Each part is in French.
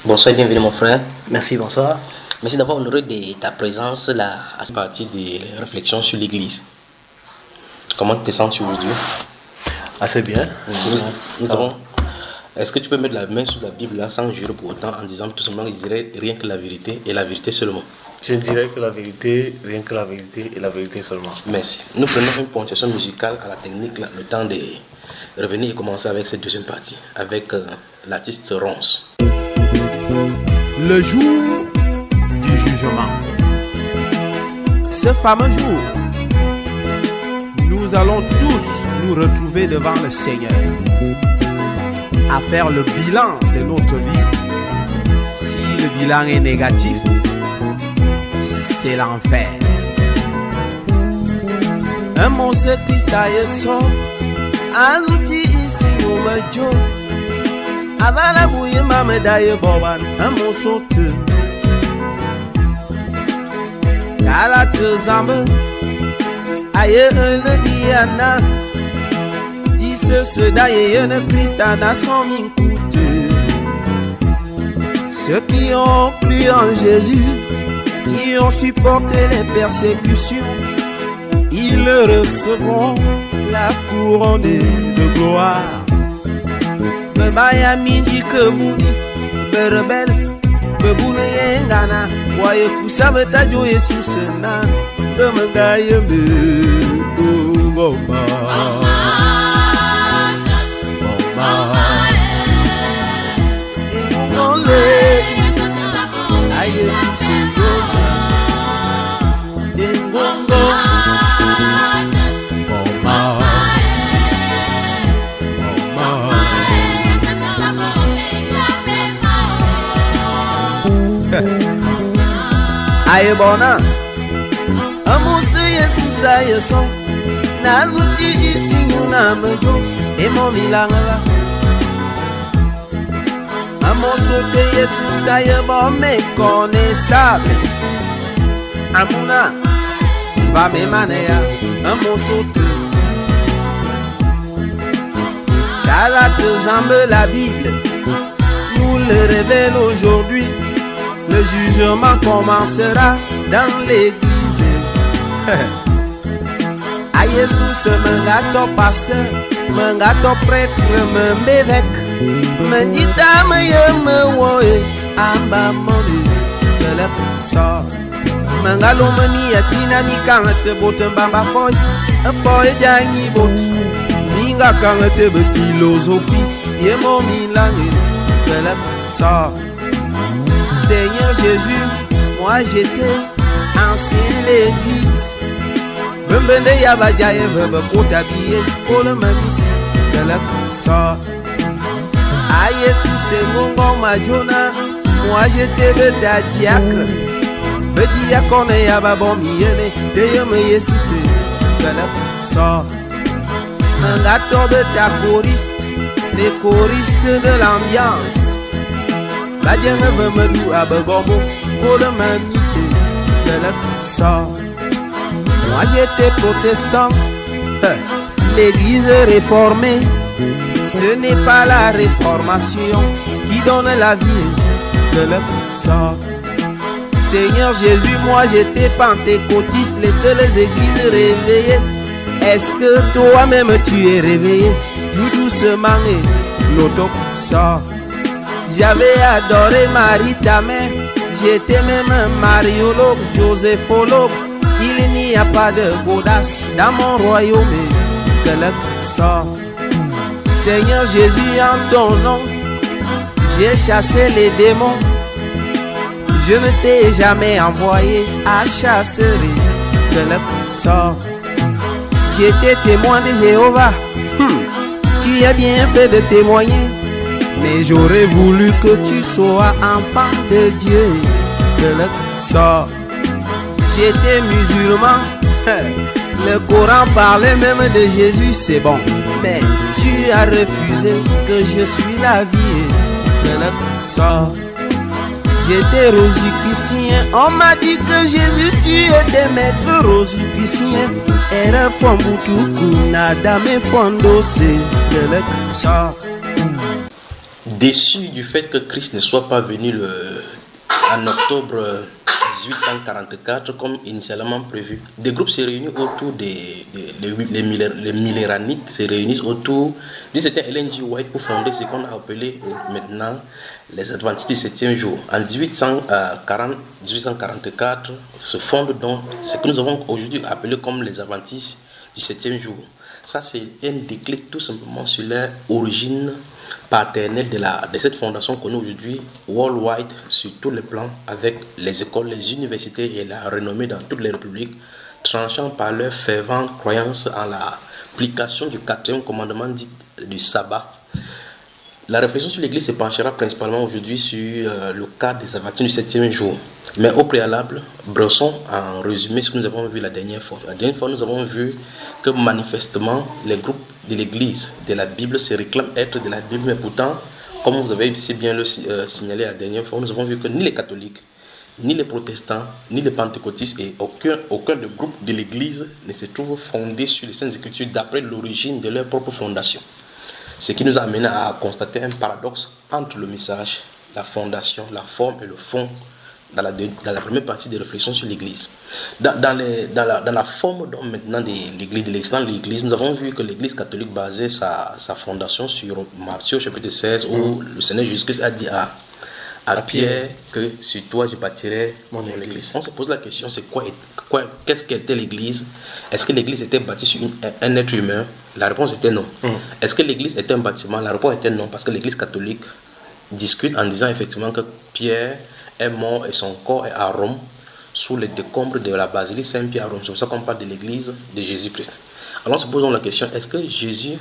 Bonsoir et bienvenue mon frère. Merci, bonsoir. Merci d'avoir honoré de ta présence là à cette partie des réflexions sur l'église. Comment te sens-tu aujourd'hui? Assez bien. Nous avons... Est-ce que tu peux mettre la main sur la Bible là sans jurer pour autant en disant tout simplement que je dirais rien que la vérité et la vérité seulement? Je dirais que la vérité, rien que la vérité et la vérité seulement. Merci. Nous prenons une ponctuation musicale à la technique là, le temps de revenir et commencer avec cette deuxième partie avec l'artiste Ronce. Le jour du jugement. Ce fameux jour, nous allons tous nous retrouver devant le Seigneur à faire le bilan de notre vie. Si le bilan est négatif, c'est l'enfer. Un monstre Christ a yeso, un outil ici au majo. Avant la bouille, ma médaille boban, un monstre. Galate zambe, aïe le diana. Dis ce d'ailleurs ne Christ a son mincoute. Ceux qui ont cru en Jésus, qui ont supporté les persécutions, ils recevront la couronne de gloire. Me baya midi que bouni, me rebelle, me boune yengana, voye kusave ta jo Jesus na, de me gaye me bomba. Aye bona, amusi Yesus aye son, nazuti isi nyuna mejo, emo milangala. Amoso de Yesus aye bon méconnaissable. Amuna, va me manea, amoso te. Galate zambe la Bible, nous le révèle aujourd'hui. Le jugement commencera dans l'église. A Jésus, mangato pasteur, mangato prêtre, m'évêque. Me dit à me woe, amba moni, de la sort. Mangalo mani asina mi kante bote bamba foy, a foy jani bot. Minga kante be philosophie, yemo milange, de la sort. Seigneur Jésus, moi j'étais ancien l'église. Bembende yabajaye vebe kotabiye pour le mamis de la sort. Ah Jésus c'est mon bon majona, moi j'étais le diacre. Le diacre yababon miene, de yeme Jésus de la sort. Un gâteau de ta choriste, les choristes de l'ambiance. La diane veut me louer à Begombo pour le maniser de la sort. Moi j'étais protestant, l'église réformée. Ce n'est pas la réformation qui donne la vie de la sort. Seigneur Jésus, moi j'étais pentecôtiste, les seules églises réveillées. Est-ce que toi-même tu es réveillé? Tout doucement et l'auto sort. J'avais adoré Marie ta mère, j'étais même mariologue, joséphologue. Il n'y a pas de godasse dans mon royaume que le sort. Seigneur Jésus, en ton nom, j'ai chassé les démons. Je ne t'ai jamais envoyé à chasser que le sort. J'étais témoin de Jéhovah, tu as bien fait de témoigner. Mais j'aurais voulu que tu sois enfant de Dieu, de le sort. J'étais musulman, le Coran parlait même de Jésus, c'est bon. Mais tu as refusé que je suis la vie, de le sort. J'étais rosicrucien, on m'a dit que Jésus tu étais maître rosicrucien. Era fombutuku, nada me fondo, c'est de le sort. déçus du fait que Christ ne soit pas venu en octobre 1844 comme initialement prévu. Des groupes se réunissent autour les milléranites se réunissent autour d'un certain Ellen G. White pour fonder ce qu'on a appelé maintenant les Adventistes du 7e jour. En 1844 se fondent donc ce que nous avons aujourd'hui appelé comme les Adventistes du 7e jour. Ça, c'est un déclic tout simplement sur leur origine paternelle de cette fondation qu'on a aujourd'hui, worldwide, sur tous les plans, avec les écoles, les universités et la renommée dans toutes les républiques, tranchant par leur fervente croyance en l'application du 4e commandement dit du sabbat. La réflexion sur l'Église se penchera principalement aujourd'hui sur le cas des Adventistes du 7e jour. Mais au préalable, brossons en résumé ce que nous avons vu la dernière fois. La dernière fois, nous avons vu que manifestement, les groupes de l'Église, de la Bible, se réclament être de la Bible, mais pourtant, comme vous avez si bien le signalé la dernière fois, nous avons vu que ni les catholiques, ni les protestants, ni les pentecôtistes et aucun des groupes de l'Église ne se trouve fondé sur les Saintes Écritures d'après l'origine de leur propre fondation. Ce qui nous a amené à constater un paradoxe entre le message, la fondation, la forme et le fond dans la première partie des réflexions sur l'Église. Dans la forme donc, maintenant de l'Église, de l'existence de l'Église, nous avons vu que l'Église catholique basait sa fondation sur Matthieu chapitre 16 où le Seigneur Jésus-Christ a dit à Pierre que sur toi je bâtirai mon Église. On se pose la question, qu'est-ce qu'était l'Église? Est-ce que l'Église était bâtie sur un être humain? La réponse était non. Est-ce que l'Église était un bâtiment? La réponse était non, parce que l'Église catholique discute en disant effectivement que Pierre est mort et son corps est à Rome sous les décombres de la basilique Saint-Pierre à Rome. C'est pour ça qu'on parle de l'Église de Jésus-Christ. Alors, se posons la question, est-ce que Jésus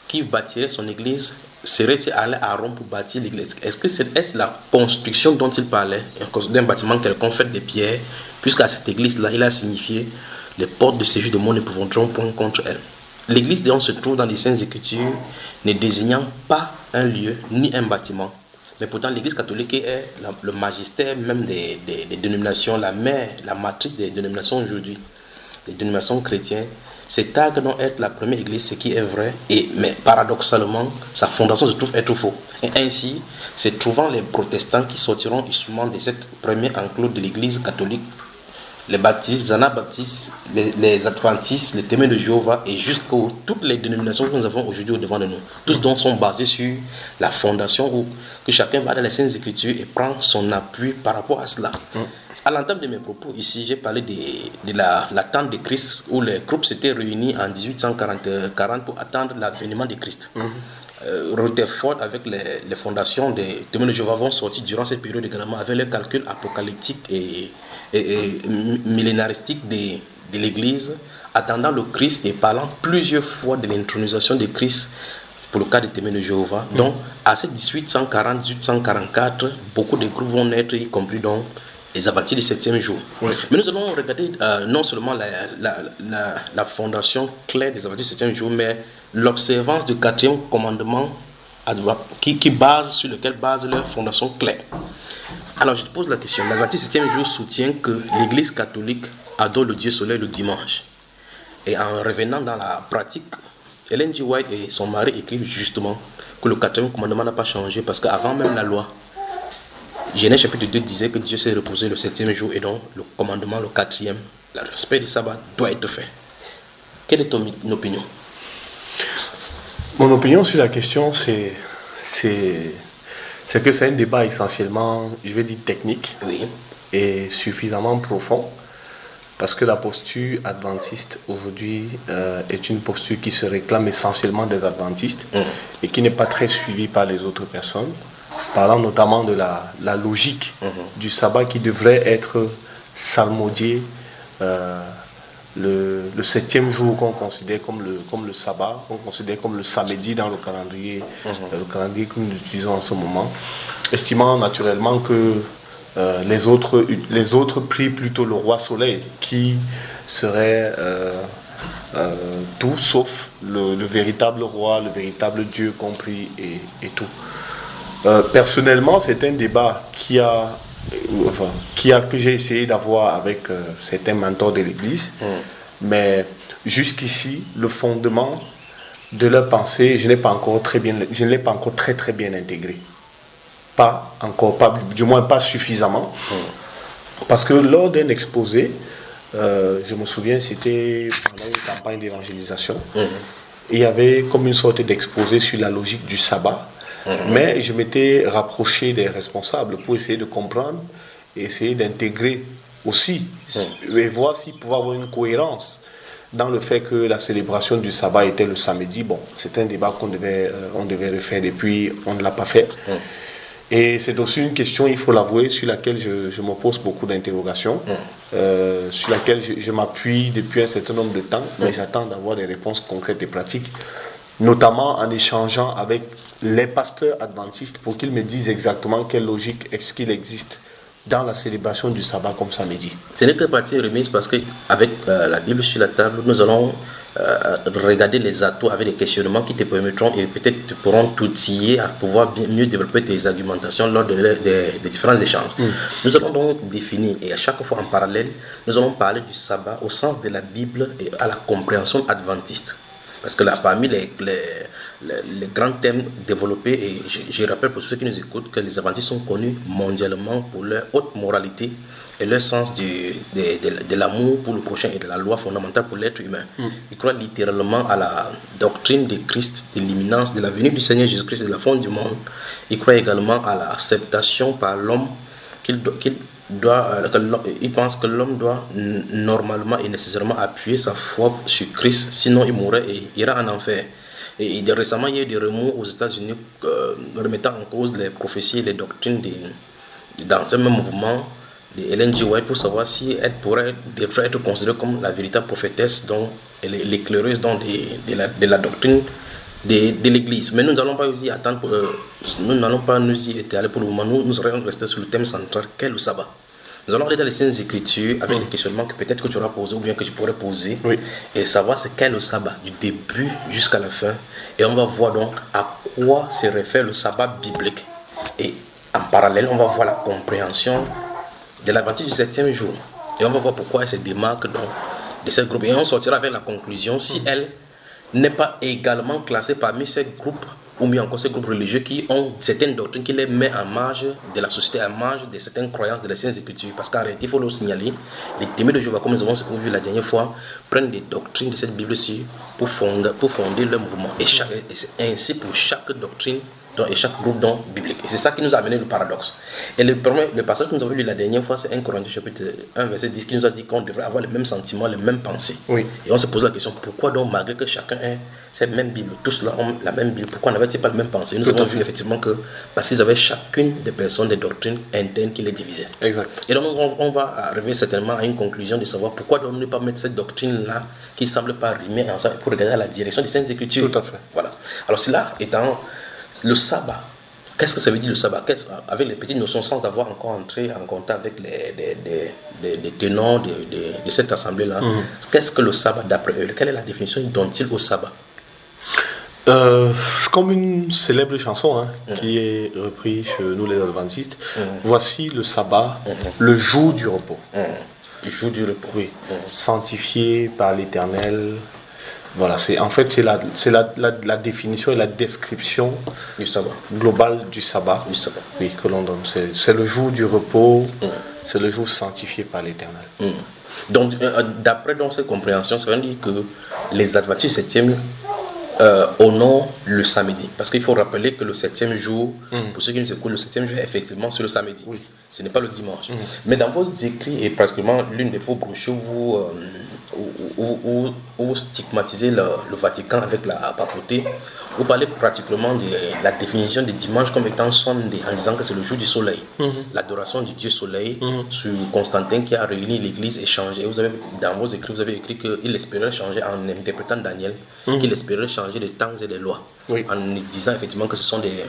qui bâtirait son Église serait-il allé à Rome pour bâtir l'Église? Est-ce la construction dont il parlait, d'un bâtiment quelconque fait de pierre, puisqu'à cette Église-là, il a signifié les portes de séjour de monde ne pourront point contre elle. L'Église dont se trouve dans les Saintes Écritures ne désignant pas un lieu ni un bâtiment. Mais pourtant, l'Église catholique est le magistère même des dénominations, la mère, la matrice des dénominations aujourd'hui, des dénominations chrétiennes. C'est targue donc être la première Église, ce qui est vrai, mais paradoxalement, sa fondation se trouve être faux. Et ainsi, c'est trouvant les protestants qui sortiront issument de cette première enclos de l'Église catholique, les baptistes, les anabaptistes, les adventistes, les témoins de Jéhovah et jusqu'à toutes les dénominations que nous avons aujourd'hui au-devant de nous. Tous donc sont basés sur la fondation où que chacun va dans les Saintes Écritures et prend son appui par rapport à cela. À l'entame de mes propos ici, j'ai parlé de l'attente de Christ où les groupes s'étaient réunis en 1840 pour attendre l'avènement de Christ. Rutherford avec les fondations des témoins de Jéhovah vont sortir durant cette période également avec les calculs apocalyptiques et millénaristique de l'Église, attendant le Christ et parlant plusieurs fois de l'intronisation de Christ pour le cas des témoins de Jéhovah. Donc, à cette 1840-1844, beaucoup de groupes vont naître, y compris donc les Adventistes du 7e jour. Oui. Mais nous allons regarder non seulement la fondation claire des Adventistes du 7e jour, mais l'observance du 4e commandement sur lequel base leur fondation claire. Alors je te pose la question, l'Adventiste du 7e jour soutient que l'Église catholique adore le Dieu soleil le dimanche. Et en revenant dans la pratique, Ellen G. White et son mari écrivent justement que le 4e commandement n'a pas changé parce qu'avant même la loi, Genèse chapitre 2 disait que Dieu s'est reposé le 7e jour et donc le commandement, le 4e, le respect du sabbat doit être fait. Quelle est ton opinion? Mon opinion sur la question, c'est que c'est un débat essentiellement, je vais dire, technique, oui, et suffisamment profond, parce que la posture adventiste aujourd'hui est une posture qui se réclame essentiellement des adventistes et qui n'est pas très suivie par les autres personnes, parlant notamment de la logique du sabbat qui devrait être salmodié le 7e jour qu'on considère comme le sabbat, qu'on considère comme le samedi dans le calendrier que nous utilisons en ce moment, estimant naturellement que les autres prient plutôt le roi soleil qui serait tout sauf le véritable roi, le véritable Dieu compris et tout. Personnellement, c'est un débat que j'ai essayé d'avoir avec certains mentors de l'Église, mais jusqu'ici, le fondement de leur pensée, je ne l'ai pas encore très bien intégré. pas encore, du moins pas suffisamment. Parce que lors d'un exposé, je me souviens, c'était pendant une campagne d'évangélisation, il y avait comme une sorte d'exposé sur la logique du sabbat, mais je m'étais rapproché des responsables pour essayer de comprendre et essayer d'intégrer aussi, et voir s'il pouvait avoir une cohérence dans le fait que la célébration du sabbat était le samedi. Bon, c'est un débat on devait refaire, et puis on ne l'a pas fait. Et c'est aussi une question, il faut l'avouer, sur laquelle je me pose beaucoup d'interrogations, sur laquelle je m'appuie depuis un certain nombre de temps, mais j'attends d'avoir des réponses concrètes et pratiques, notamment en échangeant avec les pasteurs adventistes pour qu'ils me disent exactement quelle logique est-ce qu'il existe dans la célébration du sabbat comme samedi. Ce n'est que partie remise parce qu'avec la Bible sur la table, nous allons regarder les atouts avec des questionnements qui te permettront et peut-être te pourront t'outiller à pouvoir mieux développer tes argumentations lors des différents échanges. Nous allons donc définir, et à chaque fois en parallèle, nous allons parler du sabbat au sens de la Bible et à la compréhension adventiste. Parce que là, parmi les grands thèmes développés, et je rappelle pour ceux qui nous écoutent que les adventistes sont connus mondialement pour leur haute moralité et leur sens de l'amour pour le prochain et de la loi fondamentale pour l'être humain. Ils croient littéralement à la doctrine de Christ, de l'imminence de la venue du Seigneur Jésus-Christ et de la fin du monde. Ils croient également à l'acceptation par l'homme il pense que l'homme doit normalement et nécessairement appuyer sa foi sur Christ, sinon il mourrait et ira en enfer. Et récemment, il y a eu des remous aux États-Unis remettant en cause les prophéties et les doctrines dans ce même mouvement de Ellen G. White pour savoir si elle devrait être considérée comme la véritable prophétesse, donc l'éclaireuse de la doctrine de l'Église. Mais nous n'allons pas nous y attendre, nous n'allons pas nous y étaler pour le moment. Nous allons rester sur le thème central, qu'est le sabbat. Nous allons aller dans les Saintes Écritures avec des questionnements que peut-être que tu auras posés ou bien que je pourrais poser, et savoir ce qu'est le sabbat du début jusqu'à la fin. Et on va voir donc à quoi se réfère le sabbat biblique. Et en parallèle, on va voir la compréhension de la partie du 7e jour. Et on va voir pourquoi elle se démarque donc de ce groupe. Et on sortira avec la conclusion si elle n'est pas également classée parmi ces groupes ou bien encore ces groupes religieux qui ont certaines doctrines qui les mettent en marge de la société, en marge de certaines croyances de la Sainte Écriture. Parce qu'en réalité, il faut le signaler, les témoins de Jéhovah, comme nous avons vu la dernière fois, prennent des doctrines de cette Bible-ci pour fonder leur mouvement. Et c'est ainsi pour chaque doctrine et chaque groupe biblique. Et c'est ça qui nous a amené le paradoxe. Et le passage que nous avons lu la dernière fois, c'est 1 Corinthiens chapitre 1, verset 10, qui nous a dit qu'on devrait avoir les mêmes sentiments, les mêmes pensées. Et on se pose la question, pourquoi donc, malgré que chacun ait cette même Bible, tous là ont la même Bible, pourquoi n'avaient-ils pas les mêmes pensées? Nous avons vu effectivement que, parce qu'ils avaient chacune des personnes des doctrines internes qui les divisaient. Exact. Et donc on va arriver certainement à une conclusion de savoir pourquoi donc ne pas mettre cette doctrine-là qui ne semble pas rimer ensemble pour regarder à la direction des Saintes Écritures. Tout à fait. Voilà. Alors cela étant le sabbat, qu'est-ce que ça veut dire le sabbat? Avec les petites notions, sans avoir encore entré en contact avec les tenants de cette assemblée-là, qu'est-ce que le sabbat d'après eux? Quelle est la définition qu'ils donnent-ils au sabbat? Comme une célèbre chanson qui est reprise chez nous les adventistes. Voici le sabbat, le jour du repos. Le jour du repos. Oui. Sanctifié par l'Éternel. Voilà, c'est la définition et la description du sabbat globale du sabbat. Oui, que l'on donne. C'est le jour du repos, c'est le jour sanctifié par l'Éternel. Donc, d'après cette compréhension, ça veut dire que les adventistes 7e honorent le samedi. Parce qu'il faut rappeler que le 7e jour, pour ceux qui nous écoutent, le 7e jour est effectivement sur le samedi. Ce n'est pas le dimanche. Mais dans vos écrits, et pratiquement l'une de vos brochures, vous stigmatisez le Vatican avec la papauté. Vous parlez pratiquement de la définition du dimanche comme étant sondé, en disant que c'est le jour du soleil, l'adoration du Dieu soleil, sur Constantin qui a réuni l'église et changé. Dans vos écrits, vous avez écrit qu'il espérait changer, en interprétant Daniel, qu'il espérait changer les temps et les lois, en disant effectivement que ce sont les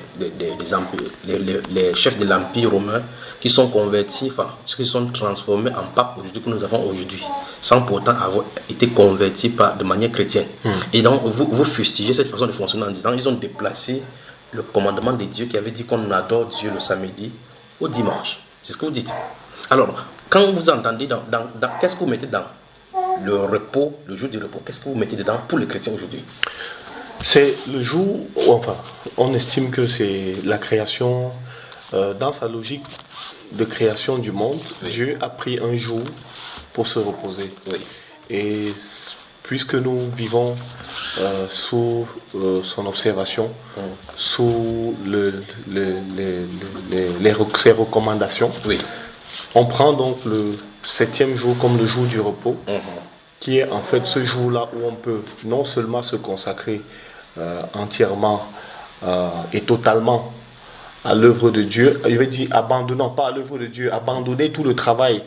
chefs de l'Empire romain qui sont convertis, enfin, ceux qui sont transformés en pape aujourd'hui que nous avons aujourd'hui, sans pourtant avoir été convertis de manière chrétienne. Et donc, vous fustigez cette façon de fonctionner en disant ils ont déplacé le commandement de Dieu qui avait dit qu'on adore Dieu le samedi au dimanche. C'est ce que vous dites. Alors, quand vous entendez qu'est-ce que vous mettez dans le repos, le jour du repos, qu'est-ce que vous mettez dedans pour les chrétiens aujourd'hui? C'est le jour, enfin, on estime que c'est la création dans sa logique de création du monde, Dieu a pris un jour pour se reposer. Et puisque nous vivons sous son observation, sous ses recommandations, on prend donc le 7e jour comme le jour du repos, qui est en fait ce jour-là où on peut non seulement se consacrer entièrement et totalement à l'œuvre de Dieu, je vais dire abandonnant, pas à l'œuvre de Dieu, abandonner tout le travail,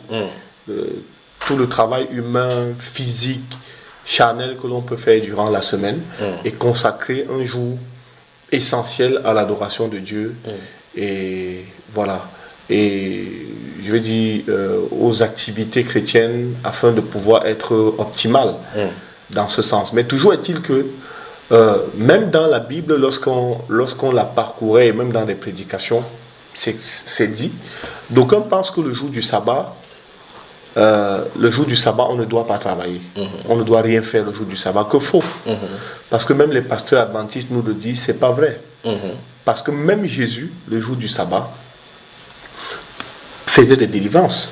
tout le travail humain, physique, charnel que l'on peut faire durant la semaine et consacrer un jour essentiel à l'adoration de Dieu et voilà, et je veux dire aux activités chrétiennes afin de pouvoir être optimal dans ce sens. Mais toujours est-il que même dans la Bible, lorsqu'on la parcourait, et même dans les prédications, c'est dit. D'aucuns pensent que le jour du sabbat, on ne doit pas travailler. On ne doit rien faire le jour du sabbat, que faux. Parce que même les pasteurs adventistes nous le disent, c'est pas vrai. Parce que même Jésus, le jour du sabbat, faisait des délivrances.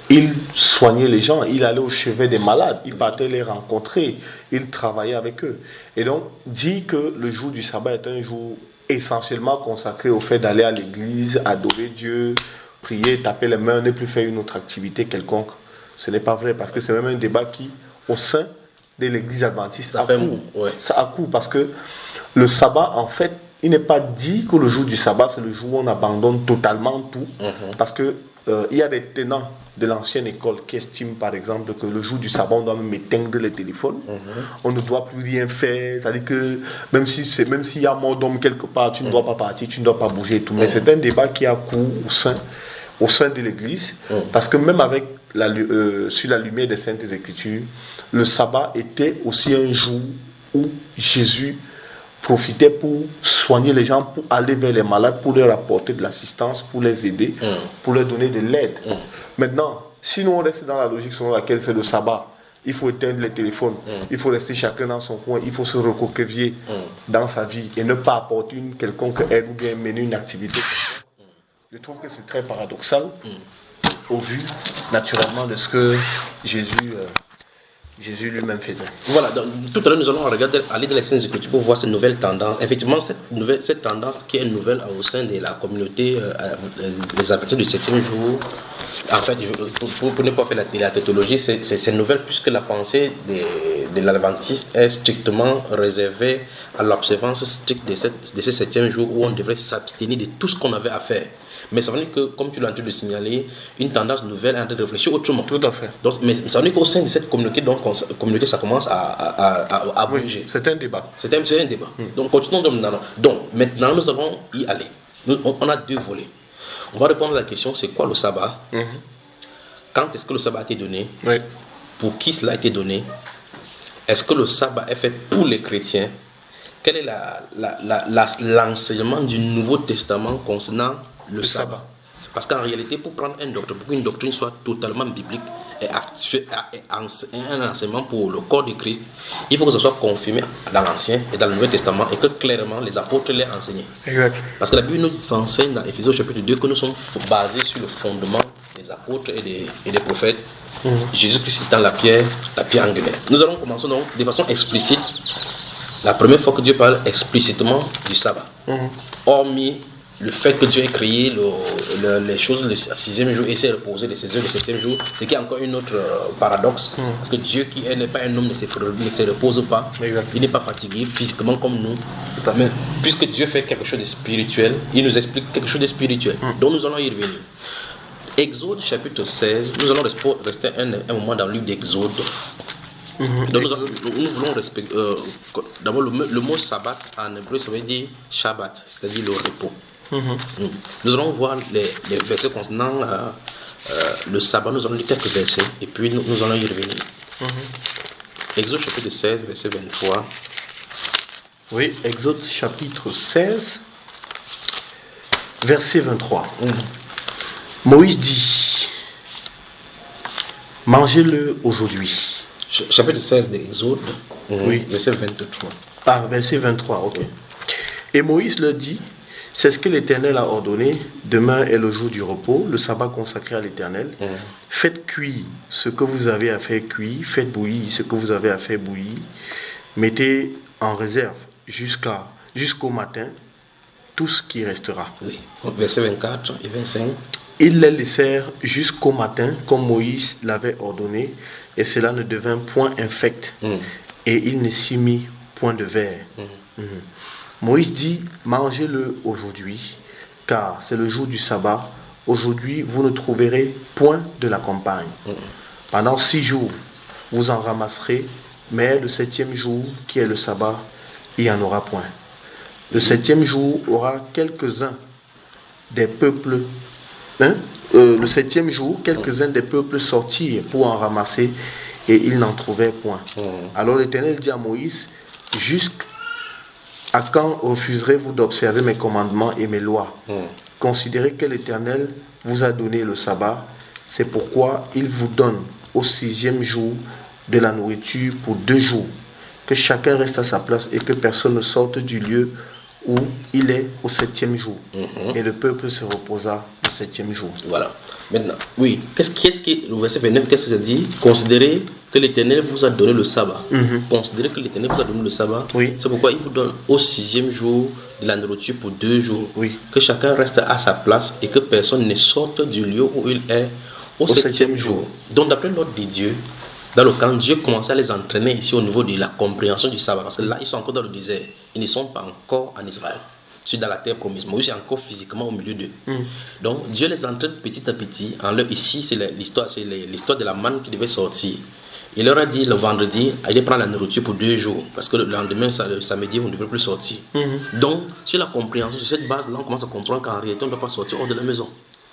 Il soignait les gens, il allait au chevet des malades, il partait les rencontrer, il travaillait avec eux. Et donc, dit que le jour du sabbat est un jour essentiellement consacré au fait d'aller à l'église, adorer Dieu, prier, taper les mains, ne plus faire une autre activité quelconque. Ce n'est pas vrai, parce que c'est même un débat qui, au sein de l'église adventiste, ça a cours, parce que le sabbat, en fait, il n'est pas dit que le jour du sabbat, c'est le jour où on abandonne totalement tout, parce que il y a des tenants de l'ancienne école qui estiment par exemple que le jour du sabbat on doit même éteindre les téléphones, on ne doit plus rien faire, c'est-à-dire que même s'il y a mort d'homme quelque part, tu ne dois pas partir, tu ne dois pas bouger et tout. Mais c'est un débat qui a cours au sein de l'église, parce que même avec sur la lumière des Saintes Écritures, le sabbat était aussi un jour où Jésus profitait pour soigner les gens, pour aller vers les malades, pour leur apporter de l'assistance, pour les aider, pour leur donner de l'aide. Maintenant, si nous on reste dans la logique selon laquelle c'est le sabbat, il faut éteindre les téléphones, il faut rester chacun dans son coin, il faut se recoqueviller dans sa vie et ne pas apporter une quelconque aide ou bien mener une activité. Je trouve que c'est très paradoxal au vu naturellement de ce que Jésus lui-même faisait. Voilà, donc, tout à l'heure nous allons aller dans les Saintes Écritures pour voir cette nouvelle tendance. Effectivement, cette tendance qui est nouvelle au sein de la communauté, les Adventistes du 7e jour, en fait, pour ne pas faire la théologie, c'est nouvelle puisque la pensée de l'Adventiste est strictement réservée à l'observance stricte de ce 7e jour où on devrait s'abstenir de tout ce qu'on avait à faire. Mais ça veut dire que, comme tu l'as en train de signaler, une tendance nouvelle est en train de réfléchir autrement. Tout à fait. Donc, mais ça veut dire qu'au sein de cette communauté, ça commence à bouger. Oui, c'est un débat. C'est un débat. Donc, continuons maintenant. Donc, maintenant, nous allons y aller. On a deux volets. On va répondre à la question, c'est quoi le sabbat? Quand est-ce que le sabbat a été donné? Pour qui cela a été donné? Est-ce que le sabbat est fait pour les chrétiens? Quel est l'enseignement du Nouveau Testament concernant le sabbat? Parce qu'en réalité, pour qu'une doctrine soit totalement biblique et un enseignement pour le corps de Christ, il faut que ce soit confirmé dans l'Ancien et dans le Nouveau Testament et que clairement les apôtres l'aient enseigné. Exact. Parce que la Bible nous enseigne dans Éphésiens chapitre 2 que nous sommes basés sur le fondement des apôtres et des prophètes. Jésus-Christ étant la pierre angulaire. Nous allons commencer donc de façon explicite. La première fois que Dieu parle explicitement du sabbat. Hormis le fait que Dieu ait créé les choses le 6e jour et s'est reposé le 16e, le 7e jour, c'est qu'il y a encore une autre paradoxe. Parce que Dieu qui n'est pas un homme ne se repose pas. Exactement. Il n'est pas fatigué physiquement comme nous. Mais puisque Dieu fait quelque chose de spirituel, il nous explique quelque chose de spirituel. Donc nous allons y revenir. Exode chapitre 16, nous allons rester un moment dans le livre d'Exode. Donc nous voulons respecter. D'abord, le mot sabbat en hébreu, ça veut dire Shabbat, c'est-à-dire le repos. Nous allons voir les versets concernant le sabbat. Nous allons lire quelques versets et puis nous allons y revenir. Exode chapitre 16, verset 23. Oui, Exode chapitre 16, verset 23. Moïse dit: mangez-le aujourd'hui. Chapitre 16 d'Exode, verset 23. Ah, verset 23, ok. Et Moïse leur dit: C'est ce que l'Éternel a ordonné. Demain est le jour du repos, le sabbat consacré à l'Éternel. Faites cuire ce que vous avez à faire cuire, faites bouillir ce que vous avez à faire bouillir. Mettez en réserve jusqu'au matin tout ce qui restera. Oui. Versets 24 et 25. Ils les laissèrent jusqu'au matin, comme Moïse l'avait ordonné, et cela ne devint point infect, et il ne s'y mit point de verre. Moïse dit, mangez-le aujourd'hui, car c'est le jour du sabbat. Aujourd'hui, vous ne trouverez point de la campagne. Pendant 6 jours, vous en ramasserez, mais le 7e jour, qui est le sabbat, il n'y en aura point. Le 7e jour aura quelques-uns des peuples. Le 7e jour, quelques-uns des peuples sortirent pour en ramasser, et ils n'en trouvaient point. Alors l'Éternel dit à Moïse, jusqu'à quand refuserez-vous d'observer mes commandements et mes lois? Considérez que l'Éternel vous a donné le sabbat, c'est pourquoi il vous donne au 6e jour de la nourriture pour 2 jours, que chacun reste à sa place et que personne ne sorte du lieu où il est au 7e jour. Et le peuple se reposa le 7e jour. Voilà. Maintenant, oui, qu'est-ce que le verset 29, qu'est-ce que ça dit? Considérez que l'Éternel vous a donné le sabbat. Considérez que l'Éternel vous a donné le sabbat. Oui. C'est pourquoi il vous donne au 6e jour de la nourriture pour 2 jours. Oui. Que chacun reste à sa place et que personne ne sorte du lieu où il est au 7e jour. Donc, d'après l'ordre de Dieu, dans le camp, Dieu commençait à les entraîner ici au niveau de la compréhension du sabbat. Parce que là, ils sont encore dans le désert. Ils ne sont pas encore en Israël. Ils sont dans la terre promise. Moïse est encore physiquement au milieu d'eux. Donc, Dieu les entraîne petit à petit. Ici, c'est l'histoire de la manne qui devait sortir. Il leur a dit le vendredi, allez prendre la nourriture pour 2 jours. Parce que le lendemain, le samedi, vous ne devrez plus sortir. Donc, sur la compréhension, sur cette base-là, on commence à comprendre qu'en réalité, on ne doit pas sortir hors de la maison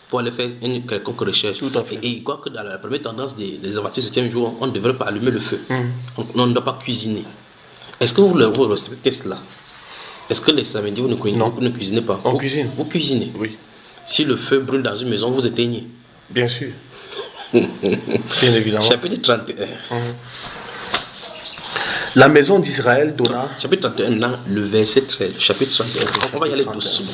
pour aller faire une quelconque recherche. Tout à fait. Et quoi que dans la première tendance des avertis 7e jour, on ne devrait pas allumer le feu. On ne doit pas cuisiner. Est-ce que vous respectez cela? Est-ce que les samedis, vous ne cuisinez pas? On cuisine. Vous cuisinez? Oui. Si le feu brûle dans une maison, vous éteignez? Bien sûr. Bien évidemment. Chapitre 31. La maison d'Israël donna... Chapitre 31, là, le verset 13. Chapitre 31. On va y aller doucement.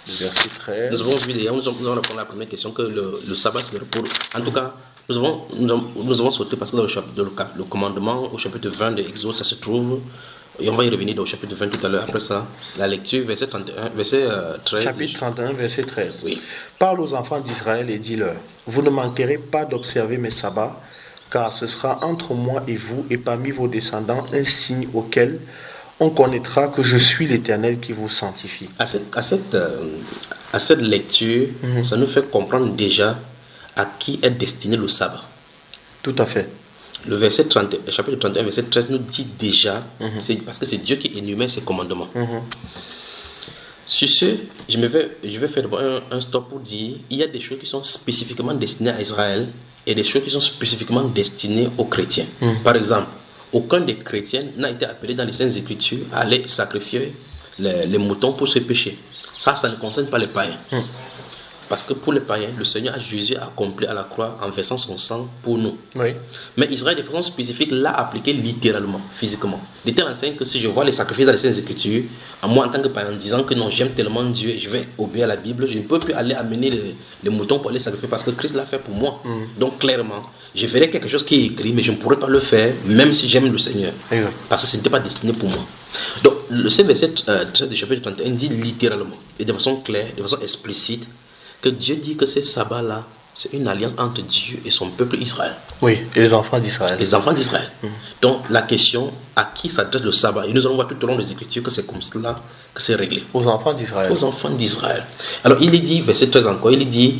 Verset 13. Nous avons vu d'ailleurs, nous avons répondu à la première question que le sabbat c'est le repos. En tout cas, nous avons sauté parce que dans le commandement au chapitre 20 de Exode, ça se trouve. Et on va y revenir au chapitre 20 tout à l'heure. Après ça, la lecture, verset 31, verset 13. Chapitre 31, verset 13. Oui. Parle aux enfants d'Israël et dis-leur, vous ne manquerez pas d'observer mes sabbats, car ce sera entre moi et vous et parmi vos descendants un signe auquel on connaîtra que je suis l'Éternel qui vous sanctifie. À cette lecture, ça nous fait comprendre déjà à qui est destiné le sabbat. Tout à fait. Le verset 30, chapitre 31, verset 13 nous dit déjà, c'est parce que c'est Dieu qui énumère ses commandements. Sur ce, je vais faire un stop pour dire, il y a des choses qui sont spécifiquement destinées à Israël et des choses qui sont spécifiquement destinées aux chrétiens. Par exemple, aucun des chrétiens n'a été appelé dans les Saintes Écritures à aller sacrifier les moutons pour ses péchés. Ça ne concerne pas les païens. Parce que pour les païens, le Seigneur Jésus a accompli à la croix en versant son sang pour nous. Oui. Mais Israël, de façon spécifique, l'a appliqué littéralement, physiquement. Il était enseigne que si je vois les sacrifices dans les Saintes Écritures, à moi en tant que païen, en disant que non, j'aime tellement Dieu et je vais obéir à la Bible, je ne peux plus aller amener les moutons pour les sacrifier parce que Christ l'a fait pour moi. Donc clairement, je verrai quelque chose qui est écrit, mais je ne pourrai pas le faire, même si j'aime le Seigneur. Exact. Parce que ce n'était pas destiné pour moi. Donc, ce verset 13 du chapitre 31 dit littéralement, et de façon claire, de façon explicite, que Dieu dit que ces sabbats-là, c'est une alliance entre Dieu et son peuple Israël. Oui, et les enfants d'Israël. Les enfants d'Israël. Donc, la question, à qui s'adresse le sabbat? Et nous allons voir tout au long des Écritures que c'est comme cela que c'est réglé. Aux enfants d'Israël. Aux enfants d'Israël. Alors, il est dit, verset 13 encore, il est dit,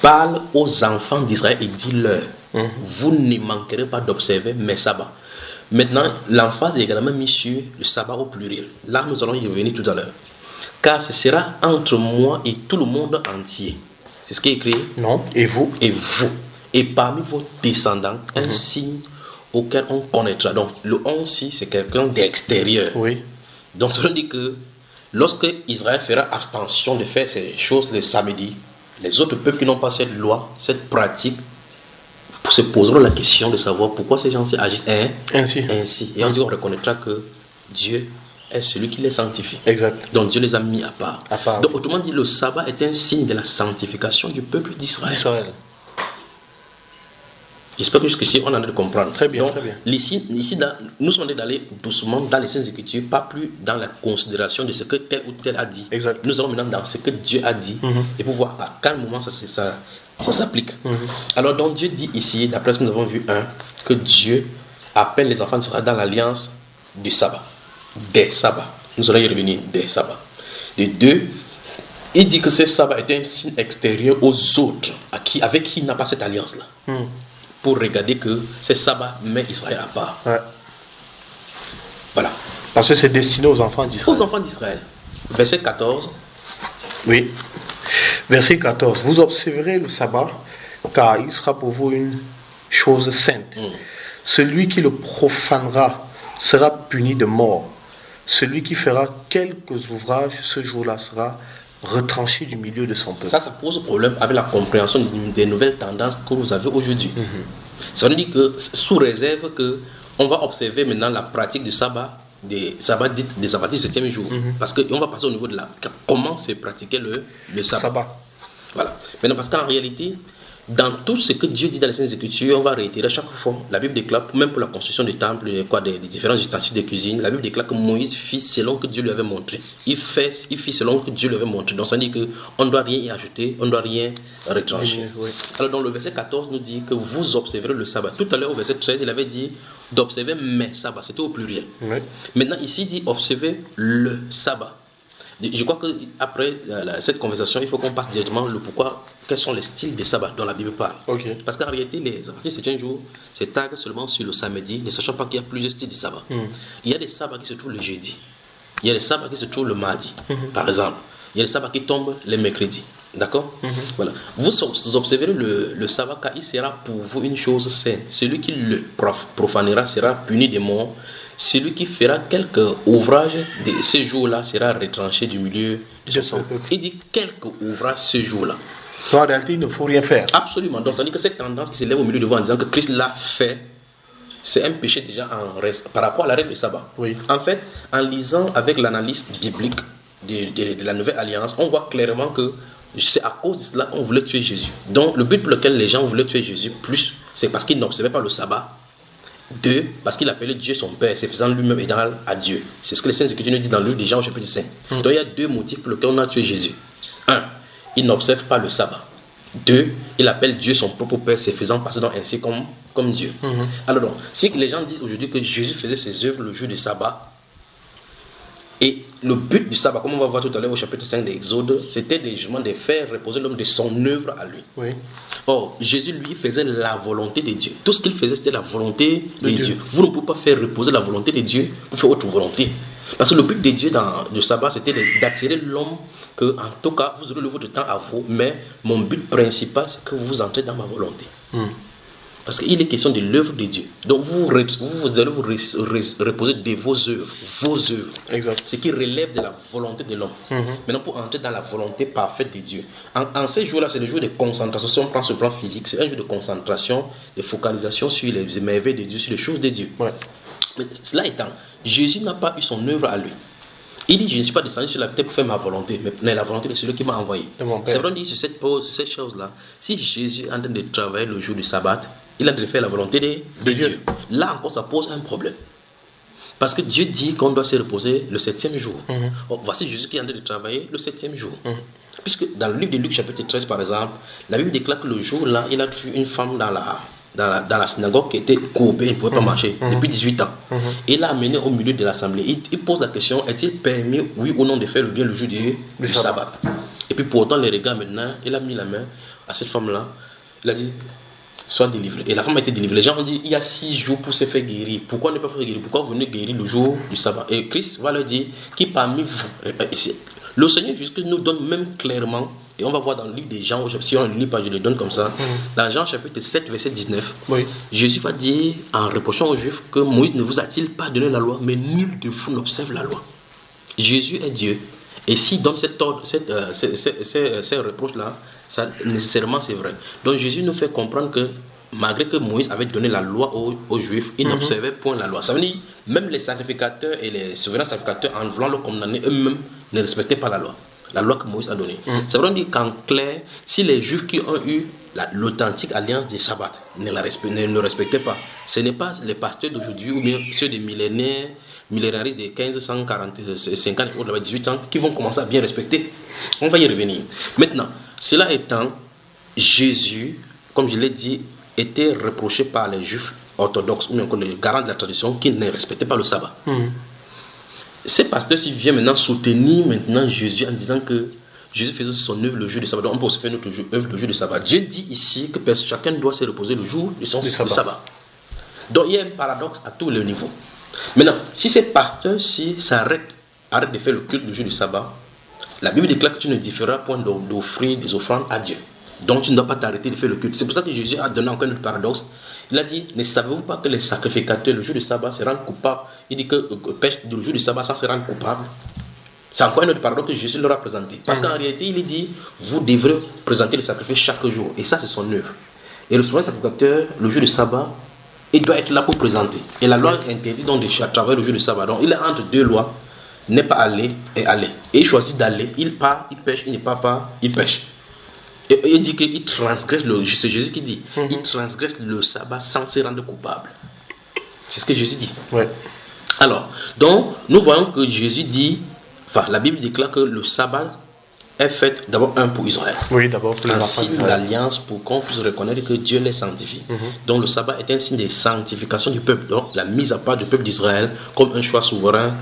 parle aux enfants d'Israël et dis-leur, vous ne manquerez pas d'observer mes sabbats. Maintenant, l'emphase est également mise sur le sabbat au pluriel. Là, nous allons y revenir tout à l'heure. Car ce sera entre moi et tout le monde entier. C'est ce qui est écrit. Non, et vous. Et vous. Et parmi vos descendants, un signe auquel on connaîtra. Donc, le on ici, c'est quelqu'un d'extérieur. Oui. Donc, ça veut dire que lorsque Israël fera abstention de faire ces choses le samedi, les autres peuples qui n'ont pas cette loi, cette pratique, se poseront la question de savoir pourquoi ces gens agissent ainsi. Et on dit qu'on reconnaîtra que Dieu est celui qui les sanctifie. Exact. Donc Dieu les a mis à part. À part, Donc oui. autrement dit, le sabbat est un signe de la sanctification du peuple d'Israël. Israël. J'espère que jusqu'ici on en a de comprendre. Très bien, Donc, très bien. Ici nous sommes en train d'aller doucement dans les Saintes Écritures, pas plus dans la considération de ce que tel ou tel a dit. Exact. Nous allons maintenant dans ce que Dieu a dit et pour voir à quel moment ça s'applique. Alors donc Dieu dit ici, d'après ce que nous avons vu, que Dieu appelle les enfants d'Israël dans l'alliance du sabbat, des sabbats. Nous allons y revenir, des sabbats. De deux, il dit que ce sabbat est un signe extérieur aux autres avec qui il n'a pas cette alliance-là. Pour regarder que ce sabbat met Israël à part. Ouais. Voilà. Parce que c'est destiné aux enfants d'Israël. Aux enfants d'Israël. Verset 14. Oui. Verset 14. Vous observerez le sabbat, car il sera pour vous une chose sainte. Celui qui le profanera sera puni de mort. Celui qui fera quelques ouvrages ce jour-là sera retranché du milieu de son peuple. Ça pose problème avec la compréhension des nouvelles tendances que vous avez aujourd'hui. Ça veut dire que, sous réserve que on va observer maintenant la pratique du sabbat, des sabbatistes du 7e jour. Parce qu'on va passer au niveau de comment se pratiquer le sabbat. Voilà. Maintenant, parce qu'en réalité, dans tout ce que Dieu dit dans les Saintes Écritures, on va réitérer chaque fois. La Bible déclare, même pour la construction du temple, des différents ustensiles de cuisine, la Bible déclare que Moïse fit selon que Dieu lui avait montré. Il fit selon que Dieu lui avait montré. Donc ça dit qu'on ne doit rien y ajouter, on ne doit rien retrancher. Oui. Alors dans le verset 14 nous dit que vous observerez le sabbat. Tout à l'heure au verset 13, il avait dit d'observer mes sabbats. C'était au pluriel. Oui. Maintenant ici il dit observer le sabbat. Je crois qu'après cette conversation, il faut qu'on passe directement le pourquoi, quels sont les styles des sabbats dont la Bible parle. Okay. Parce qu'en réalité, les adventistes du 7e jour se taguent seulement sur le samedi, ne sachant pas qu'il y a plusieurs styles de sabbat. Il y a des sabbats qui se trouvent le jeudi, il y a des sabbats qui se trouvent le mardi, par exemple. Il y a des sabbats qui tombent les mercredis. D'accord. Voilà. Vous observerez le sabbat car il sera pour vous une chose sainte. Celui qui le profanera sera puni de mort. Celui qui fera quelques ouvrages de ce jour-là sera retranché du milieu de son peuple. Il dit quelques ouvrages ce jour-là. En réalité, il ne faut rien faire. Absolument. Donc ça veut dire que cette tendance qui se lève au milieu de vous en disant que Christ l'a fait, c'est un péché déjà en reste par rapport à la règle du sabbat. Oui. En fait, en lisant avec l'analyse biblique de la Nouvelle Alliance, on voit clairement que c'est à cause de cela qu'on voulait tuer Jésus. Donc le but pour lequel les gens voulaient tuer Jésus, plus, c'est parce qu'ils n'observaient pas le sabbat. Deux, parce qu'il appelait Dieu son Père, se faisant lui-même égal à Dieu. C'est ce que les Saintes Écritures nous disent dans le livre des Jean au chapitre 5. Donc il y a deux motifs pour lesquels on a tué Jésus. Un, il n'observe pas le sabbat. Deux, il appelle Dieu son propre Père, se faisant passer donc ainsi comme Dieu. Alors donc, si les gens disent aujourd'hui que Jésus faisait ses œuvres le jour du sabbat, et le but du sabbat, comme on va voir tout à l'heure au chapitre 5 de l'Exode, c'était de faire reposer l'homme de son œuvre à lui. Oui. Or, Jésus, lui, faisait la volonté de Dieu. Tout ce qu'il faisait, c'était la volonté de Dieu. Vous ne pouvez pas faire reposer la volonté de Dieu pour faire autre volonté. Parce que le but de Dieu dans le sabbat, c'était d'attirer l'homme que, en tout cas, vous aurez le votre temps à vous, mais mon but principal, c'est que vous entrez dans ma volonté. Parce qu'il est question de l'œuvre de Dieu. Donc vous allez vous reposer de vos œuvres. Exact. Ce qui relève de la volonté de l'homme. Maintenant, pour entrer dans la volonté parfaite de Dieu. En ces jours-là, c'est le jour de concentration. Si on prend ce plan physique, c'est un jour de concentration, de focalisation sur les merveilles de Dieu, sur les choses de Dieu. Ouais. Mais cela étant, Jésus n'a pas eu son œuvre à lui. Il dit, je ne suis pas descendu sur la terre pour faire ma volonté, mais la volonté de celui qui m'a envoyé. C'est vrai, on dit sur cette chose-là, si Jésus est en train de travailler le jour du sabbat, il a de faire la volonté de Dieu. Là encore, ça pose un problème. Parce que Dieu dit qu'on doit se reposer le 7e jour. Oh, voici Jésus qui est en train de travailler le 7e jour. Puisque dans le livre de Luc chapitre 13, par exemple, la Bible déclare que le jour-là, il a vu une femme dans la synagogue qui était courbée, elle ne pouvait pas marcher depuis 18 ans. Et il l'a amenée au milieu de l'assemblée. Il pose la question, est-il permis, oui ou non, de faire le bien le jour du sabbat? Et puis pourtant, les regards maintenant, il a mis la main à cette femme-là. Il a dit, soit délivrée. Et la femme a été délivrée. Les gens ont dit, il y a 6 jours pour se faire guérir. Pourquoi ne pas faire guérir? Pourquoi vous venez guérir le jour du sabbat? Et Christ va leur dire, qui parmi vous... Le Seigneur Jésus nous donne même clairement, et on va voir dans le livre des Jean, si on ne lit pas, je le donne comme ça, dans Jean chapitre 7, verset 19, Jésus va dire, en reprochant aux Juifs, que Moïse ne vous a-t-il pas donné la loi, mais nul de vous n'observe la loi. Jésus est Dieu. Et s'il donne ces reproches-là, ça, nécessairement c'est vrai. Donc Jésus nous fait comprendre que malgré que Moïse avait donné la loi aux Juifs, ils n'observaient point la loi. Ça veut dire, même les sacrificateurs et les souverains sacrificateurs, en voulant le condamner, eux-mêmes ne respectaient pas la loi que Moïse a donnée. Ça veut dire qu'en clair, si les Juifs qui ont eu l'authentique alliance des sabbats ne le respectaient pas, ce n'est pas les pasteurs d'aujourd'hui ou bien ceux des millénaristes des 1540, 50 ou 1800 qui vont commencer à bien respecter. On va y revenir. Maintenant, cela étant, Jésus, comme je l'ai dit, était reproché par les Juifs orthodoxes ou bien les garants de la tradition qui ne respectaient pas le sabbat. Ces pasteurs-ci viennent maintenant soutenir Jésus en disant que Jésus faisait son œuvre le jour du sabbat. Donc on peut aussi faire notre œuvre le jour du sabbat. Dieu dit ici que chacun doit se reposer le jour du sabbat. Donc il y a un paradoxe à tous les niveaux. Maintenant, si ces pasteurs-ci arrêtent de faire le culte le jour du sabbat, la Bible déclare que tu ne différeras point d'offrir des offrandes à Dieu. Donc tu ne dois pas t'arrêter de faire le culte. C'est pour ça que Jésus a donné encore un paradoxe. Il a dit, ne savez-vous pas que les sacrificateurs le jour du sabbat se rendent coupables? Il dit que pêche le jour du sabbat sans se rendre coupable. C'est encore un autre paradoxe que Jésus leur a présenté. Parce qu'en réalité, il dit, vous devrez présenter le sacrifice chaque jour. Et ça, c'est son œuvre. Et le souverain sacrificateur, le jour du sabbat, il doit être là pour présenter. Et la loi interdit donc à travers le jour du sabbat. Donc il est entre deux lois, n'est pas aller et aller. Et il choisit d'aller, il part, il pêche, il ne part pas, il pêche. Et il dit qu'il transgresse, c'est Jésus qui dit, il transgresse le sabbat sans se rendre coupable. C'est ce que Jésus dit. Ouais. Alors, donc, nous voyons que Jésus dit, enfin, la Bible déclare que le sabbat est fait d'abord pour Israël. Oui, d'abord pour les enfants d'Israël. Un signe d'alliance pour qu'on puisse reconnaître que Dieu les sanctifie. Donc le sabbat est un signe de sanctification du peuple. Donc la mise à part du peuple d'Israël comme un choix souverain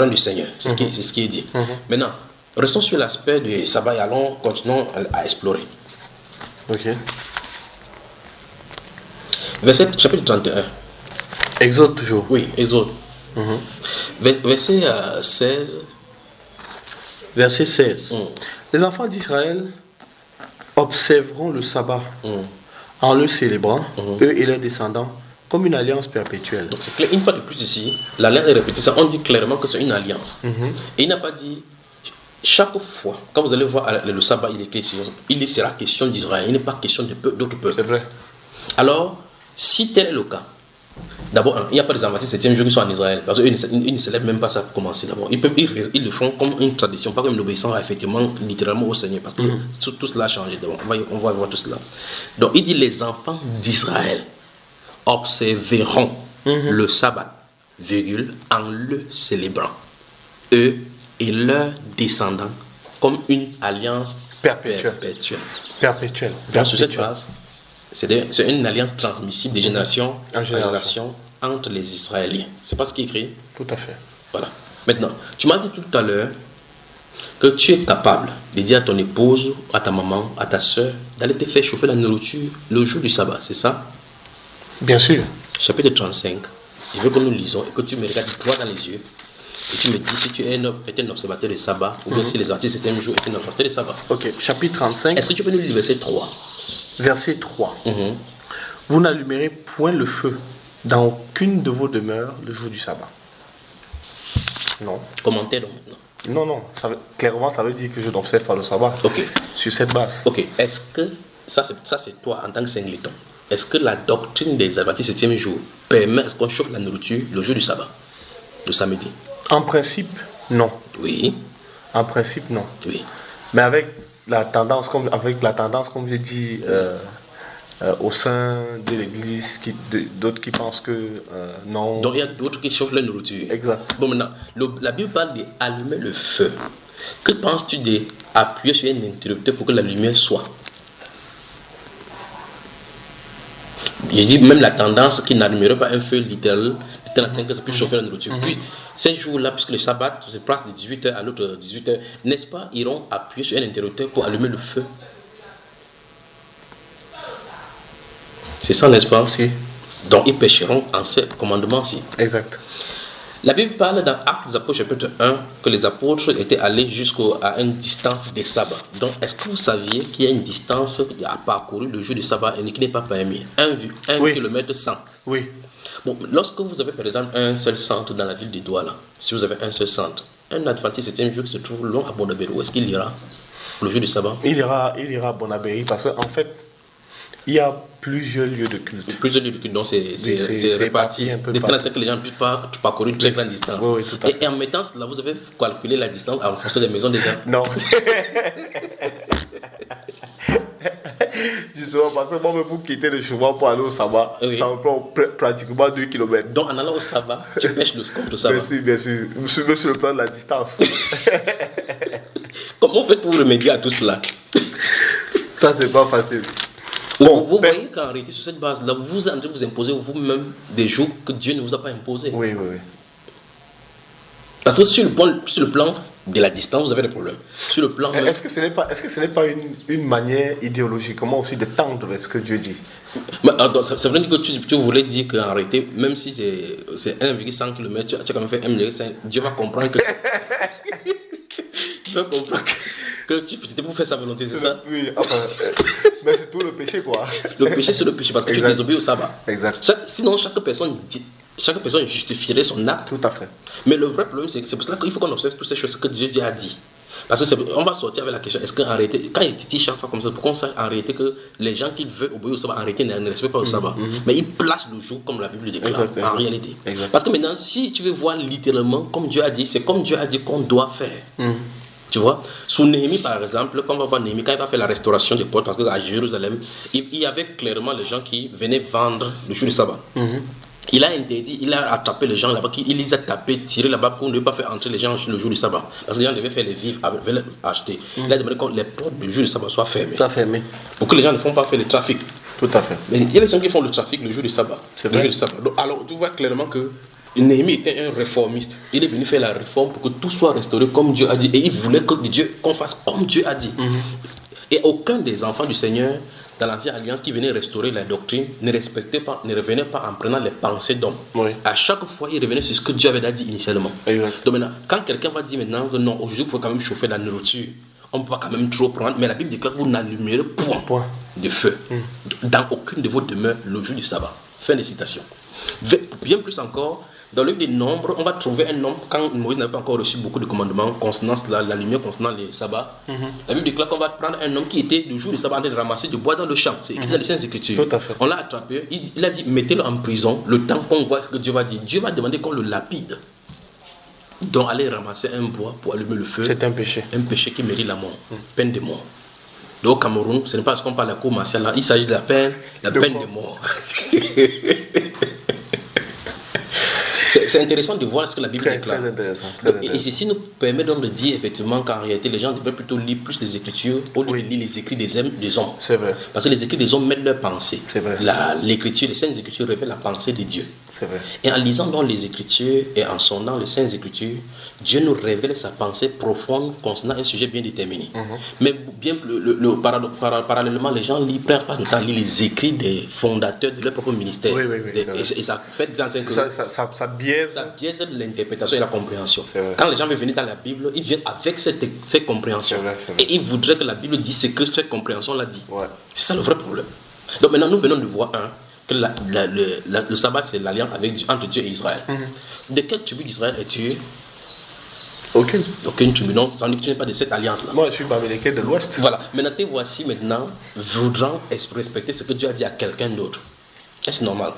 du Seigneur. C'est ce qui est dit. Maintenant, restons sur l'aspect du sabbat et continuons à explorer. Ok. Chapitre 31. Exode toujours. Oui, Exode. Verset 16. Verset 16. Les enfants d'Israël observeront le sabbat en le célébrant, eux et leurs descendants, comme une alliance perpétuelle. Donc c'est clair, une fois de plus ici, l'alliance est répétée, ça, on dit clairement que c'est une alliance. Et il n'a pas dit, chaque fois, quand vous allez voir le sabbat, il sera question d'Israël, il n'est pas question d'autres peuples. C'est vrai. Alors, si tel est le cas, d'abord, il n'y a pas des adventistes 7e jour qui sont en Israël, parce qu'ils ne célèbrent même pas ça pour commencer d'abord. Ils le font comme une tradition, pas comme une obéissance effectivement, littéralement au Seigneur, parce que tout cela a changé. Donc, on va voir tout cela. Donc, il dit les enfants d'Israël observeront le sabbat, en le célébrant, eux et leurs descendants, comme une alliance perpétuelle. Donc, sur cette base, c'est une alliance transmissible de génération en génération entre les Israéliens. C'est pas ce qui est écrit? Tout à fait. Voilà. Maintenant, tu m'as dit tout à l'heure que tu es capable de dire à ton épouse, à ta maman, à ta soeur, d'aller te faire chauffer la nourriture le jour du sabbat, c'est ça? Bien sûr. Chapitre 35. Je veux que nous lisons et que tu me regardes droit dans les yeux et tu me dis si tu es un observateur de sabbat ou bien si les artistes c'était un jour étaient un observateur de sabbat. Ok, chapitre 35. Est-ce que tu peux nous lire verset 3? Verset 3. Vous n'allumerez point le feu dans aucune de vos demeures le jour du sabbat. Non. Commentaire donc maintenant. Non. Clairement, ça veut dire que je n'observe pas le sabbat. Ok. Sur cette base. Ok. Est-ce que, ça c'est toi en tant que singleton, est-ce que la doctrine des adventistes 7e jour permet qu'on chauffe la nourriture le jour du sabbat, le samedi? En principe, non. Oui. En principe, non. Oui. Mais avec la tendance, comme j'ai dit, au sein de l'Église, d'autres qui pensent que non. Donc il y a d'autres qui chauffent la nourriture. Exact. Bon, maintenant, la Bible parle d'allumer le feu. Que penses-tu d'appuyer sur un interrupteur pour que la lumière soit? Je dis même la tendance qui n'allumerait pas un feu littéral, à 5 heures, c'est plus chauffer la nourriture. Puis, ces jours-là, puisque le sabbat se place de 18h à l'autre 18h, n'est-ce pas, iront appuyer sur un interrupteur pour allumer le feu. C'est ça, n'est-ce pas? Si. Donc, ils pécheront en ce commandement-ci. Exact. La Bible parle dans Actes des Apôtres, chapitre 1, que les apôtres étaient allés jusqu'à une distance des sabbats. Donc, est-ce que vous saviez qu'il y a une distance à parcourir le jour du sabbat et qui n'est pas permis? 1 km 100. Oui. Bon, lorsque vous avez par exemple un seul centre dans la ville de Douala, si vous avez un seul centre, un adventiste 7e jour qui se trouve long à Bonabéry, où est-ce qu'il ira le jour du sabbat? Il ira à Bonabéry parce qu'en fait, Il y a plusieurs lieux de culte. Plusieurs lieux de culte, donc c'est réparti un peu de telle partout. sorte que les gens ne puissent pas parcourir une très grande distance. Oui, tout à fait. Et en mettant cela, vous avez calculé la distance en fonction des maisons des gens. Non. Justement, parce que moi, pour quitter le chemin pour aller au sabbat, Oui. ça me prend pratiquement 2 km. Donc en allant au sabbat, tu pêches le scope de sabbat. Bien sûr. Même sur le plan de la distance. Comment faites-vous pour remédier à tout cela? Ça, c'est pas facile. Vous voyez qu'en réalité, sur cette base-là, vous êtes en train de vous imposer vous-même des jours que Dieu ne vous a pas imposés. Oui. Parce que sur le plan de la distance, vous avez des problèmes. Sur le plan... Est-ce que ce n'est pas une manière idéologiquement aussi de tendre ce que Dieu dit? C'est vrai que tu voulais dire qu'en réalité, même si c'est 1,5 km, tu as quand même fait 1,5 Dieu va comprendre que... Dieu va comprendre que c'était pour faire sa volonté, c'est ça? Oui, enfin, mais c'est tout le péché, quoi. Le péché, c'est le péché, parce que tu désobéis au sabbat. Exact. Sinon, chaque personne justifierait son acte. Tout à fait. Mais le vrai problème, c'est pour cela qu'il faut qu'on observe toutes ces choses que Dieu a dit. Parce que on va sortir avec la question, est-ce qu'en réalité, quand il titille chaque fois comme ça, pour qu'on sache en réalité que les gens qui veulent obéir au sabbat, en réalité, ne respectent pas au sabbat. Mais ils placent le jour comme la Bible le déclare, en réalité. Exact. Parce que maintenant, si tu veux voir littéralement comme Dieu a dit, c'est comme Dieu a dit qu'on doit faire. Tu vois, sous Néhémie par exemple, quand on va voir Néhémie, quand il va faire la restauration des portes, parce qu'à Jérusalem, il y avait clairement les gens qui venaient vendre le jour du sabbat. Il a interdit, il a attrapé les gens là-bas, il les a tapés, tirés là-bas pour ne pas faire entrer les gens le jour du sabbat. Parce que les gens devaient faire les vivres, devaient les acheter. Il a demandé que les portes du jour du sabbat soient fermées. Pour que les gens ne font pas faire le trafic. Tout à fait. Mais il y a des gens qui font le trafic le jour du sabbat. C'est vrai. Le jour du sabbat. Donc, alors tu vois clairement que Néhémie était un réformiste. Il est venu faire la réforme pour que tout soit restauré comme Dieu a dit. Et il voulait qu'on fasse comme Dieu a dit. Et aucun des enfants du Seigneur dans l'ancienne alliance qui venait restaurer la doctrine ne revenait pas en prenant les pensées d'hommes. Oui. À chaque fois, il revenait sur ce que Dieu avait dit initialement. Exact. Donc maintenant, quand quelqu'un va dire maintenant que non, aujourd'hui, il faut quand même chauffer la nourriture, on ne peut pas quand même trop prendre, mais la Bible déclare que vous n'allumerez point de feu dans aucune de vos demeures le jour du sabbat. Fin de citation. Bien plus encore, dans le livre des Nombres, on va trouver un homme, quand Moïse n'avait pas encore reçu beaucoup de commandements concernant la lumière, concernant les sabbats. La Bible déclare qu'on va prendre un homme qui était le jour du sabbat en train de ramasser du bois dans le champ. C'est écrit dans les Saintes Écritures. Tout à fait. On l'a attrapé, il a dit mettez-le en prison le temps qu'on voit ce que Dieu va dire. Dieu va demander qu'on le lapide. Donc aller ramasser un bois pour allumer le feu. C'est un péché. Un péché qui mérite la mort, peine de mort. Donc au Cameroun, ce n'est pas ce qu'on parle de la cour martiale là, il s'agit de la peine de mort. C'est intéressant de voir ce que la Bible déclare. Très intéressant. Et ceci nous permet donc de dire effectivement qu'en réalité, les gens devraient plutôt lire plus les Écritures au lieu de lire les écrits des hommes. C'est vrai. Parce que les écrits des hommes mettent leur pensée. C'est vrai. L'Écriture, les Saintes Écritures révèlent la pensée de Dieu. C'est vrai. Et en lisant dans les Écritures et en sondant les Saintes Écritures, Dieu nous révèle sa pensée profonde concernant un sujet bien déterminé. Mais bien parallèlement, les gens ne prennent pas le temps de lire les écrits des fondateurs de leur propre ministère. Oui, et ça fait dans ça biaise l'interprétation et la compréhension. vrai. Quand les gens veulent venir dans la Bible, ils viennent avec cette compréhension. C'est vrai. Et ils voudraient que la Bible dise ce que cette compréhension l'a dit. Ouais. C'est ça le vrai problème. Donc maintenant, nous venons de voir que le sabbat, c'est l'alliance entre Dieu et Israël. De quelle tribu d'Israël es-tu? Aucune tribu. Non, ça veut dire que tu n'es pas de cette alliance-là. Moi, je suis Bamileke de l'Ouest. Voilà. Maintenant, te voici maintenant voudrant respecter ce que Dieu a dit à quelqu'un d'autre. Est-ce normal?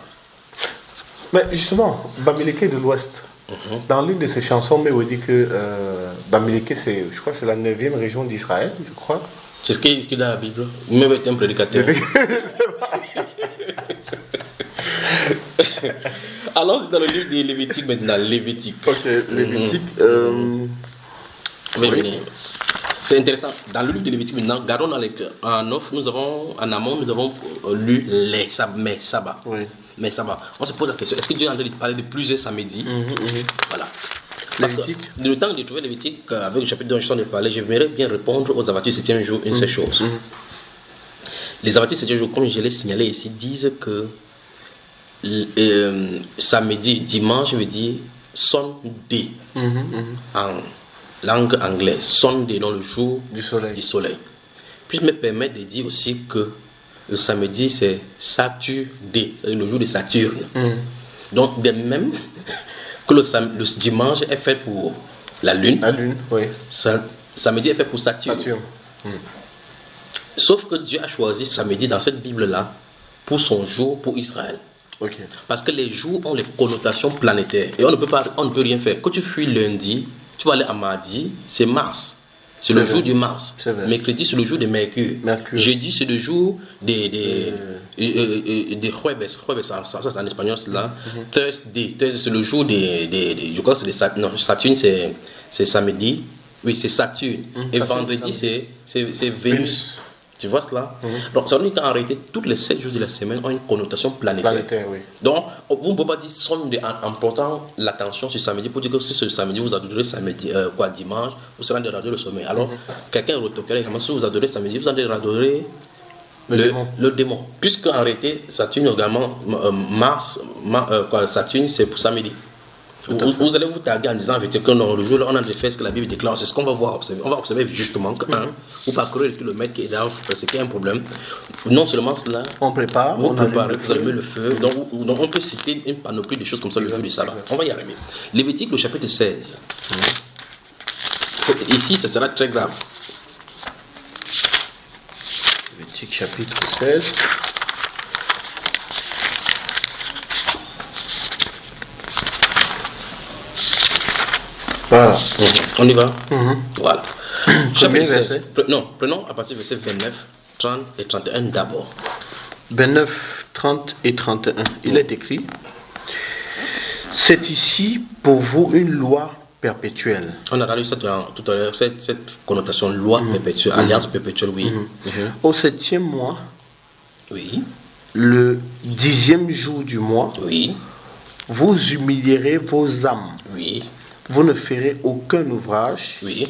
Mais justement, Bamileke de l'Ouest, dans l'une de ses chansons, mais on dit que Bamileke, je crois que c'est la 9e région d'Israël, je crois. C'est ce qu'il a dans la Bible. Il m'a été un prédicateur. Allons dans le livre de Lévitique maintenant. Lévitique. Ok, Lévitique. Oui. C'est intéressant. Dans le livre de Lévitique maintenant, gardons en amont, nous avons lu les sabbats. Oui. Mais sabbat. On se pose la question, est-ce que Dieu est en train de parler de plusieurs samedis? Voilà. Parce que le temps de trouver Lévitique, avec le chapitre dont je suis en train de parler, j'aimerais bien répondre aux avertis 7e jour une seule chose. Les avertis 7e jour, comme je l'ai signalé ici, disent que samedi, dimanche veut dire Sunday en langue anglaise. Sunday dans le jour du soleil. Puis je me permets de dire aussi que le samedi c'est Saturday, c'est-à-dire le jour de Saturne. Donc de même que le dimanche est fait pour la lune. La lune, oui. Samedi est fait pour Saturne. Sauf que Dieu a choisi samedi dans cette Bible-là pour son jour pour Israël. Ok. Parce que les jours ont les connotations planétaires. Et on ne peut rien faire. Quand tu fuis lundi, tu vas aller à mardi, c'est Mars. C'est le jour du Mars. Mercredi, c'est le jour de Mercure. Jeudi, c'est le jour des jueves. Ça c'est en espagnol, là. Thursday, c'est le jour je crois que c'est Saturne, c'est samedi. Oui, c'est Saturne. Et vendredi, c'est Vénus. Tu vois cela? Donc, ça veut dire qu'en réalité, tous les 7 jours de la semaine ont une connotation planétaire. Oui. Donc, vous ne pouvez pas dire en portant l'attention sur samedi pour dire que si ce samedi vous adorez samedi, dimanche, vous serez en train d'adorer le sommeil. Alors, quelqu'un retoquerait également, si vous adorez samedi, vous allez adorer le démon. Puisque en réalité, Saturne également, Saturne, c'est pour samedi. Vous allez vous taguer en disant que non, le jour là, on a déjà fait ce que la Bible déclare. C'est ce qu'on va voir observer. On va observer justement que vous parcourez le kilomètre qui est là, c'est qu'il y a un problème. Non seulement cela, on prépare, vous allumez le feu. Donc on peut citer une panoplie de choses comme ça le jour du sabbat. On va y arriver. Lévitique, le chapitre 16. Ici, ça sera très grave. Lévitique, chapitre 16. Voilà. On y va. Voilà. Chapitre 16. Prenons à partir du verset 29, 30 et 31 d'abord. 29, 30 et 31. Il est écrit: c'est ici pour vous une loi perpétuelle. On a lu ça tout à l'heure, cette connotation loi perpétuelle, alliance perpétuelle, oui. Au 7e mois, oui. Le 10e jour du mois, oui. Vous humilierez vos âmes. Oui. Vous ne ferez aucun ouvrage, oui.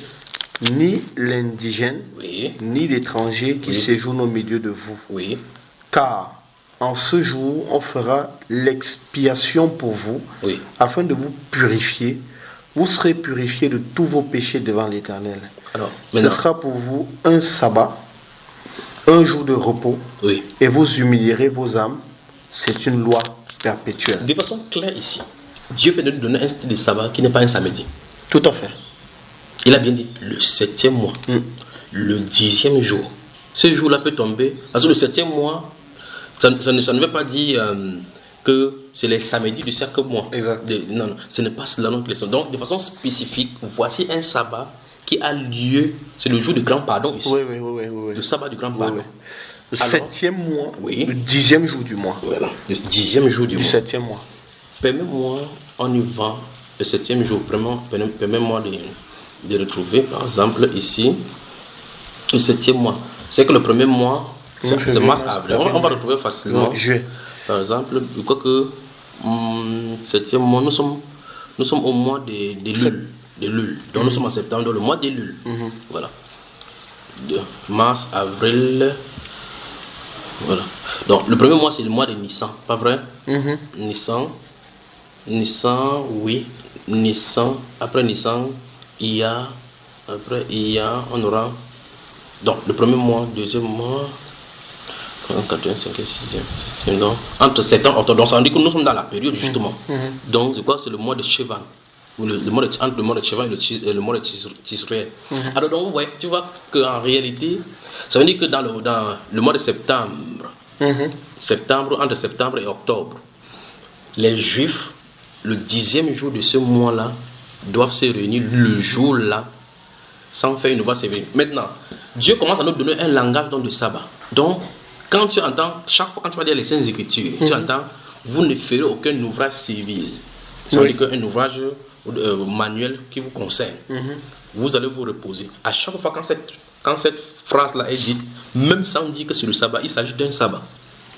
Ni l'indigène, oui. Ni l'étranger qui séjourne au milieu de vous. Oui. Car en ce jour, on fera l'expiation pour vous, oui. Afin de vous purifier. Vous serez purifiés de tous vos péchés devant l'Éternel. Alors, ce sera pour vous un sabbat, un jour de repos, oui. Et vous humilierez vos âmes. C'est une loi perpétuelle. De façon claire ici, Dieu fait de nous donner un style de sabbat qui n'est pas un samedi. Tout à fait. Il a bien dit le 7e mois, le 10e jour. Ce jour-là peut tomber. Parce que le 7e mois, ça ne veut pas dire que c'est les samedis du cercle mois. Non, ce n'est pas cela donc. Donc, de façon spécifique, voici un sabbat qui a lieu. C'est le jour du grand pardon ici. Oui. Le sabbat du grand pardon. Le 7e mois, oui. Le 10e jour du mois. Voilà, le 10e jour du mois. 7e mois. Permets-moi, on y va, le 7e jour, permets-moi de retrouver, par exemple, ici, le 7e mois. C'est que le premier mois, c'est mars, avril. On va retrouver facilement. Par exemple, je crois que 7e mois, nous sommes au mois de Lul. Donc nous sommes en septembre, le mois de Lul. Voilà. De mars, avril. Voilà. Donc le premier mois, c'est le mois de Nissan, pas vrai? Nissan, oui. Nissan, après Nissan, on aura. Donc, le premier mois, deuxième mois, 4e, 5e, 6e, 7e, donc, entre septembre et octobre. Donc, ça veut dire que nous sommes dans la période, justement. Donc, je crois que c'est le mois de Chevan. Entre le mois de Chevan et le mois de Tisraël. Alors, donc, vous voyez, tu vois qu'en réalité, ça veut dire que dans le mois de septembre, entre septembre et octobre, les Juifs, le 10e jour de ce mois-là, doivent se réunir le jour-là, sans faire une nouvelle cérémonie. Maintenant, Dieu commence à nous donner un langage dans le sabbat. Donc, quand tu entends, chaque fois quand tu vas dire les Saintes Écritures, tu entends, vous ne ferez aucun ouvrage civil. Ça veut dire qu'un ouvrage manuel qui vous concerne. Vous allez vous reposer. À chaque fois quand cette phrase-là est dite, même sans dire que c'est le sabbat, il s'agit d'un sabbat.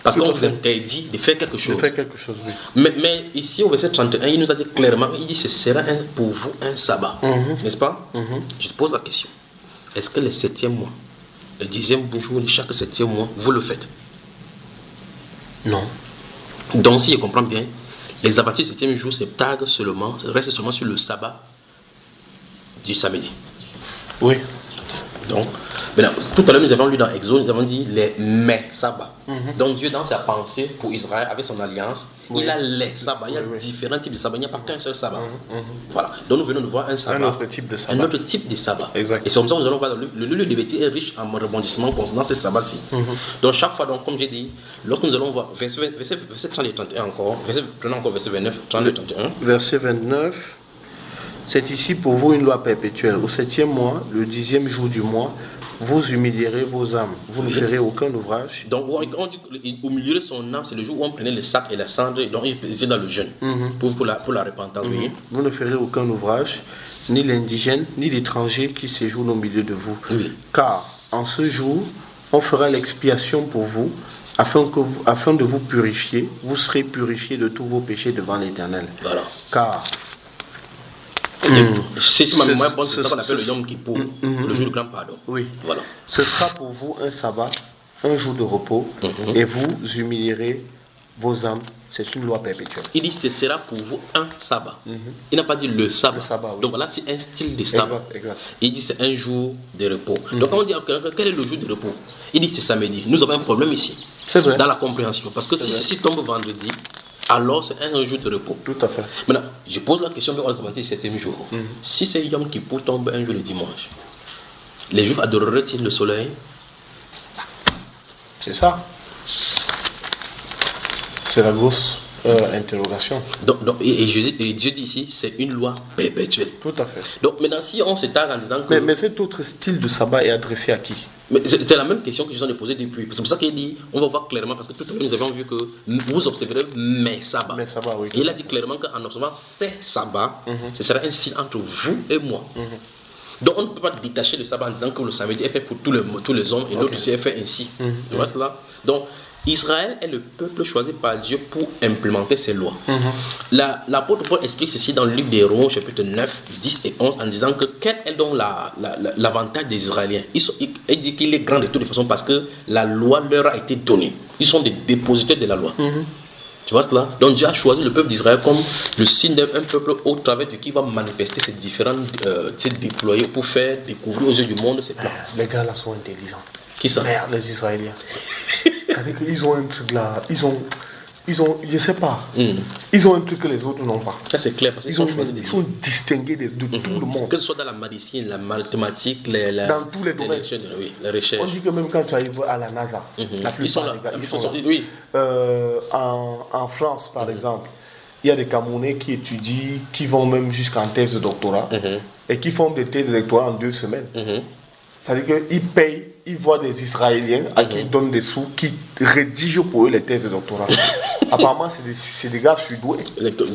Parce qu'on vous interdit de faire quelque chose. Oui. Mais ici, au verset 31, il nous a dit clairement, il dit ce sera pour vous un sabbat. N'est-ce pas? Je te pose la question. Est-ce que le 7e mois, le 10e jour de chaque 7e mois, vous le faites? Non. Donc, si je comprends bien, les abattus du 7e jour restent seulement sur le sabbat du samedi. Oui. Donc, maintenant, tout à l'heure, nous avons lu dans Exode, nous avons dit les mais sabbats. Donc, Dieu, dans sa pensée pour Israël, avec son alliance, il a les sabbats. Il y a différents types de sabbats. Il n'y a pas qu'un seul sabbat. Voilà. Donc, nous venons de voir un sabbat. Un autre type de sabbat. Un autre type de sabbat. Exact. Et c'est comme ça que nous allons voir le livre de Lévitique est riche en rebondissements concernant ces sabbats-ci. Donc, chaque fois, donc, comme j'ai dit, lorsque nous allons voir verset 30 et 31 encore, prenons encore verset 29, 30 et 31. Verset 29. C'est ici pour vous une loi perpétuelle. Au 7e mois, le 10e jour du mois, vous humilierez vos âmes. Vous ne ferez aucun ouvrage. Donc, on dit humilierer son âme, c'est le jour où on prenait le sac et la cendre, donc il était dans le jeûne pour la repentance. Oui. Vous ne ferez aucun ouvrage, ni l'indigène, ni l'étranger qui séjourne au milieu de vous. Oui. Car en ce jour, on fera l'expiation pour vous, afin de vous purifier. Vous serez purifiés de tous vos péchés devant l'Éternel. Voilà. Car c'est ma mémoire bonne, c'est ça qu'on appelle le Yom Kippour, le jour du grand pardon. Oui. Voilà. Ce sera pour vous un sabbat, un jour de repos, et vous humilierez vos âmes. C'est une loi perpétuelle. Il dit ce sera pour vous un sabbat. Il n'a pas dit le sabbat. Le sabbat, oui. Donc voilà, c'est un style de sabbat. Exact. Il dit c'est un jour de repos. Donc quand on dit quel est le jour de repos, il dit c'est samedi. Nous avons un problème ici. C'est vrai. Dans la compréhension. Parce que si ceci tombe vendredi, alors c'est un jour de repos. Tout à fait. Maintenant, je pose la question aux Adventistes du 7e jour. Si c'est Yom Kippour tombe un jour le dimanche, les Juifs adoreraient-ils le soleil? C'est ça. C'est la grosse interrogation. Donc, et Dieu dit ici, c'est une loi perpétuelle. Tout à fait. Donc maintenant, si on s'étare en disant que... Mais cet autre style de sabbat est adressé à qui? Mais c'est la même question que je viens de poser depuis. C'est pour ça qu'il dit, on va voir clairement, parce que tout à l'heure nous avons vu que vous observerez mes sabbats. Mes sabbats, oui. Et il a dit clairement qu'en observant ces sabbats, ce sera un signe entre vous et moi. Donc on ne peut pas détacher le sabbat en disant que le samedi est fait pour tous les hommes et l'autre aussi est fait ainsi. Tu vois cela? Donc Israël est le peuple choisi par Dieu pour implémenter ses lois. L'apôtre Paul explique ceci dans le livre des Romains, chapitre 9, 10 et 11, en disant que quel est donc l'avantage des Israéliens? Il dit qu'il est grand de toutes les façons parce que la loi leur a été donnée. Ils sont des dépositaires de la loi. Tu vois cela? Donc Dieu a choisi le peuple d'Israël comme le signe d'un peuple au travers de qui va manifester ces différents titres déployés pour faire découvrir aux yeux du monde ses plans. Les gars là sont intelligents. Qui ça? Merde, les Israéliens. C'est-à-dire qu'ils ont un truc là, ils ont, je sais pas, ils ont un truc que les autres n'ont pas. Ça c'est clair parce qu'ils sont choisis ils sont distingués de tout le monde. Que ce soit dans la médecine, la mathématique, dans tous les domaines. Les recherches. On dit que même quand tu arrives à la NASA, la plupart des gars, ils sont là. Oui. En France, par exemple, il y a des Camerounais qui étudient, qui vont même jusqu'en thèse de doctorat et qui font des thèses de doctorat en 2 semaines. C'est-à-dire qu'ils payent, ils voient des Israéliens à qui ils donnent des sous, qui rédigent pour eux les thèses de doctorat. Apparemment, c'est des gars sudoués.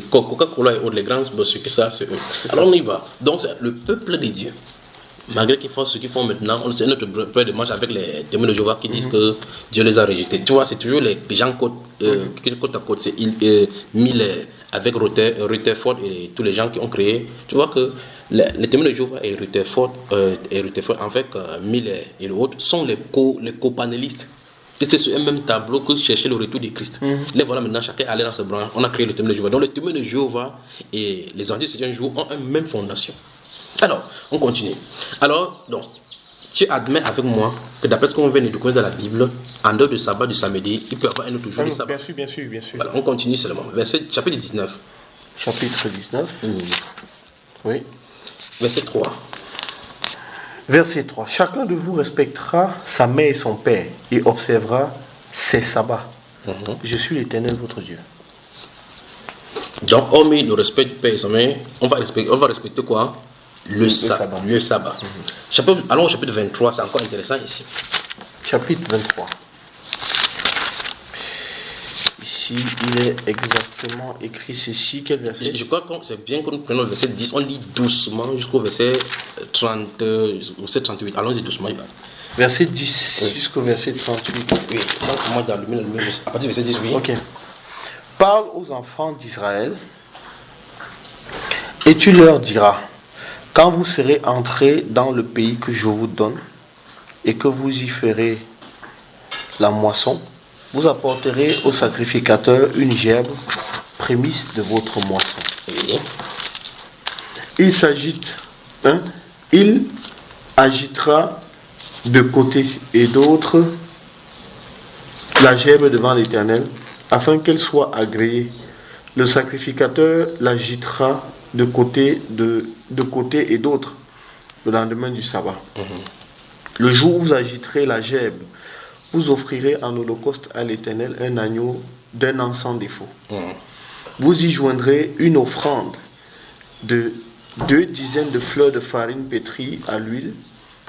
Coca-Cola et autres, les grands monsieur que ça, c'est eux. Alors on y va. Donc c'est le peuple de Dieu. Malgré qu'ils font ce qu'ils font maintenant, c'est notre peur de marche avec les témoins de Jéhovah qui disent que Dieu les a rejetés. Tu vois, c'est toujours les gens côte à côte. C'est Miller avec Rutherford et tous les gens qui ont créé. Tu vois que les témoins de Jéhovah et Rutherford avec Miller et l'autre sont les copanélistes. Et c'est sur un même tableau que chercher le retour de Christ. Les voilà maintenant, chacun allait dans ce branche. On a créé le témoin de Jéhovah. Donc les témoins de Jéhovah et les Adventistes du 7e jour ont une même fondation. Alors, on continue. Alors, donc, tu admets avec moi que d'après ce qu'on vient de découvrir dans la Bible, en dehors du sabbat du samedi, il peut y avoir un autre jour de sabbat. Bien sûr. Voilà, on continue seulement. Chapitre 19. Chapitre 19. Oui. Verset 3. Verset 3. Chacun de vous respectera sa mère et son père et observera ses sabbats. Je suis l'Éternel, votre Dieu. Donc, hormis le respect du père et sa mère, on va respecter quoi? Le sabbat. Allons au chapitre 23, c'est encore intéressant ici. Chapitre 23. Ici, il est exactement écrit ceci. Quel verset? Je crois que c'est bien que nous prenons le verset 10, on lit doucement jusqu'au verset 38. Allons-y doucement. Verset 10 jusqu'au verset 38. Oui, moi d'allumer la lumière à partir du verset 10, oui. Ok. Parle aux enfants d'Israël et tu leur diras: quand vous serez entrés dans le pays que je vous donne et que vous y ferez la moisson, vous apporterez au sacrificateur une gerbe, prémisse de votre moisson. Il agitera de côté et d'autre la gerbe devant l'Éternel, afin qu'elle soit agréée. Le sacrificateur l'agitera de côté et d'autre le lendemain du sabbat. Le jour où vous agiterez la gerbe, vous offrirez en holocauste à l'Éternel un agneau d'un an sans défaut. Vous y joindrez une offrande de 2 dizaines de fleurs de farine pétrie à l'huile,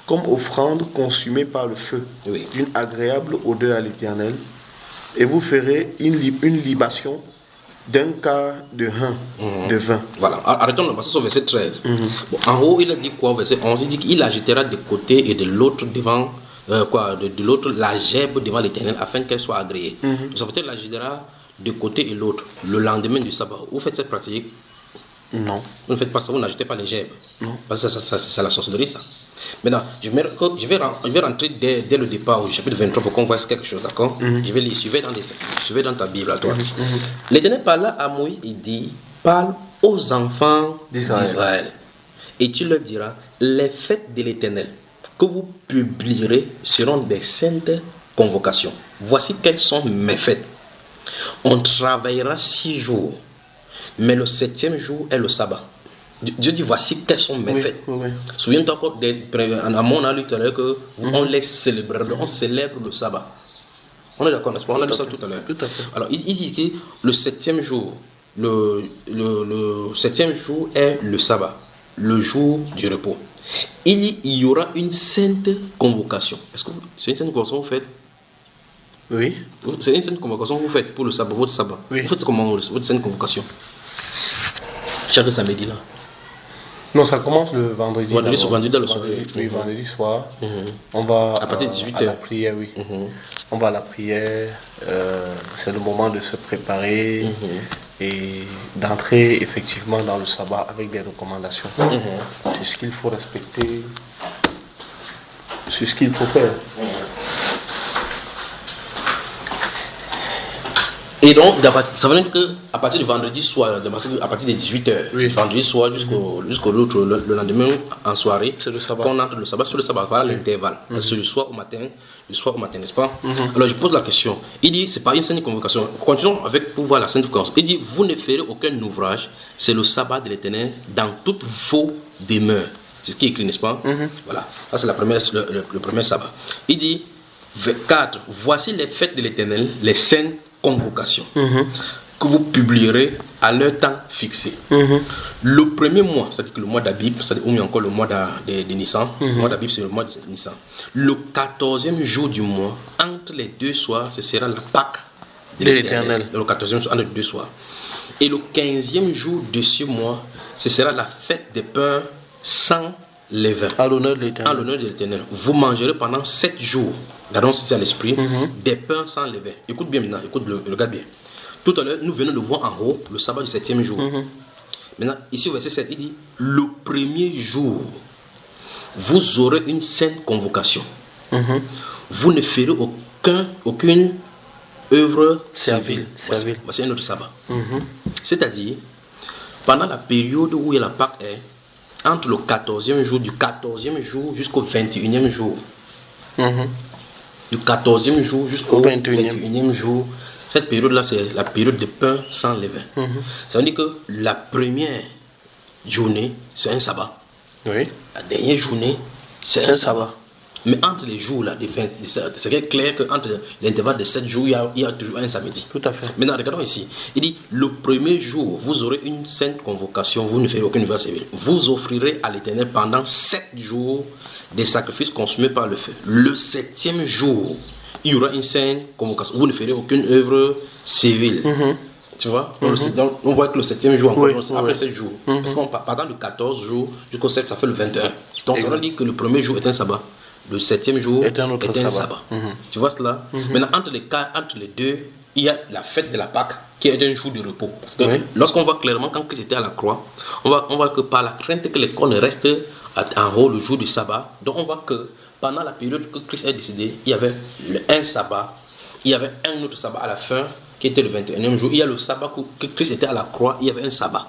comme offrande consumée par le feu, d'une agréable odeur à l'Éternel. Et vous ferez une libation d'un quart de hin de vin. Voilà, arrêtons le passage au verset 13. Bon, en haut, il a dit quoi au verset 11? Il dit qu'il agitera de côté et de l'autre devant, de l'autre la gerbe devant l'Éternel afin qu'elle soit agréée. Ça veut dire qu'il l'agitera de côté et l'autre le lendemain du sabbat. Vous faites cette pratique? Non. Vous ne faites pas ça, vous n'agitez pas les gerbes. Non. Parce que c'est la sorcellerie, ça. Maintenant, je vais rentrer dès le départ au chapitre 23 pour qu'on voit quelque chose, d'accord? Je vais lire, suivez dans ta Bible à toi. L'Éternel parla à Moïse et dit, parle aux enfants d'Israël. Et tu leur diras, les fêtes de l'Éternel que vous publierez seront des saintes convocations. Voici quelles sont mes fêtes. On travaillera 6 jours, mais le 7e jour est le sabbat. Dieu dit, voici quelles sont mes fêtes. Souviens-toi encore, à mon avis tout à l'heure, qu'on les célèbre, on célèbre le sabbat. On est d'accord, n'est-ce pas? On a dit ça tout à l'heure. Tout à fait. Alors, il dit que le 7e jour, le 7e jour est le sabbat, le jour du repos. Il y aura une sainte convocation. Est-ce que c'est une sainte convocation que vous faites? Oui. C'est une sainte convocation que vous faites pour le sabbat, votre sabbat. Oui. Vous faites comment votre sainte convocation? Chaque samedi là. Non, ça commence le vendredi. Vendredi dans le soir. Oui, vendredi soir. On va à partir de 18h. À la prière, oui. On va à la prière. C'est le moment de se préparer et d'entrer effectivement dans le sabbat avec des recommandations. C'est ce qu'il faut respecter. C'est ce qu'il faut faire. Et donc, ça veut dire qu'à partir du vendredi soir, à partir de 18h, vendredi soir jusqu'au le lendemain en soirée, c'est le sabbat. On entre le sabbat sur le sabbat, voilà l'intervalle. C'est le soir au matin, n'est-ce pas? Alors je pose la question. Il dit, c'est pas une sainte convocation. Continuons avec pour voir la sainte convocation. Il dit, vous ne ferez aucun ouvrage, c'est le sabbat de l'Éternel dans toutes vos demeures. C'est ce qui est écrit, n'est-ce pas? Voilà, ça c'est le premier sabbat. Il dit, 4, voici les fêtes de l'Éternel, les saintes convocation que vous publierez à leur temps fixé. Le premier mois, c'est-à-dire que le mois d'Abib, c'est-à-dire ou encore le mois de Nissan, le mois d'Abib c'est le mois de Nissan. Le 14e jour du mois, entre les 2 soirs, ce sera la Pâque de l'Éternel. Le 14e jour, entre les 2 soirs. Et le 15e jour de ce mois, ce sera la fête des pains sans levain. À l'honneur de l'Éternel. À l'honneur de l'Éternel. Vous mangerez pendant 7 jours. Gardons ceci à l'esprit, des pains sans levain. Écoute bien maintenant, regarde bien. Tout à l'heure, nous venons de voir en haut le sabbat du 7e jour. Maintenant, ici au verset 7, il dit, le premier jour, vous aurez une sainte convocation. Vous ne ferez aucune œuvre servile. Voici un autre sabbat. C'est-à-dire, pendant la période où la Pâque est, entre le 14e jour, du 14e jour jusqu'au 21e jour. Du 14e jour jusqu'au 21e jour, cette période-là, c'est la période de pain sans levain. Ça veut dire que la première journée, c'est un sabbat. Oui. La dernière journée, c'est un sabbat. Mais entre les jours, là, c'est clair qu'entre l'intervalle de 7 jours, il y a toujours un samedi. Tout à fait. Maintenant, regardons ici. Il dit, le premier jour, vous aurez une sainte convocation, vous ne ferez aucune œuvre civile. Vous offrirez à l'Éternel pendant 7 jours des sacrifices consumés par le feu. Le 7e jour, il y aura une sainte convocation. Vous ne ferez aucune œuvre civile. Tu vois? Donc, on voit que le 7e jour, après 7 jours. Parce qu'on pendant le 14 jours jusqu'au 7, ça fait le 21. Donc, ça veut dire que le premier jour est un sabbat. Le 7e jour est un sabbat. Tu vois cela? Maintenant, entre les deux, il y a la fête de la Pâque qui est un jour de repos. Parce que lorsqu'on voit clairement, quand Christ était à la croix, on voit que par la crainte que les corps ne restent en haut le jour du sabbat, donc on voit que pendant la période que Christ est décédé, il y avait un sabbat, il y avait un autre sabbat à la fin qui était le 21e jour. Il y a le sabbat que Christ était à la croix, il y avait un sabbat.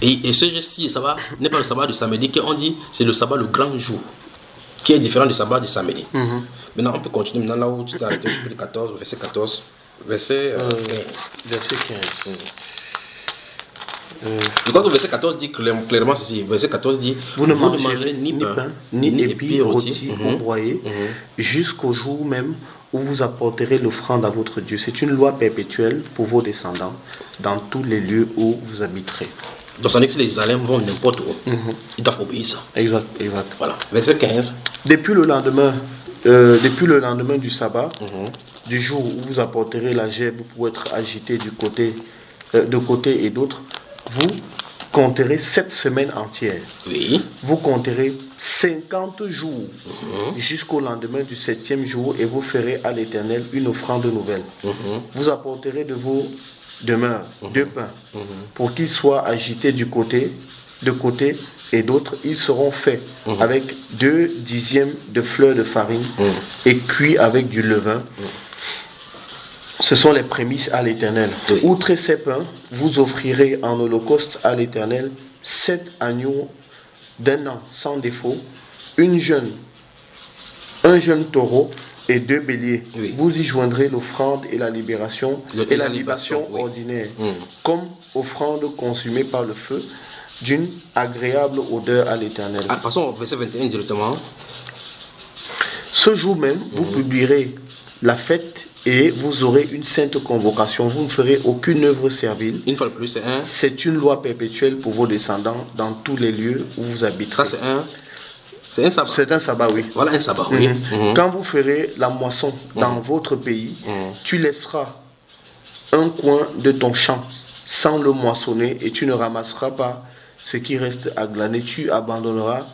Et ce geste-ci, le sabbat n'est pas le sabbat du samedi, qu'on dit c'est le sabbat le grand jour. qui est différent du sabbat du samedi. Maintenant, on peut continuer. Maintenant, là où tu t'es arrêté, le 14, verset 14, verset 15. Je crois que le verset 14 dit clairement ceci. Verset 14 dit vous ne mangerez ni pain, ni épis rôtis ou broyés, jusqu'au jour même où vous apporterez l'offrande à votre Dieu. C'est une loi perpétuelle pour vos descendants dans tous les lieux où vous habiterez. Donc ça veut dire que les Israéliens vont n'importe où. Ils doivent obéir ça. Exact. Voilà. Verset 15. Depuis le lendemain du sabbat, du jour où vous apporterez la gèbe pour être agité de côté et d'autre, vous compterez 7 semaines entières. Oui. Vous compterez 50 jours jusqu'au lendemain du 7e jour et vous ferez à l'Éternel une offrande nouvelle. Vous apporterez de vos demeures 2 pains pour qu'ils soient agités de côté et d'autres. Ils seront faits avec 2 dixièmes de fleurs de farine et cuits avec du levain. Ce sont les prémices à l'Éternel. Oui. Outre ces pains, vous offrirez en holocauste à l'Éternel 7 agneaux d'1 an sans défaut, un jeune taureau et 2 béliers. Oui. Vous y joindrez l'offrande et la libation et la libation oui. ordinaire, comme offrande consumée par le feu, d'une agréable odeur à l'Éternel. Passons au verset 21 directement. Ce jour même, vous publierez la fête et vous aurez une sainte convocation. Vous ne ferez aucune œuvre servile. Une fois de plus, C'est une loi perpétuelle pour vos descendants dans tous les lieux où vous habitez. Ça, c'est un sabbat. C'est un sabbat, oui. Voilà un sabbat, oui. Quand vous ferez la moisson dans votre pays, tu laisseras un coin de ton champ sans le moissonner et tu ne ramasseras pas ce qui reste à glaner. Tu abandonneras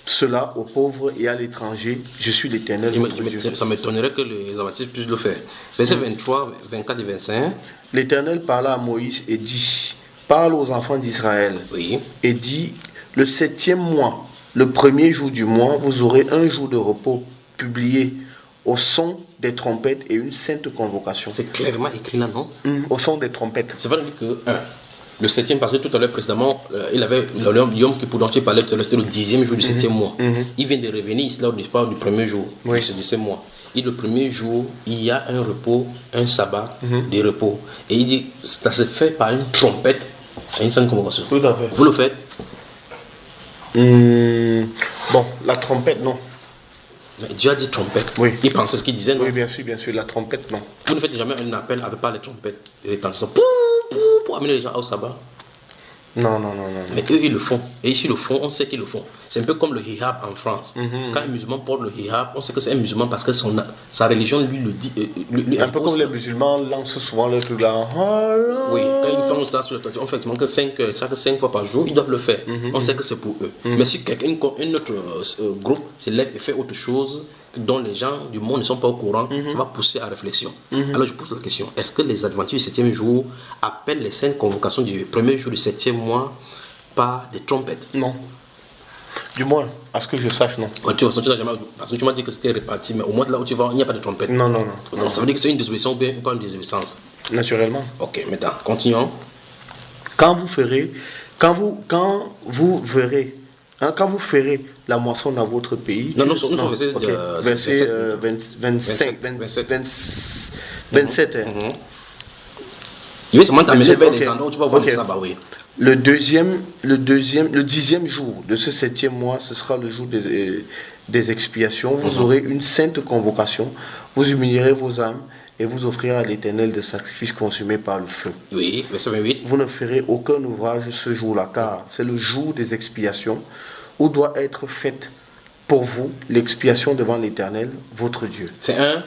cela aux pauvres et à l'étranger. Je suis l'Éternel, votre Dieu. Ça m'étonnerait que les adventistes puissent le faire. Verset 23, 24 et 25. L'Éternel parla à Moïse et dit, parle aux enfants d'Israël. Oui. Et dit, le 7e mois, le premier jour du mois, vous aurez un jour de repos publié au son des trompettes et une sainte convocation. C'est clairement écrit là, non? Au son des trompettes. C'est vrai que le 7e, parce que tout à l'heure précédemment, il avait le Yom Kippour dont il parlait tout à l'heure, c'était le 10e jour du 7e mois. Il vient de revenir ici là au départ du premier jour de ce mois. Et le premier jour, il y a un repos, un sabbat de repos. Et il dit, ça se fait par une trompette et une sainte convocation. Tout à fait. Vous le faites? Bon, la trompette, non. Mais Dieu a dit trompette. Oui. Il pensait ce qu'il disait, non? Oui, bien sûr, la trompette, non. Vous ne faites jamais un appel avec pas les trompettes et les retentissants pour amener les gens au sabbat? Non. Mais eux, ils le font. Et ici, ils le font, on sait qu'ils le font. C'est un peu comme le hijab en France. Quand un musulman porte le hijab, on sait que c'est un musulman parce que sa religion lui le dit. Un peu comme les musulmans lancent souvent le truc là. Oui, quand ils font ça sur le toit, on fait que 5 fois par jour, ils doivent le faire. On sait que c'est pour eux. Mais si un autre groupe se lève et fait autre chose dont les gens du monde ne sont pas au courant, ça va pousser à réflexion. Alors je pose la question, est-ce que les adventistes du 7e jour appellent les 5 convocations du premier jour du 7e mois par des trompettes? Non. Du moins, à ce que je sache, non. Ouais, tu n'as jamais, parce que tu m'as dit que c'était réparti, mais au moins là où tu vas, il n'y a pas de trompette. Non. Ça veut dire que c'est une désobéissance ou bien pas une désobéissance? Naturellement. Ok, maintenant, continuons. Quand vous ferez la moisson dans votre pays. Verset 27. Il va seulement t'amener vers les endroits où tu vas voir les sabbats, oui. Le 10e jour de ce 7e mois, ce sera le jour des expiations. Vous aurez une sainte convocation. Vous humilierez vos âmes et vous offrirez à l'Éternel des sacrifices consumés par le feu. Oui, verset 28. Vous ne ferez aucun ouvrage ce jour-là, car c'est le jour des expiations où doit être faite pour vous l'expiation devant l'Éternel, votre Dieu. C'est un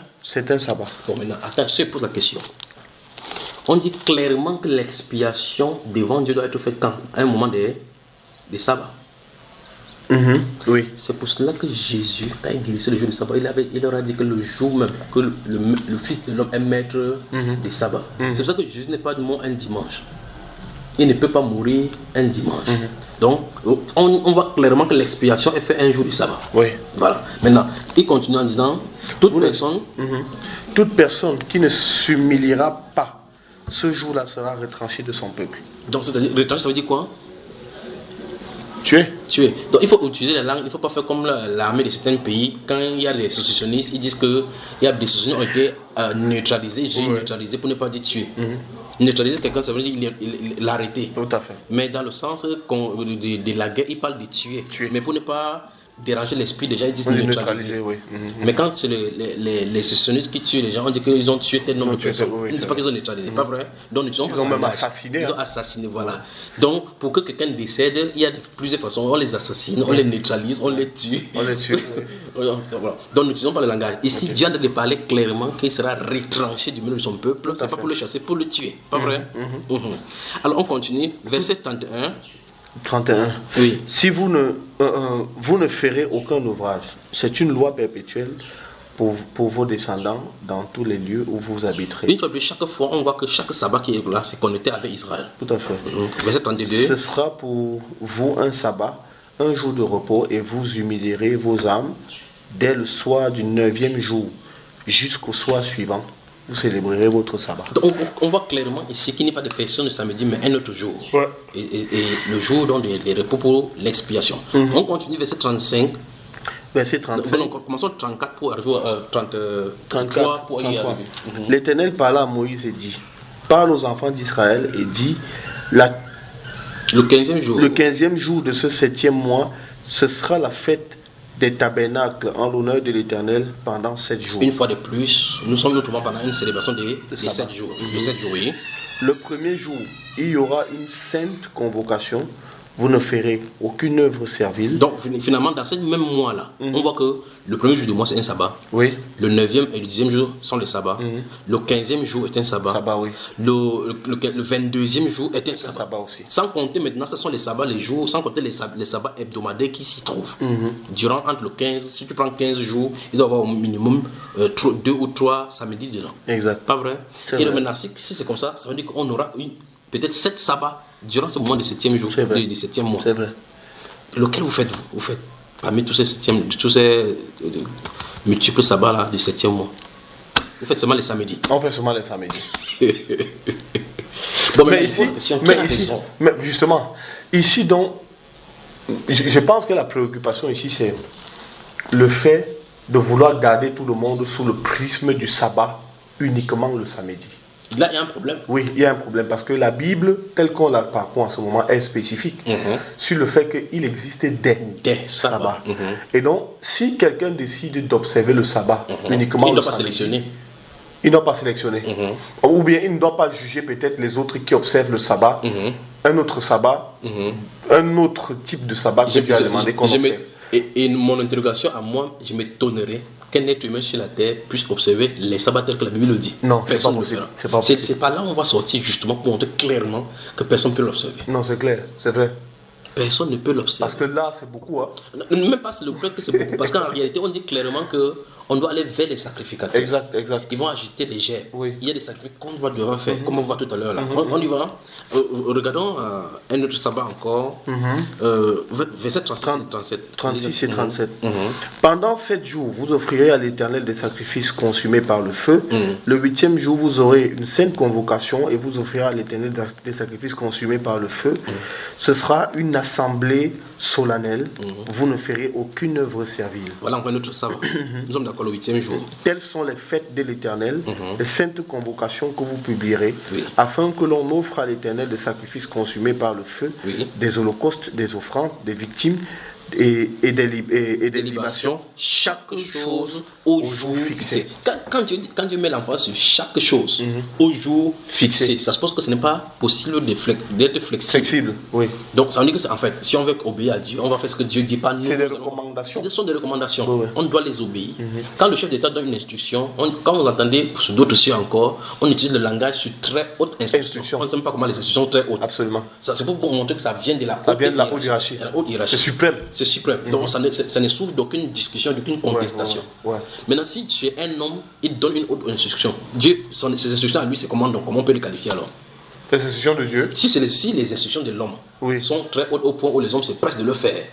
sabbat. Bon, maintenant, attends, je pose la question. On dit clairement que l'expiation devant Dieu doit être faite quand? À un moment des sabbats. Oui. C'est pour cela que Jésus, quand il guérissait le jour du sabbat, il leur a dit que le jour même que le Fils de l'homme est maître des sabbats. C'est pour ça que Jésus n'est pas mort un dimanche. Il ne peut pas mourir un dimanche. Donc, on voit clairement que l'expiation est faite un jour du sabbat. Oui. Voilà. Maintenant, il continue en disant, toute personne qui ne s'humiliera pas, ce jour-là sera retranché de son peuple. Donc, c'est-à-dire, retranché, ça veut dire quoi? Tuer. Donc il faut utiliser la langue, il ne faut pas faire comme l'armée de certains pays. Quand il y a des sécessionnistes, ils disent que il y a des sécessionnistes qui ont été neutralisés. Je dis neutralisés pour ne pas dire tuer. Neutraliser quelqu'un, ça veut dire l'arrêter. Tout à fait. Mais dans le sens de la guerre, il parle de tuer. Mais pour ne pas déranger l'esprit, déjà ils disent neutraliser. Oui. Mais quand c'est les sécessionnistes qui tuent les gens, on dit qu'ils ont tué tel nombre de personnes. Ils ne disent pas qu'ils ont neutralisé, pas vrai. Donc, ils ont même assassiné. Ils ont assassiné, voilà. Donc, pour que quelqu'un décède, il y a plusieurs façons. On les assassine, on les neutralise, on les tue. Donc, n'utilisons pas le langage. Ici, Dieu a de parler clairement qu'il sera retranché du milieu de son peuple. C'est pas pour le chasser, pour le tuer. Pas vrai. Alors, on continue. Verset 31. 31. Oui. Si vous ne ferez aucun ouvrage, c'est une loi perpétuelle pour vos descendants dans tous les lieux où vous habiterez. Une fois de plus, chaque fois, on voit que chaque sabbat qui est là, c'est connecté avec Israël. Tout à fait. Verset 32. Ce sera pour vous un sabbat, un jour de repos, et vous humilierez vos âmes dès le soir du 9e jour jusqu'au soir suivant. Vous célébrerez votre sabbat. Donc, on voit clairement ici qu'il n'y a pas de question de samedi, mais un autre jour. Ouais. Et le jour donc des repos pour l'expiation. On continue verset 35. Verset 35. Donc, commençons 34 pour arriver à 33 pour y arriver. L'Éternel parla à Moïse et dit, parle aux enfants d'Israël et dit, le 15e jour. Le 15e jour de ce 7e mois, ce sera la fête des tabernacles en l'honneur de l'Éternel pendant 7 jours. Une fois de plus, nous trouvons pendant une célébration des 7 jours. De 7 jours, oui. Le premier jour, il y aura une sainte convocation. Vous ne ferez aucune œuvre servile. Donc finalement, dans ce même mois-là, on voit que le premier jour du mois, c'est un sabbat. Oui. Le 9e et le 10e jour sont les sabbats. Le 15e jour est un sabbat. Sabbat, oui. Le 22e jour est un sabbat. Sabbat aussi. Sans compter maintenant, ce sont les sabbats, les jours, sans compter les sabbats hebdomadaires qui s'y trouvent. Durant entre le 15, si tu prends 15 jours, il doit y avoir au minimum 2 ou 3 samedis dedans. Exact. Pas vrai? Et maintenant, si c'est comme ça, ça veut dire qu'on aura peut-être 7 sabbats durant ce moment de 7e jour, du 7e mois. C'est vrai. Lequel vous faites parmi tous ces multiples sabbats là du 7e mois? Vous faites seulement les samedis. On fait seulement les samedis. Bon, mais justement, ici donc, je pense que la préoccupation ici c'est le fait de vouloir garder tout le monde sous le prisme du sabbat uniquement le samedi. Là, il y a un problème. Oui, il y a un problème parce que la Bible, telle qu'on la parcourt en ce moment, est spécifique sur le fait qu'il existe des sabbats. Et donc, si quelqu'un décide d'observer le sabbat uniquement il ne le doit pas samedi, sélectionner. Il ne doit pas sélectionner. Ou bien il ne doit pas juger peut-être les autres qui observent le sabbat, un autre sabbat, un autre type de sabbat que Dieu a demandé qu'on observe. Et mon interrogation à moi, je m'étonnerais qu'un être humain sur la terre puisse observer les sabbats tels que la Bible le dit. Non, c'est pas possible. C'est pas là où on va sortir justement pour montrer clairement que personne ne peut l'observer. Non, c'est clair, c'est vrai. Personne ne peut l'observer. Parce que là, c'est beaucoup. Hein. Même pas le fait que c'est beaucoup. Parce qu'en réalité, on dit clairement qu'on doit aller vers les sacrificateurs. Exact. Ils vont agiter les gerbes. Oui. Il y a des sacrifices qu'on doit devoir faire, comme on voit tout à l'heure. On y va. Regardons un autre sabbat encore. Verset 36 et 37. Pendant 7 jours, vous offrirez à l'Éternel des sacrifices consumés par le feu. Le 8e jour, vous aurez une sainte convocation et vous offrirez à l'Éternel des sacrifices consumés par le feu. Ce sera une assemblée solennelle. Vous ne ferez aucune œuvre servile. Voilà encore un autre sabbat. Nous sommes d'accord le 8e jour. Telles sont les fêtes de l'Éternel, les saintes convocations que vous publierez, afin que l'on offre à l'Éternel des sacrifices consumés par le feu, des holocaustes, des offrandes, des victimes et des libations, chaque chose au jour fixé. Quand Dieu met l'emphase sur chaque chose au jour fixé, ça suppose que ce n'est pas possible d'être flexible. Oui. Donc ça veut dire que en fait, si on veut obéir à Dieu, on va faire ce que Dieu dit, pas nous. C'est des recommandations. Ce sont des recommandations. On doit les obéir. Quand le chef d'État donne une instruction, quand vous entendez sur d'autres sujets encore, on utilise le langage sur très haute instruction. On ne sait pas comment les instructions sont très hautes. Absolument. C'est pour montrer que ça vient de la haute hiérarchie. C'est suprême. C'est suprême. Donc ça ne souffre d'aucune discussion, d'aucune contestation. Maintenant, si tu es un homme, il donne une autre instruction. Dieu, ses instructions à lui, c'est comment on peut les qualifier alors? Les instructions de Dieu. Si les instructions de l'homme sont très hautes au point où les hommes se pressent de le faire,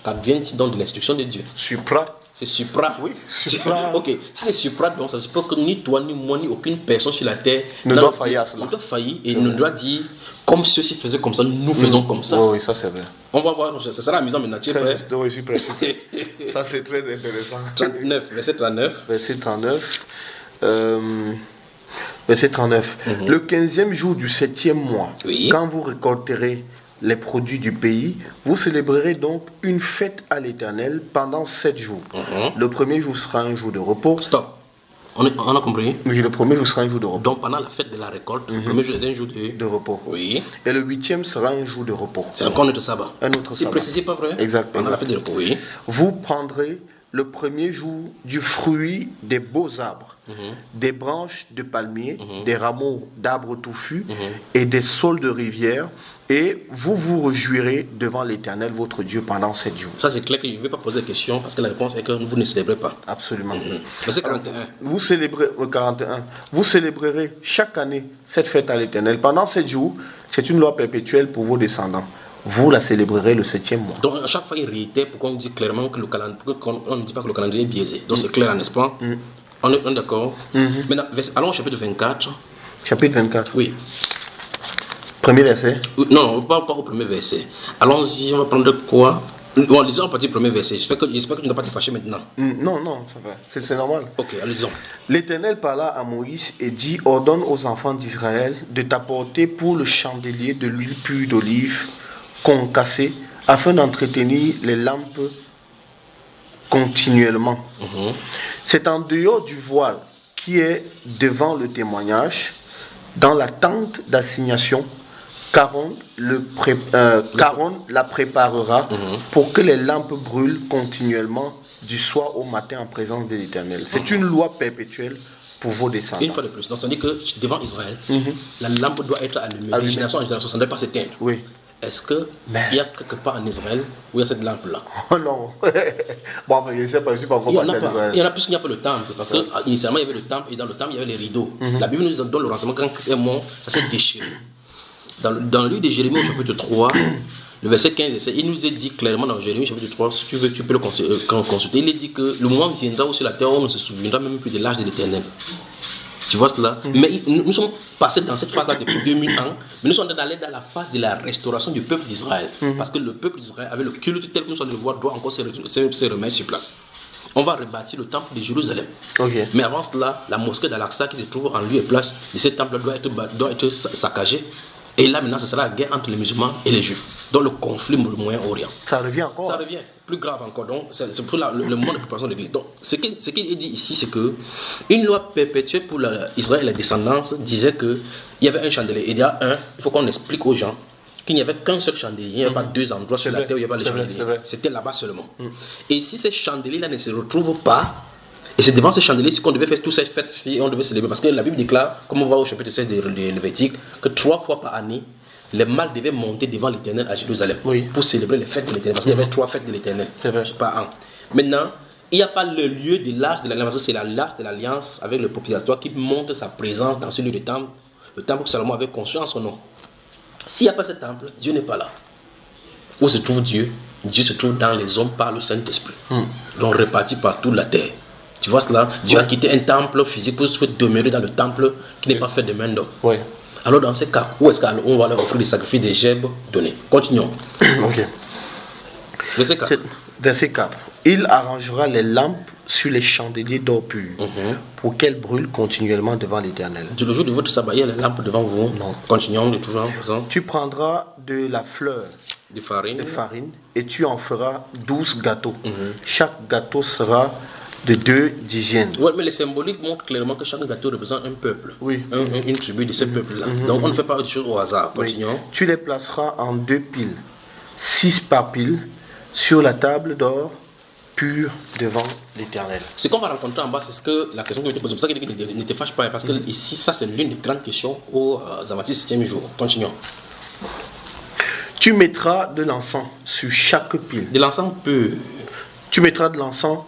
qu'advient-il donc de l'instruction de Dieu? Supra. C'est supra. Oui, supra. Ok, si c'est supra, donc ça se peut que ni toi, ni moi, ni aucune personne sur la terre ne doit faillir à cela. Ne doit faillir et ne doit dire, comme ceux-ci faisaient comme ça, nous faisons comme ça. Oui, ça c'est vrai. On va voir, ça sera amusant maintenant. Tu es prêt? Oui, je suis prêt. Ça c'est très intéressant. 39, verset 39. Verset 39. Verset 39. Le 15e jour du 7e mois, Oui. quand vous récolterez les produits du pays, vous célébrerez donc une fête à l'Éternel pendant 7 jours. Le premier jour sera un jour de repos. Stop. On a compris? Oui, le premier jour sera un jour de repos. Donc pendant la fête de la récolte, le premier jour est un jour De repos. Oui. Et le 8e sera un jour de repos. C'est encore notre sabbat. Un autre C'est sabbat. précisé, pas vrai? Exact. Pendant la fête de repos, oui. Vous prendrez le premier jour du fruit des beaux arbres, des branches de palmiers, des rameaux d'arbres touffus et des saules de rivière, et vous vous réjouirez devant l'Éternel votre Dieu pendant 7 jours. Ça c'est clair que je ne vais pas poser la question parce que la réponse est que vous ne célébrez pas. Absolument. Verset 41. Vous célébrez 41. Vous célébrerez chaque année cette fête à l'Éternel pendant 7 jours. C'est une loi perpétuelle pour vos descendants. Vous la célébrerez le 7e mois. Donc à chaque fois il réitère pourquoi on dit clairement que le calendrier, on ne dit pas que le calendrier est biaisé. Donc c'est clair, n'est-ce pas? On est d'accord. Maintenant, allons au chapitre 24. Chapitre 24. Oui. Premier verset. Non, on ne parle pas au premier verset. Allons-y, on va prendre quoi? Bon, lisons à partir du premier verset. J'espère que tu ne vas pas te fâcher maintenant. Non, ça va. C'est normal. Ok, allons-y. L'Éternel parla à Moïse et dit: ordonne aux enfants d'Israël de t'apporter pour le chandelier de l'huile pure d'olive concassée, afin d'entretenir les lampes continuellement. C'est en dehors du voile qui est devant le témoignage, dans la tente d'assignation, qu'Aaron la préparera pour que les lampes brûlent continuellement du soir au matin en présence de l'Éternel. C'est une loi perpétuelle pour vos descendants. Une fois de plus, donc ça dit que devant Israël, la lampe doit être allumée. De génération en génération, ça ne doit pas s'éteindre. Oui. Est-ce qu'il y a quelque part en Israël où il y a cette lampe-là? Oh non. Bon, je ne sais pas, je ne suis pas encore Il y en parti a en pas. Israël. Il y en a plus qu'il n'y a pas le temple. Parce qu'initialement, il y avait le temple et dans le temple, il y avait les rideaux. La Bible nous donne le renseignement quand Christ est mort, ça s'est déchiré. Dans le livre de Jérémie, au chapitre 3, le verset 15, il nous est dit clairement dans Jérémie, chapitre 3, si tu veux, tu peux le consulter. Il est dit que le moment viendra où sur la terre, on ne se souviendra même plus de l'âge de l'Éternel. Tu vois cela? Mais nous sommes passés dans cette phase-là depuis 2000 ans, mais nous sommes allés dans la phase de la restauration du peuple d'Israël. Parce que le peuple d'Israël, avec le culte tel que nous sommes de le voir, doit encore se remettre sur place. On va rebâtir le temple de Jérusalem. Mais avant cela, la mosquée d'Al-Aqsa qui se trouve en lieu et place de ce temple doit être saccagée. Et là maintenant, ce sera la guerre entre les musulmans et les juifs. Donc le conflit au Moyen-Orient. Ça revient encore. Ça revient, plus grave encore. Donc c'est pour le moment de préparation de l'Église. Donc ce qui est dit ici, c'est que une loi perpétuelle pour Israël et la descendance disait qu'il y avait un chandelier. Il y a il faut qu'on explique aux gens qu'il n'y avait qu'un seul chandelier. Il n'y avait pas deux endroits sur la terre où il n'y avait pas de chandelier. C'était là-bas seulement. Et si ces chandeliers-là ne se retrouvent pas, et c'est devant ces chandeliers qu'on devait faire toute cette fête, si on devait célébrer. Parce que la Bible déclare, comme on voit au chapitre 16 de Lévitique, que 3 fois par année, les mâles devaient monter devant l'Éternel à Jérusalem pour célébrer les fêtes de l'Éternel. Parce qu'il y avait 3 fêtes de l'Éternel par an. Maintenant, il n'y a pas le lieu de l'arche de l'alliance, c'est l'arche de l'alliance avec le propitiatoire qui montre sa présence dans ce lieu de temple, le temple que Salomon avait construit en son nom. S'il n'y a pas ce temple, Dieu n'est pas là. Où se trouve Dieu? Dieu se trouve dans les hommes par le Saint-Esprit, donc répartis par toute la terre. Tu vois cela? Dieu a quitté un temple physique pour demeurer dans le temple qui n'est pas fait de main d'homme. Alors dans ces cas, où est-ce qu'on va leur offrir des sacrifices des gerbes donnés? Continuons. Verset 4. Verset 4. Il arrangera les lampes sur les chandeliers d'or pur pour qu'elles brûlent continuellement devant l'Éternel. Le jour de votre sabbat, il y a les lampes devant vous. Non. Continuons de toujours. Tu prendras de la fleur de farine et tu en feras 12 gâteaux. Chaque gâteau sera de 2 dizaines. Oui, mais les symboliques montrent clairement que chaque gâteau représente un peuple. Une tribu de ce peuple-là. Donc on ne fait pas des choses au hasard. Continuons. Tu les placeras en 2 piles, 6 par pile, sur la table d'or pure devant l'Éternel. Ce qu'on va rencontrer en bas, c'est ce que la question que je te pose. C'est pour ça qu'il dit ne te fâche pas, parce que ici, ça c'est l'une des grandes questions aux amateurs du 7e jour. Continuons. Tu mettras de l'encens sur chaque pile. De l'encens pur. Tu mettras de l'encens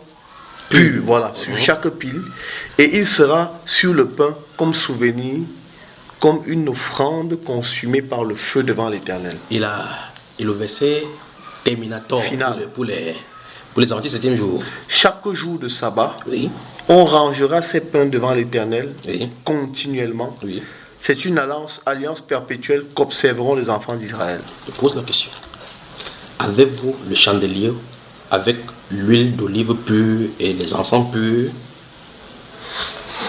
pur, voilà, sur chaque pile, et il sera sur le pain comme souvenir, comme une offrande consumée par le feu devant l'Éternel. Et le verset terminator Pour les adventistes, 7e jour. Chaque jour de sabbat, Oui. on rangera ses pains devant l'Éternel Oui. continuellement. Oui. C'est une alliance perpétuelle qu'observeront les enfants d'Israël. Je pose la question. Avez-vous le chandelier avec l'huile d'olive pure et les encens purs?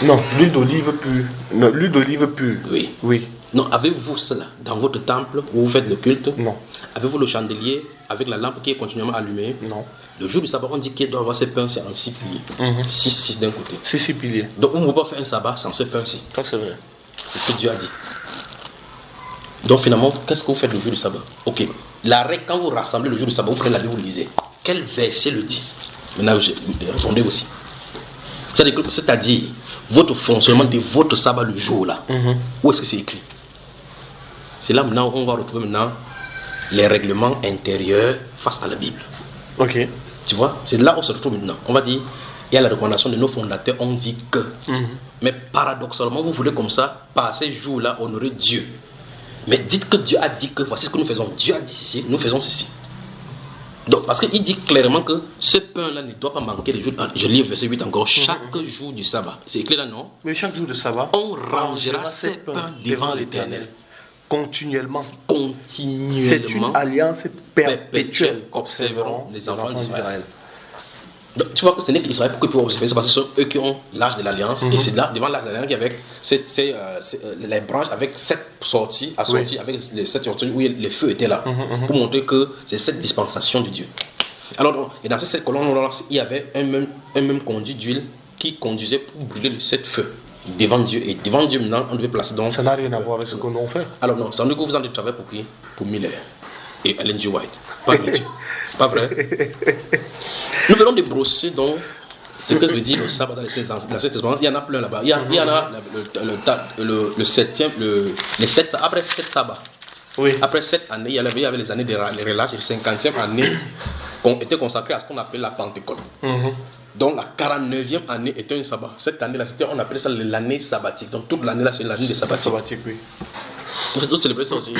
Non, l'huile d'olive pure. Non, l'huile d'olive pure. Oui. Oui. Non, avez-vous cela dans votre temple où vous faites le culte? Non. Avez-vous le chandelier avec la lampe qui est continuellement allumée? Non. Le jour du sabbat, on dit qu'il doit avoir ces pains-ci en 6 piliers. 6 d'un côté. C'est 6 piliers. Donc on ne peut pas faire un sabbat sans ce pain-ci. Ça, c'est vrai. C'est ce que Dieu a dit. Donc finalement, qu'est-ce que vous faites le jour du sabbat? Ok. La règle, quand vous rassemblez le jour du sabbat, vous prenez la Bible, vous lisez. Quel verset le dit? Maintenant, répondez aussi. C'est-à-dire, votre fonctionnement de votre sabbat le jour là. Où est-ce que c'est écrit? C'est là maintenant on va retrouver maintenant les règlements intérieurs face à la Bible. Ok. Tu vois, c'est là où on se retrouve maintenant. On va dire, il y a la recommandation de nos fondateurs, on dit que. Mais paradoxalement, vous voulez comme ça, par ces jours-là, honorer Dieu. Mais dites que Dieu a dit que voici ce que nous faisons. Dieu a dit ceci, nous faisons ceci. Donc, parce qu'il dit clairement que ce pain-là ne doit pas manquer les jours. Je lis verset 8 encore. Chaque jour du sabbat. C'est écrit là, non? Mais chaque jour de sabbat, On rangera ses pains devant l'Éternel. Continuellement. Continuellement. C'est une alliance perpétuelle qu'observeront les enfants d'Israël. Donc, tu vois que ce n'est qu'Israël pour qu'ils puissent observer ça, parce que ce sont eux qui ont l'âge de l'alliance. Et c'est là, devant l'âge de l'alliance, avec les branches avec 7 sorties assorties, avec les 7 sorties où les feux étaient là, pour montrer que c'est cette dispensation de Dieu. Alors, et dans ces 7 colonnes, il y avait un même conduit d'huile qui conduisait pour brûler les 7 feux devant Dieu. Et devant Dieu, maintenant, on devait placer donc. Ça n'a rien à voir avec ce que nous on fait. Alors, non, ça veut dire que vous en avez travaillé pour qui? Pour Miller et Ellen G. White. Pas Dieu. C'est pas vrai? Nous venons de brosser donc ce que veut dire le sabbat dans les 7 Testaments. Il y en a plein là-bas. Il y en a le 7e, les 7, après 7 sabbats. Oui. Après 7 années, il y avait les années de relâche, et la 50e année était consacrée à ce qu'on appelle la Pentecôte. Donc la 49e année était un sabbat. Cette année-là, on appelait ça l'année sabbatique. Donc toute l'année là, c'est l'année de sabbatique. Oui. Vous faites célébrer ça aussi.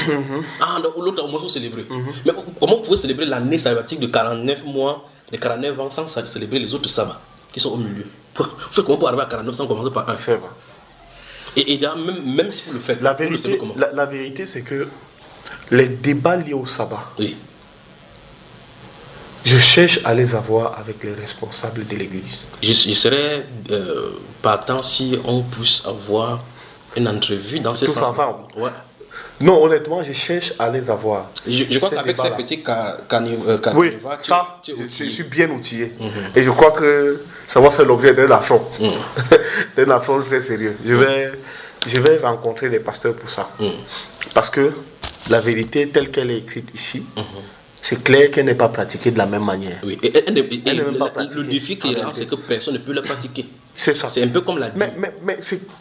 Ah, l'autre, au moins, vous célébrez. Mais comment vous pouvez célébrer l'année sabbatique de 49 mois, de 49 ans, sans célébrer les autres sabbats qui sont au milieu? Vous faites comment pour arriver à 49 sans commencer par un? C'est vrai. Et même si vous le faites, La vous le vérité, savez comment? la vérité, c'est que les débats liés au sabbat, Oui. je cherche à les avoir avec les responsables de l'église. Je serais partant si on puisse avoir une entrevue dans ce Tous sens. ensemble. Ouais. Non, honnêtement, je cherche à les avoir. Je crois Ces qu'avec ces débats-là. petits Oui, canevas, ça, tu es je outillé. suis bien outillé. Et je crois que ça va faire l'objet d'un affront. D'un affront très sérieux. Je vais rencontrer les pasteurs pour ça. Parce que la vérité telle qu'elle est écrite ici, c'est clair qu'elle n'est pas pratiquée de la même manière. Oui. Elle n'est même pas pratiquée, le défi qui est là, c'est que personne ne peut la pratiquer. C'est ça. C'est un peu comme la dit.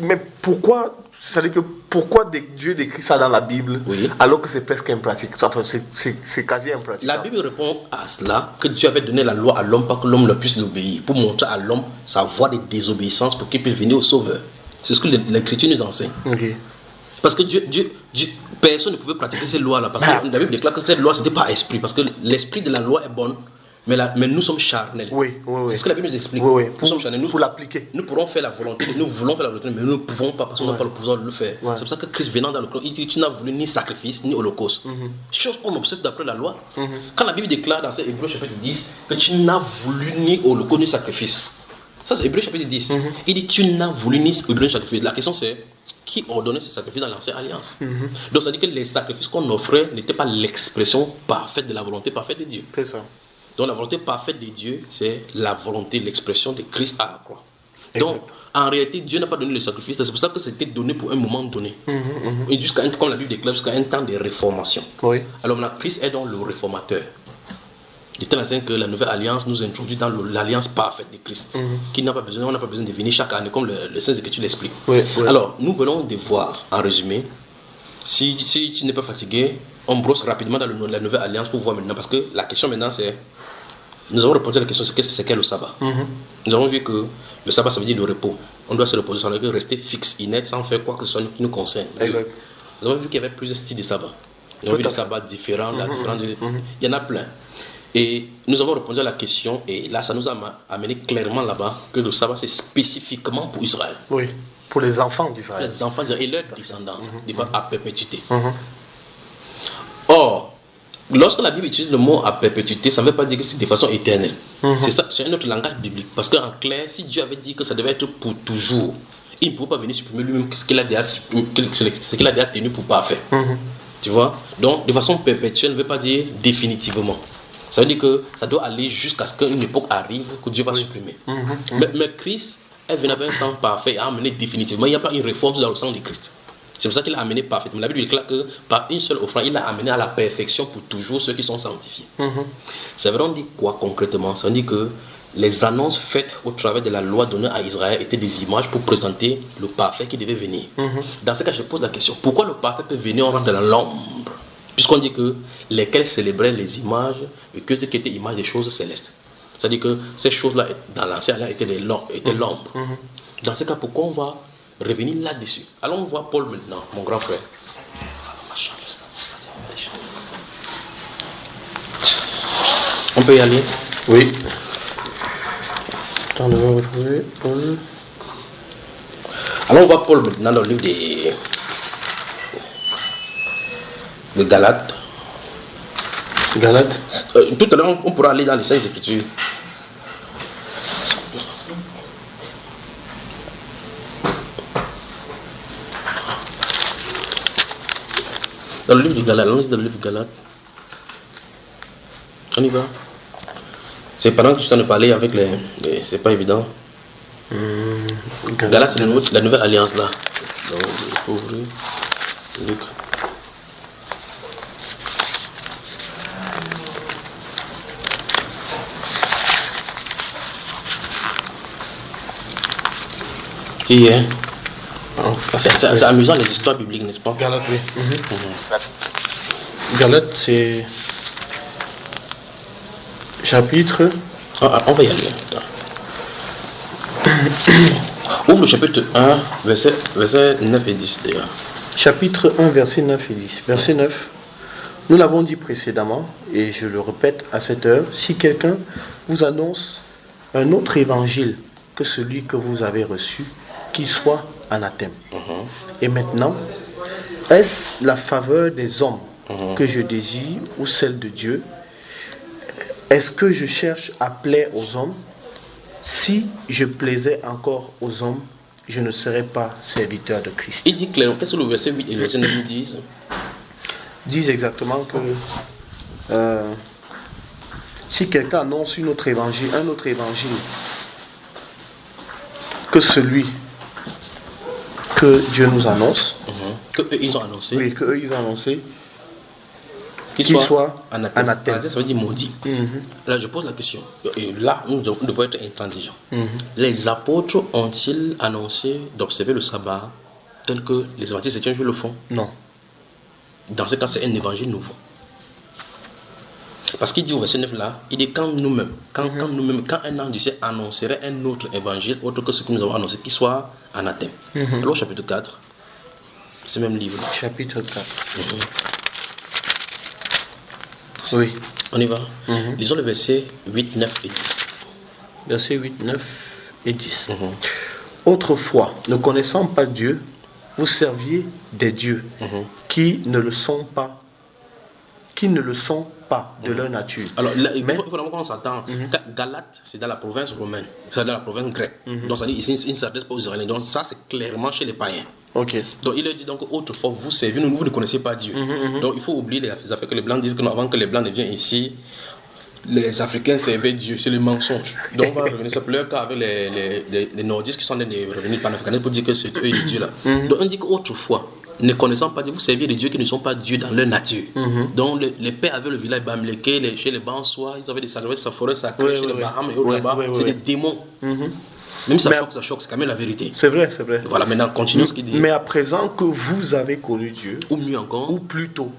Mais pourquoi, c'est-à-dire que pourquoi Dieu décrit ça dans la Bible alors que c'est presque impratique? Enfin, c'est quasi impratique. La Bible répond à cela que Dieu avait donné la loi à l'homme pour que l'homme ne puisse l'obéir, pour montrer à l'homme sa voie de désobéissance pour qu'il puisse venir au Sauveur. C'est ce que l'Écriture nous enseigne. Parce que Dieu, personne ne pouvait pratiquer ces lois-là. Parce que la Bible déclare que cette loi, ce n'était pas esprit. Parce que l'esprit de la loi est bonne, mais nous sommes charnels. C'est ce que la Bible nous explique. Nous sommes charnels. Pour l'appliquer. Nous pourrons faire la volonté, nous voulons faire la volonté, mais nous ne pouvons pas parce qu'on n'a pas le pouvoir de le faire. C'est pour ça que Christ venant dans le corps, il dit tu n'as voulu ni sacrifice, ni holocauste. Chose qu'on observe d'après la loi. Quand la Bible déclare dans Hébreux chapitre 10 que tu n'as voulu ni holocauste, ni sacrifice. Ça c'est Hébreux chapitre 10. Il dit tu n'as voulu ni holocauste, ni sacrifice. La question c'est qui ordonnait ces sacrifices dans l'ancienne alliance? Donc ça dit que les sacrifices qu'on offrait n'étaient pas l'expression parfaite de la volonté parfaite de Dieu. C'est ça. Donc la volonté parfaite de Dieu, c'est la volonté, l'expression de Christ à la croix. Donc en réalité, Dieu n'a pas donné le sacrifice, c'est pour ça que c'était donné pour un moment donné. Et comme la Bible déclare, jusqu'à un temps de réformation. Alors maintenant, Christ est donc le réformateur. De telle sorte que la nouvelle alliance nous introduit dans l'alliance parfaite de Christ. On n'a pas besoin de venir chaque année, comme le Saint Écriture l'explique. Alors, nous venons de voir, en résumé, si tu n'es pas fatigué, on brosse rapidement dans la nouvelle alliance pour voir maintenant, parce que la question maintenant c'est, nous avons répondu à la question, c'est qu'est le sabbat. Nous avons vu que le sabbat, ça veut dire le repos. On doit se reposer, ça veut dire rester fixe, inerte, sans faire quoi que ce soit qui nous concerne. Nous avons vu qu'il y avait plusieurs styles de sabbat. Nous avons vu des sabbats différents, il y en a plein. Et nous avons répondu à la question, et là, ça nous a amené clairement là-bas que le sabbat, c'est spécifiquement pour Israël. Oui, pour les enfants d'Israël. Les enfants d'Israël et leurs descendants, à perpétuité. Mhm. Or, lorsque la Bible utilise le mot à perpétuité, ça ne veut pas dire que c'est de façon éternelle. C'est ça, c'est un autre langage biblique. Parce qu'en clair, si Dieu avait dit que ça devait être pour toujours, il ne pouvait pas venir supprimer lui-même ce qu'il a déjà tenu pour parfait. Tu vois? Donc, de façon perpétuelle ne veut pas dire définitivement. Ça veut dire que ça doit aller jusqu'à ce qu'une époque arrive que Dieu va supprimer. Mais Christ est venu avec un sang parfait et a amené définitivement. Il n'y a pas une réforme dans le sang de Christ. C'est pour ça qu'il a amené parfaitement. La Bible déclare que par une seule offrande, il a amené à la perfection pour toujours ceux qui sont sanctifiés. Ça veut dire quoi concrètement? Ça veut dire que les annonces faites au travers de la loi donnée à Israël étaient des images pour présenter le parfait qui devait venir. Dans ce cas, je pose la question, pourquoi le parfait peut venir en rentre dans l'ombre? Puisqu'on dit que lesquels célébraient les images et que ce qui était image des choses célestes. C'est-à-dire que ces choses-là, dans l'ancien, étaient l'ombre. Dans ce cas, pourquoi on va revenir là-dessus? Allons voir Paul maintenant, mon grand frère. On peut y aller? Oui. Attends, on va retrouver Paul. Allons voir Paul maintenant dans le livre de Galates. Galates. Tout à l'heure, on pourra aller dans les Saintes Écritures. Dans le livre de Galates, allons-y dans le livre de Galates. On y va. C'est pendant que je suis en train de parler avec les c'est pas évident. Galates, c'est la nouvelle alliance là. Donc, il faut ouvrir. Luc. Qui est? C'est amusant les histoires bibliques, n'est-ce pas? Galates, oui. Galates, c'est chapitre. On va y aller. Ouvre le chapitre 1, verset 9 et 10 d'ailleurs. Chapitre 1, verset 9 et 10. Verset 9. Nous l'avons dit précédemment, et je le répète à cette heure, si quelqu'un vous annonce un autre évangile que celui que vous avez reçu, qu'il soit anathème. Et maintenant, est-ce la faveur des hommes que je désire ou celle de Dieu? Est-ce que je cherche à plaire aux hommes? Si je plaisais encore aux hommes, je ne serais pas serviteur de Christ. Il dit clairement, qu'est-ce que le verset 8 et le verset 9 nous disent? Disent exactement que si quelqu'un annonce un autre évangile que celui que Dieu nous annonce, que eux ils ont annoncé, oui, que eux ils ont annoncé, qu'il soit anathème. Ça veut dire maudit. Là, je pose la question. Et là, nous devons être intransigeants. Les apôtres ont-ils annoncé d'observer le sabbat tel que les adventistes septième jour le font? Non. Dans ce cas, c'est un évangile nouveau. Parce qu'il dit au verset 9 là, il dit quand nous-mêmes, quand un ange du ciel annoncerait un autre évangile autre que ce que nous avons annoncé, qu'il soit anathème. Alors, chapitre 4, ce même livre. Chapitre 4. Oui. On y va. Lisons le verset 8, 9 et 10. Verset 8, 9 et 10. Autrefois, ne connaissant pas Dieu, vous serviez des dieux qui ne le sont pas de leur nature. Alors, il faut vraiment qu'on s'entende. Galate, c'est dans la province romaine, c'est dans la province grecque. Donc, ça dit ici, il ne s'adresse pas aux Israéliens. Donc, ça, c'est clairement chez les païens. Ok. Donc, il leur dit donc autrefois, vous servez, vous ne connaissez pas Dieu. Donc, il faut oublier les affaires que les Blancs disent que avant que les Blancs ne viennent ici, les Africains servaient Dieu. C'est le mensonge. Donc, on va revenir sur le cas avec les Nordistes qui sont des revenus panafricains pour dire que c'est eux les dieux là. Donc, on dit qu'autrefois, ne connaissant pas Dieu, vous serviez des dieux qui ne sont pas dieux dans leur nature. Donc les pères avaient le village Bamileke, chez les Bansois, ils avaient des sacrifices, sa forêt sacrée, chez les Bahamas et autres là-bas, c'est des démons. Même si ça choque, c'est quand même la vérité. C'est vrai, c'est vrai. Voilà, maintenant continue ce qu'il dit. Mais à présent que vous avez connu Dieu, ou mieux encore, ou plutôt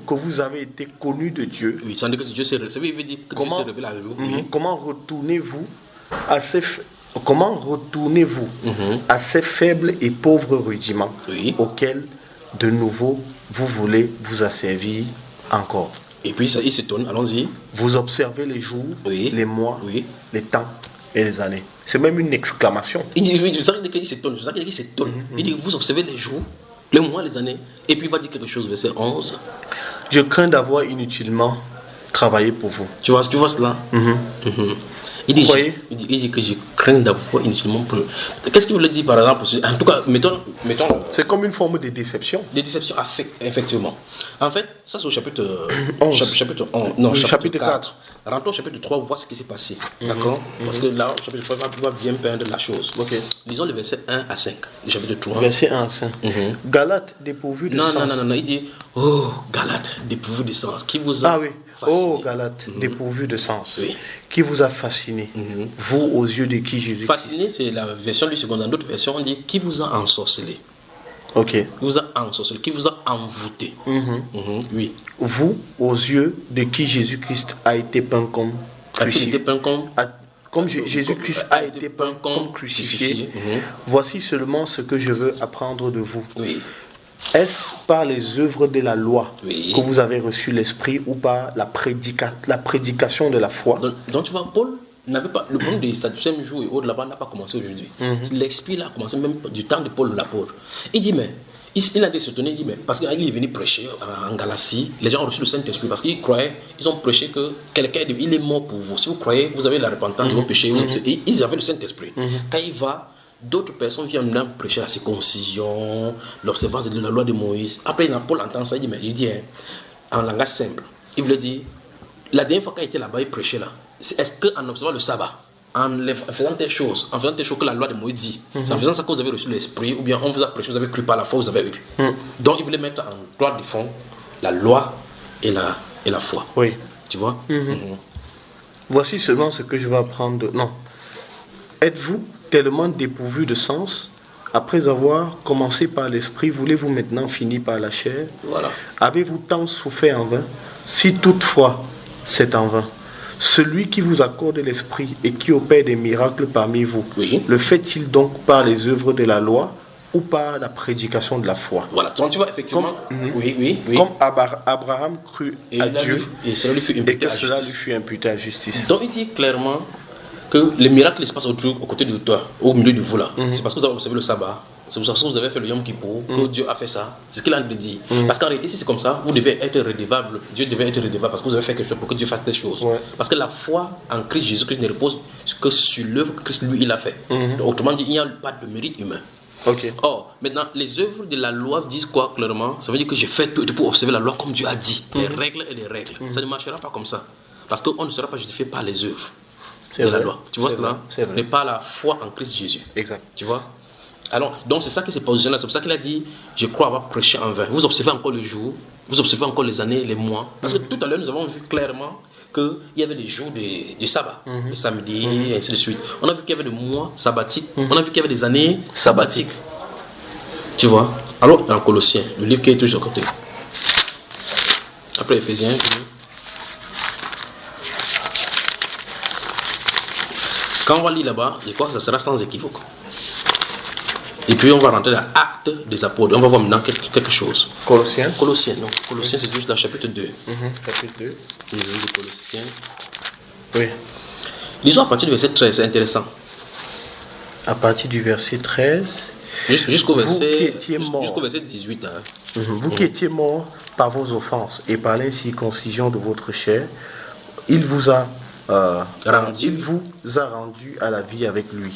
que vous avez été connu de Dieu, oui, ça veut dire que Dieu s'est révélé, il veut dire que Dieu s'est révélé à vous. Comment retournez-vous à ces faibles et pauvres rudiments auxquels de nouveau vous voulez vous asservir encore? Et puis il s'étonne, allons-y. Vous observez les jours, Oui. les mois, Oui. les temps et les années. C'est même une exclamation. Il dit, oui, je sais qu'il s'étonne, Il dit, vous observez les jours, les mois, les années. Et puis il va dire quelque chose, verset 11. Je crains d'avoir inutilement travaillé pour vous. Tu vois cela? Il dit que je crains d'avoir inutilement pour... Qu'est-ce qu'il veut dire par exemple? En tout cas, mettons C'est comme une forme de déception. des déceptions effectivement. En fait, ça c'est au chapitre 11. Chapitre 11. Non, Oui, chapitre chapitre 4. Rentrons au chapitre 3, on voit ce qui s'est passé. D'accord? Parce que là, au chapitre 3, il va bien peindre la chose. Ok. Lisons le verset 1 à 5 du chapitre 3. Verset 1 à 5. Galates dépourvu de sens. Non, il dit, oh, Galates, dépourvu de sens, qui vous a Ah oui. fasciné. Oh, Galates, dépourvu de sens. Oui. Qui vous a fasciné, vous aux yeux de qui Jésus. Fasciné, c'est la version du second. Dans d'autres versions, on dit, qui vous a ensorcelé. Ok. Qui vous a ensorcelé, qui vous a envoûté. Oui. Vous aux yeux de qui Jésus-Christ a été peint comme A-t-il été crucifié. peint comme Jésus-Christ a été peint comme crucifié. Voici seulement ce que je veux apprendre de vous. Oui. Est-ce par les œuvres de la loi Oui. que vous avez reçu l'esprit ou par la prédication de la foi? Donc tu vois, Paul n'avait pas le problème des Sadducéens jour et autres là-bas n'a pas commencé aujourd'hui. L'esprit là a commencé même du temps de Paul l'apôtre. Il dit mais il a été étonné, il dit mais parce qu'il est venu prêcher en Galatie, les gens ont reçu le Saint-Esprit parce qu'ils croyaient, ils ont prêché que quelqu'un il est mort pour vous. Si vous croyez, vous avez la repentance de vos péchés. Et ils avaient le Saint-Esprit. Quand il va, d'autres personnes viennent même prêcher la circoncision, l'observance de la loi de Moïse. Après, Paul entend ça, il dit, mais il dit en langage simple, il veut dire, la dernière fois qu'il était là-bas, il prêchait là. Est-ce qu'en observant le sabbat, en faisant telle chose, que la loi de Moïse dit, c'est en faisant ça que vous avez reçu l'esprit, ou bien on vous a prêché, vous avez cru par la foi, vous avez eu. Donc il voulait mettre en droit de fond la loi et la foi. Oui. Tu vois? Voici seulement ce que je vais apprendre. Non. Êtes-vous tellement dépourvu de sens? Après avoir commencé par l'esprit, voulez-vous maintenant finir par la chair? Voilà. Avez-vous tant souffert en vain? Si toutefois c'est en vain, celui qui vous accorde l'esprit et qui opère des miracles parmi vous, Oui. le fait-il donc par les œuvres de la loi ou par la prédication de la foi? Voilà. Donc tu vois, effectivement, oui. Comme Abraham crut Et à là, Dieu et cela lui fut et imputé que à cela justice. lui fut imputé à justice. Donc il dit clairement que les miracles se passent aux côté de toi, au milieu de vous là. C'est parce que vous avez observé le sabbat. C'est parce que vous avez fait le Yom Kippour que Dieu a fait ça. C'est ce qu'il a dit. Parce qu'en réalité, si c'est comme ça, vous devez être redevable. Dieu devait être redevable parce que vous avez fait quelque chose pour que Dieu fasse des choses. Ouais. Parce que la foi en Christ Jésus-Christ ne repose que sur l'œuvre que Christ lui il a fait. Donc, autrement dit, il n'y a pas de mérite humain. Ok. Or, maintenant, les œuvres de la loi disent quoi clairement? Ça veut dire que j'ai fait tout pour observer la loi comme Dieu a dit. Les règles et les règles. Ça ne marchera pas comme ça. Parce qu'on ne sera pas justifié par les œuvres de la loi. Tu vois cela? Mais par la foi en Christ Jésus. Exact. Tu vois? Alors, donc c'est ça qui s'est positionné là. C'est pour ça qu'il a dit, je crois avoir prêché en vain. Vous observez encore le jour, vous observez encore les années, les mois. Parce que tout à l'heure, nous avons vu clairement qu'il y avait des jours du sabbat, le samedi, et ainsi de suite. On a vu qu'il y avait des mois sabbatiques, on a vu qu'il y avait des années sabbatiques. Tu vois? Alors, dans Colossiens, le livre qui est toujours à côté. Après Éphésiens. Quand on va lire là-bas, je crois que ça sera sans équivoque. Et puis on va rentrer dans l'acte des apôtres. On va voir maintenant quelque chose. Colossiens. Colossiens, non. Colossiens, c'est juste dans le chapitre 2. Chapitre 2. De Colossiens. Oui. Lisons à partir du verset 13, c'est intéressant. À partir du verset 13. Jusqu'au verset 18. Hein. Vous qui étiez morts par vos offenses et par l'incirconcision de votre chair, il vous a rendu à la vie avec lui.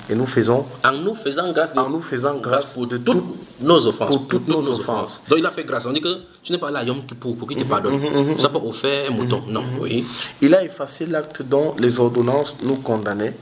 Et nous faisons en nous faisant grâce pour toutes nos offenses. Pour toutes nos offenses. Donc il a fait grâce. On dit que tu n'es pas là Yom Kippour pour qu'il te pardonne. Tu n'as pas offert un mouton. Non. Oui. Il a effacé l'acte dont les ordonnances nous condamnaient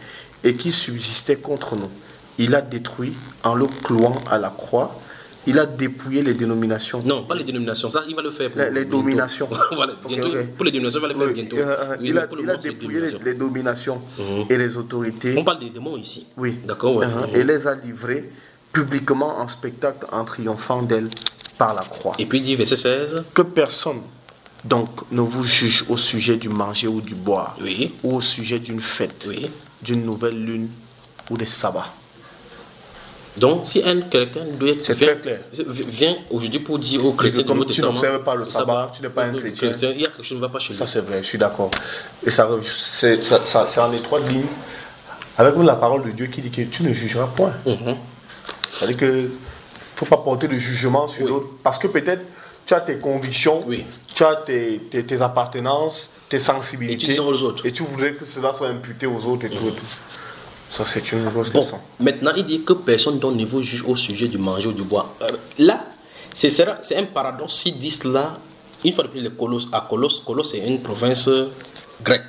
et qui subsistait contre nous. Il a détruit en le clouant à la croix. Il a dépouillé les dénominations. Non, pas les dénominations, ça il va le faire pour les dominations. Voilà, bientôt, Okay. Pour les dénominations, il va le faire bientôt. Il a dépouillé les dominations et les autorités. On parle des démons ici. Oui. D'accord, ouais. Et les a livrés publiquement en spectacle en triomphant d'elle par la croix. Et puis il dit, verset 16. Que personne donc ne vous juge au sujet du manger ou du boire, Oui. ou au sujet d'une fête, Oui. d'une nouvelle lune ou des sabbats. Donc, si quelqu'un c'est très clair. vient aujourd'hui pour dire aux chrétiens du Nouveau Tu Testament, n'observes pas le sabbat, tu n'es pas un chrétien. il y a quelque chose qui ne va pas chez lui. Ça c'est vrai, je suis d'accord. Et ça, c'est en étroite ligne avec la parole de Dieu qui dit que tu ne jugeras point. C'est-à-dire que ne faut pas porter de jugement sur l'autre. Parce que peut-être tu as tes convictions, tu as tes appartenances, tes sensibilités. Et tu voudrais que cela soit imputé aux autres et tout et tout. Ça, c'est une grosse leçon. Maintenant, il dit que personne dont ne vous juge au sujet du manger ou du bois. Là, c'est un paradoxe. S'ils disent cela, une fois de plus, Colosse, c'est une province grecque.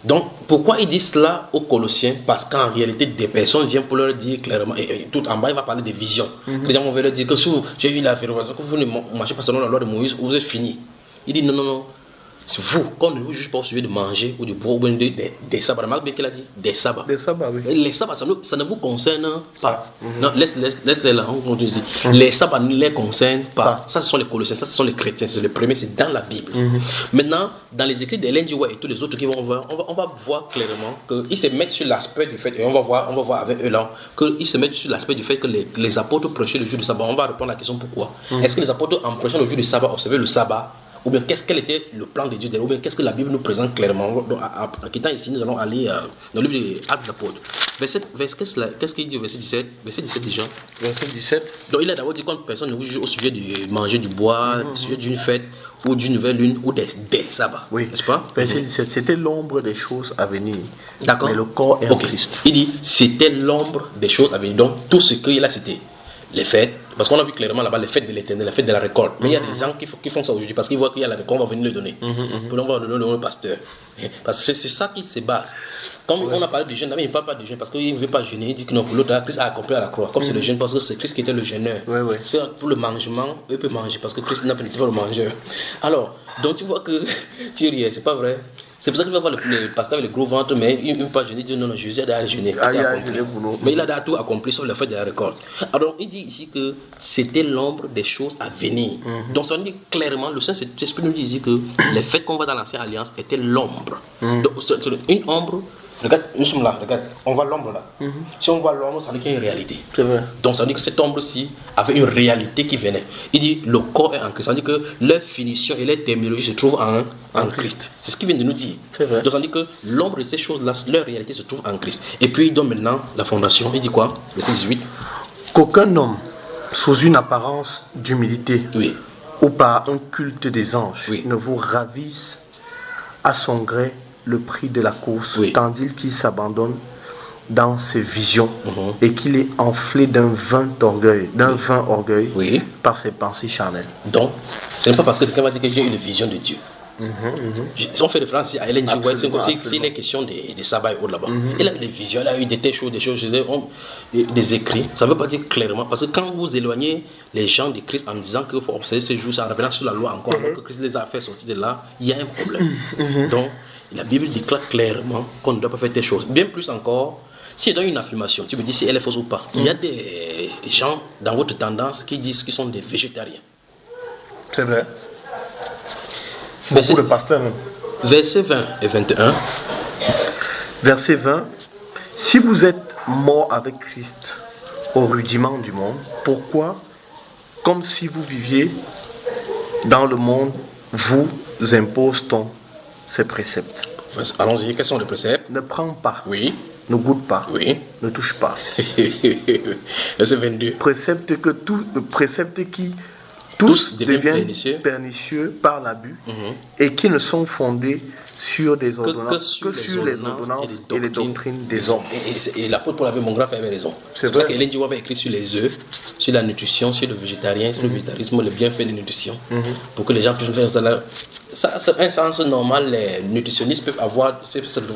Donc, pourquoi ils disent cela aux Colossiens? Parce qu'en réalité, des personnes viennent pour leur dire clairement, et tout en bas, il va parler des visions. Les gens vont leur dire que si j'ai eu la fédération, que vous ne mangez pas selon la loi de Moïse, vous êtes fini. Il dit non. C'est vous, quand on ne vous juge pas au sujet de manger ou de boire ou des sabbats. Remarque bien qu'il a dit des sabbats. Des sabbats, oui. Les sabbats, ça ne vous concerne pas. Non, laisse-les là, on continue ici. Les sabbats ne les concernent pas. Ça, ce sont les Colossiens, ça, ce sont les chrétiens. C'est le premier, c'est dans la Bible. Maintenant, dans les écrits d'Ellen G. White et tous les autres qui vont voir, on va voir clairement qu'ils se mettent sur l'aspect du fait, et on va voir avec eux là, qu'ils se mettent sur l'aspect du fait que les apôtres prêchaient le jour du sabbat. On va répondre à la question pourquoi. Est-ce que les apôtres, en prêchant le jour du sabbat, observaient le sabbat? Ou bien quel était le plan de Dieu, ou bien qu'est-ce que la Bible nous présente clairement. Donc, en quittant ici, nous allons aller dans le livre des Actes des Apôtres. Qu'est-ce qu'il dit au verset 17? Verset 17 déjà. Verset 17. Donc il a d'abord dit quand personne ne vous juge au sujet du manger du bois, au sujet d'une fête, ou d'une nouvelle lune, ou des sabbats. Oui. N'est-ce pas? Verset 17, c'était l'ombre des choses à venir. D'accord. Mais le corps est en Christ. Il dit, c'était l'ombre des choses à venir. Donc tout ce qu'il a cité. Les fêtes, parce qu'on a vu clairement là-bas les fêtes de l'éternel, la fête de la récolte. Mais il y a des gens qui font ça aujourd'hui parce qu'ils voient qu'il y a la récolte, on va venir le donner. Puis on va le donner au pasteur. Parce que c'est ça qui se base. Quand on a parlé de jeûne, il ne parle pas de jeûne parce qu'il ne veut pas jeûner. Il dit que non, pour l'autre, Christ a accompli à la croix. Comme c'est le jeûne, parce que c'est Christ qui était le jeûneur. C'est pour le mangement, eux peuvent manger parce que Christ n'a pas été le mangeur. Alors, donc tu vois que tu ris, c'est pas vrai. C'est pour ça qu'il va voir le pasteur avec le gros ventre, mais il ne veut pas jeûner. Il dit non, Jésus a déjà jeûné. Mais il a déjà tout accompli sur le fait de la récolte. Alors il dit ici que c'était l'ombre des choses à venir. Donc ça veut dire clairement, le Saint-Esprit nous dit ici que les fêtes qu'on voit dans l'Ancienne Alliance étaient l'ombre. Donc une ombre. Regarde, nous sommes là, regarde, on voit l'ombre là. Si on voit l'ombre, ça veut dire qu'il y a une réalité. Donc ça veut dire que cette ombre-ci avait une réalité qui venait. Il dit le corps est en Christ. Ça veut dire que leur finition et leur terminologie se trouvent en Christ. C'est ce qu'il vient de nous dire. Donc ça veut dire que l'ombre de ces choses-là, leur réalité se trouve en Christ. Et puis il donne maintenant la fondation. Il dit quoi? Verset 18. Qu'aucun homme, sous une apparence d'humilité ou par un culte des anges, ne vous ravisse à son gré le prix de la course, tandis qu'il s'abandonne dans ses visions et qu'il est enflé d'un vain orgueil, par ses pensées charnelles. Donc, ce n'est pas parce que quelqu'un va dire que j'ai une vision de Dieu. Si on fait référence à Ellen G. White, c'est les questions des sabbats et autres là-bas. Il a eu des visions, il a eu des choses, des écrits. Ça ne veut pas dire clairement, parce que quand vous éloignez les gens de Christ en disant qu'il faut observer ces jours, en revenant sur la loi encore, alors que Christ les a fait sortir de là, il y a un problème. Donc, la Bible déclare clairement qu'on ne doit pas faire telle chose. Bien plus encore, si je donne une affirmation, tu me dis si elle est fausse ou pas. Il y a des gens dans votre tendance qui disent qu'ils sont des végétariens. C'est vrai. Beaucoup de pasteurs même. Versets 20 et 21. Verset 20. Si vous êtes morts avec Christ au rudiment du monde, pourquoi, comme si vous viviez dans le monde, vous impose-t-on ces préceptes? Allons-y, quels sont les préceptes? Ne prends pas. Oui. Ne goûte pas. Oui. Ne touche pas. Verset 22. Préceptes qui tous deviennent pernicieux par l'abus et qui ne sont fondés sur des ordonnances que sur les ordonnances et les doctrines des hommes. Et l'apôtre Paul avait, mon grand frère avait raison. C'est pour ça qu'Ellen G. White avait écrit sur les œufs, sur la nutrition, sur le végétarien, sur le végétarisme, le bienfait de nutrition, pour que les gens puissent faire ça. Ça, c'est un sens normal, les nutritionnistes peuvent avoir,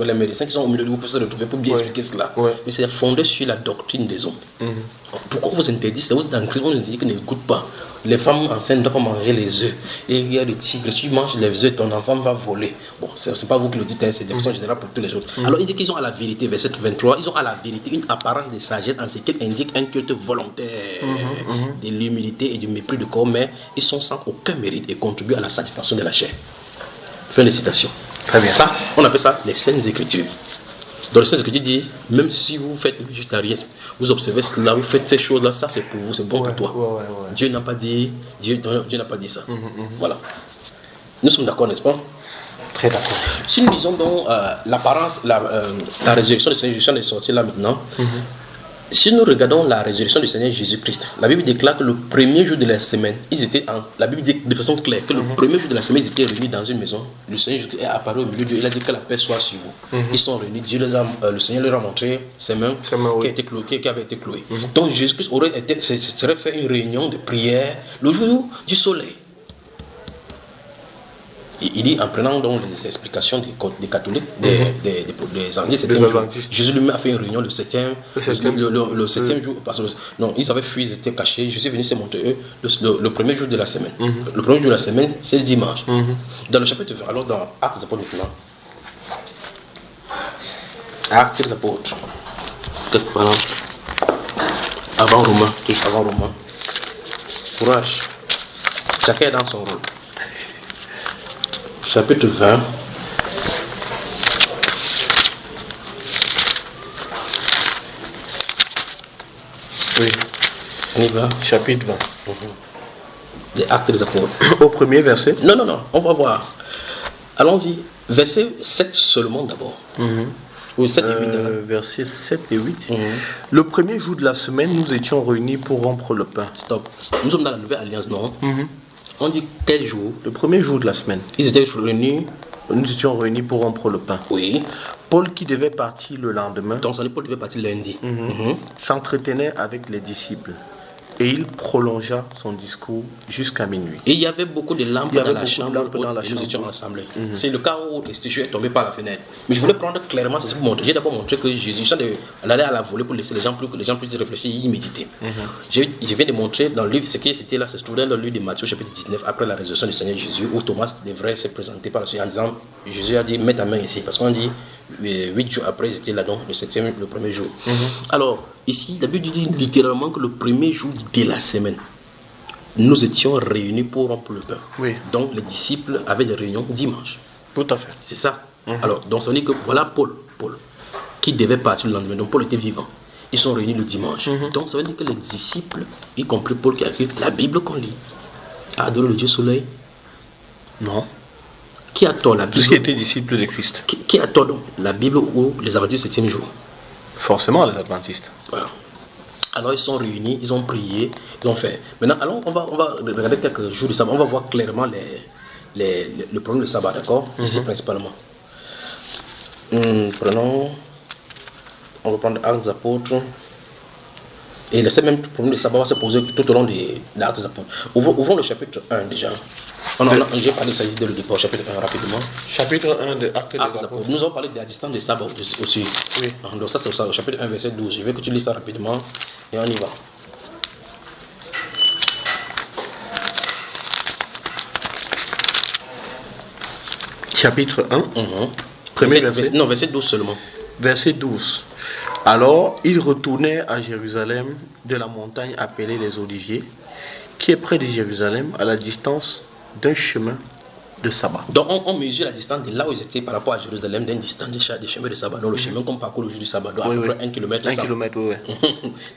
les médecins qui sont au milieu de vous peuvent se retrouver pour bien expliquer cela. Mais c'est fondé sur la doctrine des hommes. Pourquoi vous interdisez? Vous êtes dans le Christ, on nous dit qu'ils ne goûtent pas. Les femmes enceintes ne doivent pas manger les œufs. Et il y a le tigre, tu manges les œufs, ton enfant va voler. Bon, c'est pas vous qui le dites, c'est des façons générales pour toutes les choses. Alors il dit qu'ils ont à la vérité, verset 23, ils ont à la vérité une apparence de sagesse en ce qu'elle indique un culte volontaire, de l'humilité et du mépris du corps, mais ils sont sans aucun mérite et contribuent à la satisfaction de la chair. Fin de citation. Très bien. Ça, on appelle ça les Saintes Écritures. Dans le sens que tu dis, même si vous faites le végétarisme, vous observez cela, vous faites ces choses-là, ça c'est pour vous, c'est bon pour toi. Dieu n'a pas dit, Dieu n'a pas dit ça. Voilà. Nous sommes d'accord, n'est-ce pas? Très d'accord. Si nous disons donc l'apparence, la résurrection du Seigneur Jésus, on est sorti là maintenant. Si nous regardons la résurrection du Seigneur Jésus-Christ, la Bible déclare que le premier jour de la semaine, la Bible dit de façon claire que le premier jour de la semaine, ils étaient réunis dans une maison. Le Seigneur Jésus est apparu au milieu d'eux, il a dit que la paix soit sur vous. Ils sont réunis, le Seigneur leur a montré ses mains qui avaient été clouées. Donc Jésus-Christ serait fait une réunion de prière le jour du soleil. Il dit, en prenant donc les explications des catholiques, des adventistes, Jésus lui-même a fait une réunion le septième jour, parce que non, ils avaient fui, ils étaient cachés, Jésus est venu se montrer eux le premier jour de la semaine. Le premier jour de la semaine, c'est le dimanche. Dans le chapitre 20, alors dans Actes des Apôtres maintenant, Actes des Apôtres, quelque part avant Romain, courage, chacun est dans son rôle. Chapitre 20. Oui. On y va. Chapitre 20. Les Actes des Apôtres. Au premier verset. Non, on va voir. Allons-y. Verset 7 seulement d'abord. Ou 7 et 8 d'abord. Versets 7 et 8. Le premier jour de la semaine, nous étions réunis pour rompre le pain. Stop. Nous sommes dans la nouvelle alliance, non? On dit quel jour? Le premier jour de la semaine. Ils étaient réunis. Nous étions réunis pour rompre le pain. Oui. Paul, qui devait partir le lendemain, Donc, Paul devait partir lundi. s'entretenait avec les disciples. Et il prolongea son discours jusqu'à minuit. Et il y avait beaucoup de lampes dans la chambre où nous étions ensemble. C'est le cas où Jésus est tombé par la fenêtre. Mais je voulais prendre clairement ceci pour montrer. J'ai d'abord montré que Jésus, elle allait à la volée pour laisser les gens puissent réfléchir et y méditer. Je viens de montrer dans le livre, ce qui était là, se trouvait dans le livre de Matthieu chapitre 19, après la résurrection du Seigneur Jésus, où Thomas devrait se présenter par le Seigneur en disant, Jésus a dit, mets ta main ici. Parce qu'on dit, 8 jours après, ils étaient là, donc le premier jour. Alors, ici, la Bible dit littéralement que le premier jour de la semaine, nous étions réunis pour rompre le pain. Oui. Donc, les disciples avaient des réunions dimanche. Tout à fait. C'est ça. Alors, donc, ça veut dire que voilà Paul, qui devait partir le lendemain. Donc, Paul était vivant. Ils sont réunis le dimanche. Donc, ça veut dire que les disciples, y compris Paul qui a écrit la Bible qu'on lit, a adoré le Dieu soleil. Non. Qui a tort, la Bible? Puisqu'il était disciple de Christ. Qui a tort donc, la Bible ou les adventistes du 7e jour? Forcément les adventistes. Voilà. Alors ils sont réunis, ils ont prié, ils ont fait. Maintenant, alors on va regarder quelques jours de sabbat. On va voir clairement le problème du sabbat, d'accord? Ici principalement. On va prendre Actes des Apôtres. Et le même problème du sabbat va se poser tout au long des Actes des Apôtres. Ouvrons le chapitre 1 déjà. J'ai parlé de ça dès le départ, chapitre 1 rapidement. Chapitre 1 de Actes des Apôtres. Nous avons parlé de la distance des sabbats aussi. Oui. Donc ça c'est au chapitre 1 verset 12. Je veux que tu lis ça rapidement et on y va. Chapitre 1. Premier verset. Non, verset 12 seulement. Verset 12. Alors, ils retournaient à Jérusalem de la montagne appelée les Oliviers, qui est près de Jérusalem, à la distance d'un chemin de sabbat. Donc on mesure la distance de là où ils étaient par rapport à Jérusalem d'une distance des chemins de sabbat. Donc le chemin qu'on parcourt le jour du sabbat doit à peu près 1 km. 1 km, oui.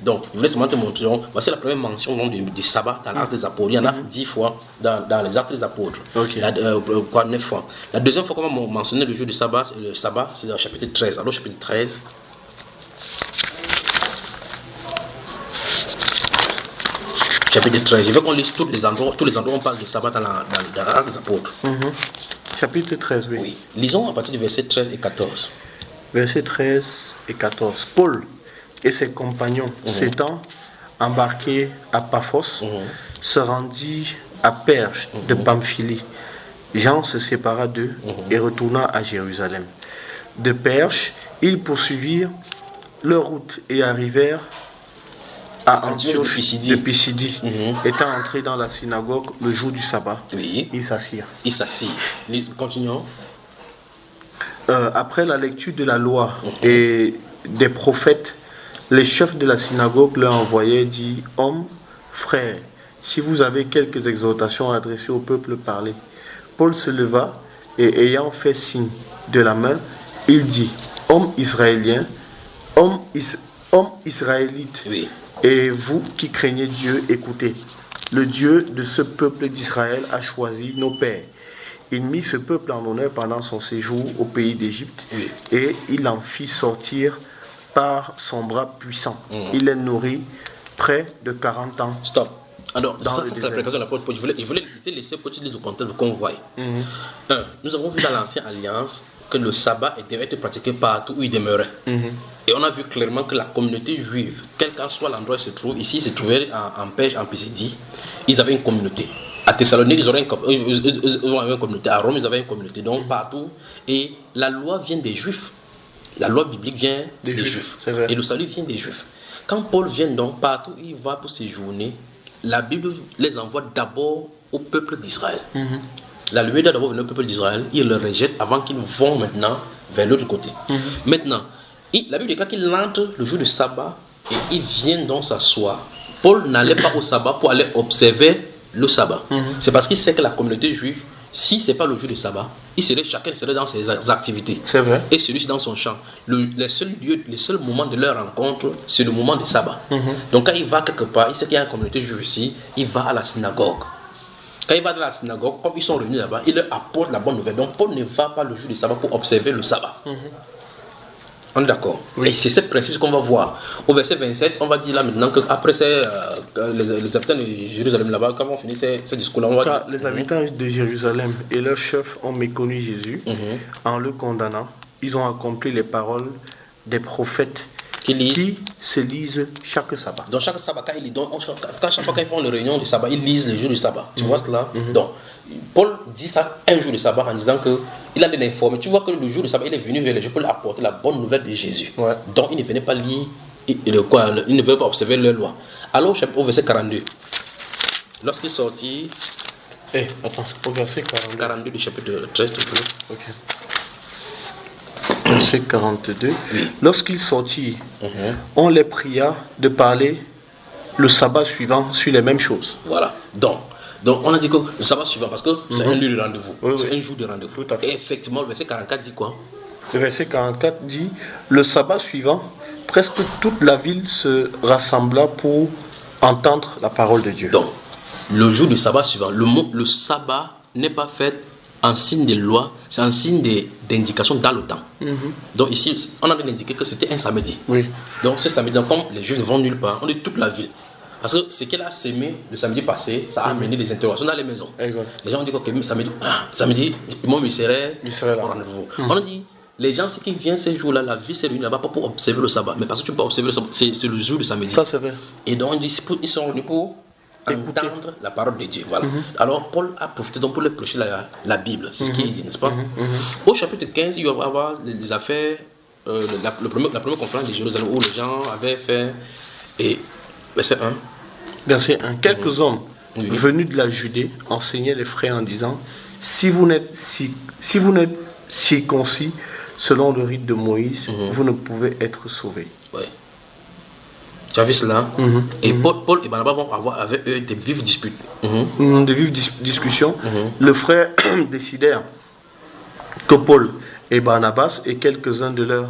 Donc je voulais seulement te montrer. Voici la première mention du sabbat dans l'Acte des Apôtres. Il y en a 10 fois dans les Actes des Apôtres. 9 fois. La deuxième fois qu'on va mentionner le jour du sabbat, c'est dans le chapitre 13. Alors chapitre 13. Chapitre 13, je veux qu'on lise tous les endroits où on parle de sabbat dans l'Acte des Apôtres. Chapitre 13, oui. Oui. Lisons à partir du verset 13 et 14. Versets 13 et 14. Paul et ses compagnons s'étant embarqués à Paphos, se rendit à Perge de Pamphylie. Jean se sépara d'eux et retourna à Jérusalem. De Perge, ils poursuivirent leur route et arrivèrent à Antioche de Pisidie. Étant entrés dans la synagogue le jour du sabbat, ils s'assirent. Continuons. Après la lecture de la loi et des prophètes, les chefs de la synagogue leur envoyaient, dit: Hommes, frères, si vous avez quelques exhortations adressées au peuple, parlez. Paul se leva et ayant fait signe de la main, il dit: Hommes israéliens, hommes israélites, Oui. et vous qui craignez Dieu, écoutez. Le Dieu de ce peuple d'Israël a choisi nos pères. Il mit ce peuple en honneur pendant son séjour au pays d'Égypte, Oui. et il en fit sortir par son bras puissant. Il les nourrit près de 40 ans. Stop. Alors, Dans ça, le c'est désert. la prédication de l'apôtre Paul. Je voulais te laisser petit le contexte de convoi. Nous avons vu dans l'Ancienne Alliance que le sabbat devait être pratiqué partout où il demeurait. Et on a vu clairement que la communauté juive, quel qu'en soit l'endroit où il se trouve, ici il se trouvait en Perge, en Pisidie, ils avaient une communauté. À Thessalonique, ils avaient une communauté. À Rome, ils avaient une communauté. Donc partout. Et la loi vient des juifs. La loi biblique vient des juifs. C'est vrai. Et le salut vient des juifs. Quand Paul vient donc partout où il va pour séjourner, la Bible les envoie d'abord au peuple d'Israël. La lumière doit d'abord venir au peuple d'Israël, ils le rejettent avant qu'ils vont maintenant vers l'autre côté. Maintenant, la Bible déclare qu'il entre le jour du sabbat et il vient donc s'asseoir. Paul n'allait pas au sabbat pour aller observer le sabbat. C'est parce qu'il sait que la communauté juive, si ce n'est pas le jour du sabbat, chacun serait dans ses activités. C'est vrai. Et celui-ci dans son champ. Les seuls moments de leur rencontre, c'est le moment du sabbat. Donc quand il va quelque part, il sait qu'il y a une communauté juive ici, il va à la synagogue. Quand il va dans la synagogue, comme ils sont réunis là-bas, il leur apporte la bonne nouvelle. Donc Paul ne va pas le jour du sabbat pour observer le sabbat. On est d'accord. Oui. Et c'est ce principe qu'on va voir. Au verset 27, on va dire là maintenant qu'après les habitants de Jérusalem là-bas, quand on finit ce discours-là, on va Car dire. les habitants de Jérusalem et leurs chefs ont méconnu Jésus en le condamnant. Ils ont accompli les paroles des prophètes Qui lisent. qui se lisent chaque sabbat. Donc chaque sabbat, quand chaque fois qu'ils font les réunions du sabbat, ils lisent le jour du sabbat. Tu vois cela? Donc, Paul dit ça un jour du sabbat en disant qu'il allait l'informer. Tu vois que le jour du sabbat, il est venu vers les gens pour lui apporter la bonne nouvelle de Jésus. Ouais. Donc il ne venait pas lire, il ne venait pas observer leur loi. Alors au verset 42, lorsqu'il sortit, Attends, au verset 42. 42 du chapitre 13, tu peux. Ok. Verset 42. Lorsqu'ils sortirent, on les pria de parler le sabbat suivant sur les mêmes choses. Voilà. Donc on a dit que le sabbat suivant, parce que c'est un lieu de rendez-vous, Oui, c'est oui. un jour de rendez-vous. Tout à fait. Et effectivement, le verset 44 dit quoi? Le verset 44 dit, le sabbat suivant, presque toute la ville se rassembla pour entendre la parole de Dieu. Donc, le jour du sabbat suivant, le sabbat n'est pas fait en signe de loi, c'est en signe d'indication dans le temps. Donc ici, on a indiqué que c'était un samedi. Oui. Donc ce samedi, comme les Juifs ne vont nulle part, on dit toute la ville. Parce que ce qu'elle a sémé le samedi passé, ça a amené des interrogations dans les maisons. Exact. Les gens ont dit que samedi, moi, il serait là. au rendez-vous. On a dit, les gens qui viennent ces jours-là, la vie s'est réunie là-bas pas pour observer le sabbat, mais parce que tu peux observer le sabbat, c'est le jour du samedi. Ça c'est vrai. Et donc, on dit, ils sont venus pour entendre la parole de Dieu. Voilà. Alors, Paul a profité donc pour leur prêcher la Bible. C'est ce qu'il dit, n'est-ce pas? Au chapitre 15, il va y avoir les affaires, la première conférence de Jérusalem où les gens avaient fait. Et verset 1. Verset 1. Quelques hommes Oui. venus de la Judée enseignaient les frères en disant, si vous n'êtes circoncis selon le rite de Moïse, vous ne pouvez être sauvés. Ouais. Tu as vu cela? Et Paul et Barnabas vont avoir avec eux des vives disputes. De vives discussions, les frères décidèrent que Paul et Barnabas et quelques-uns de leurs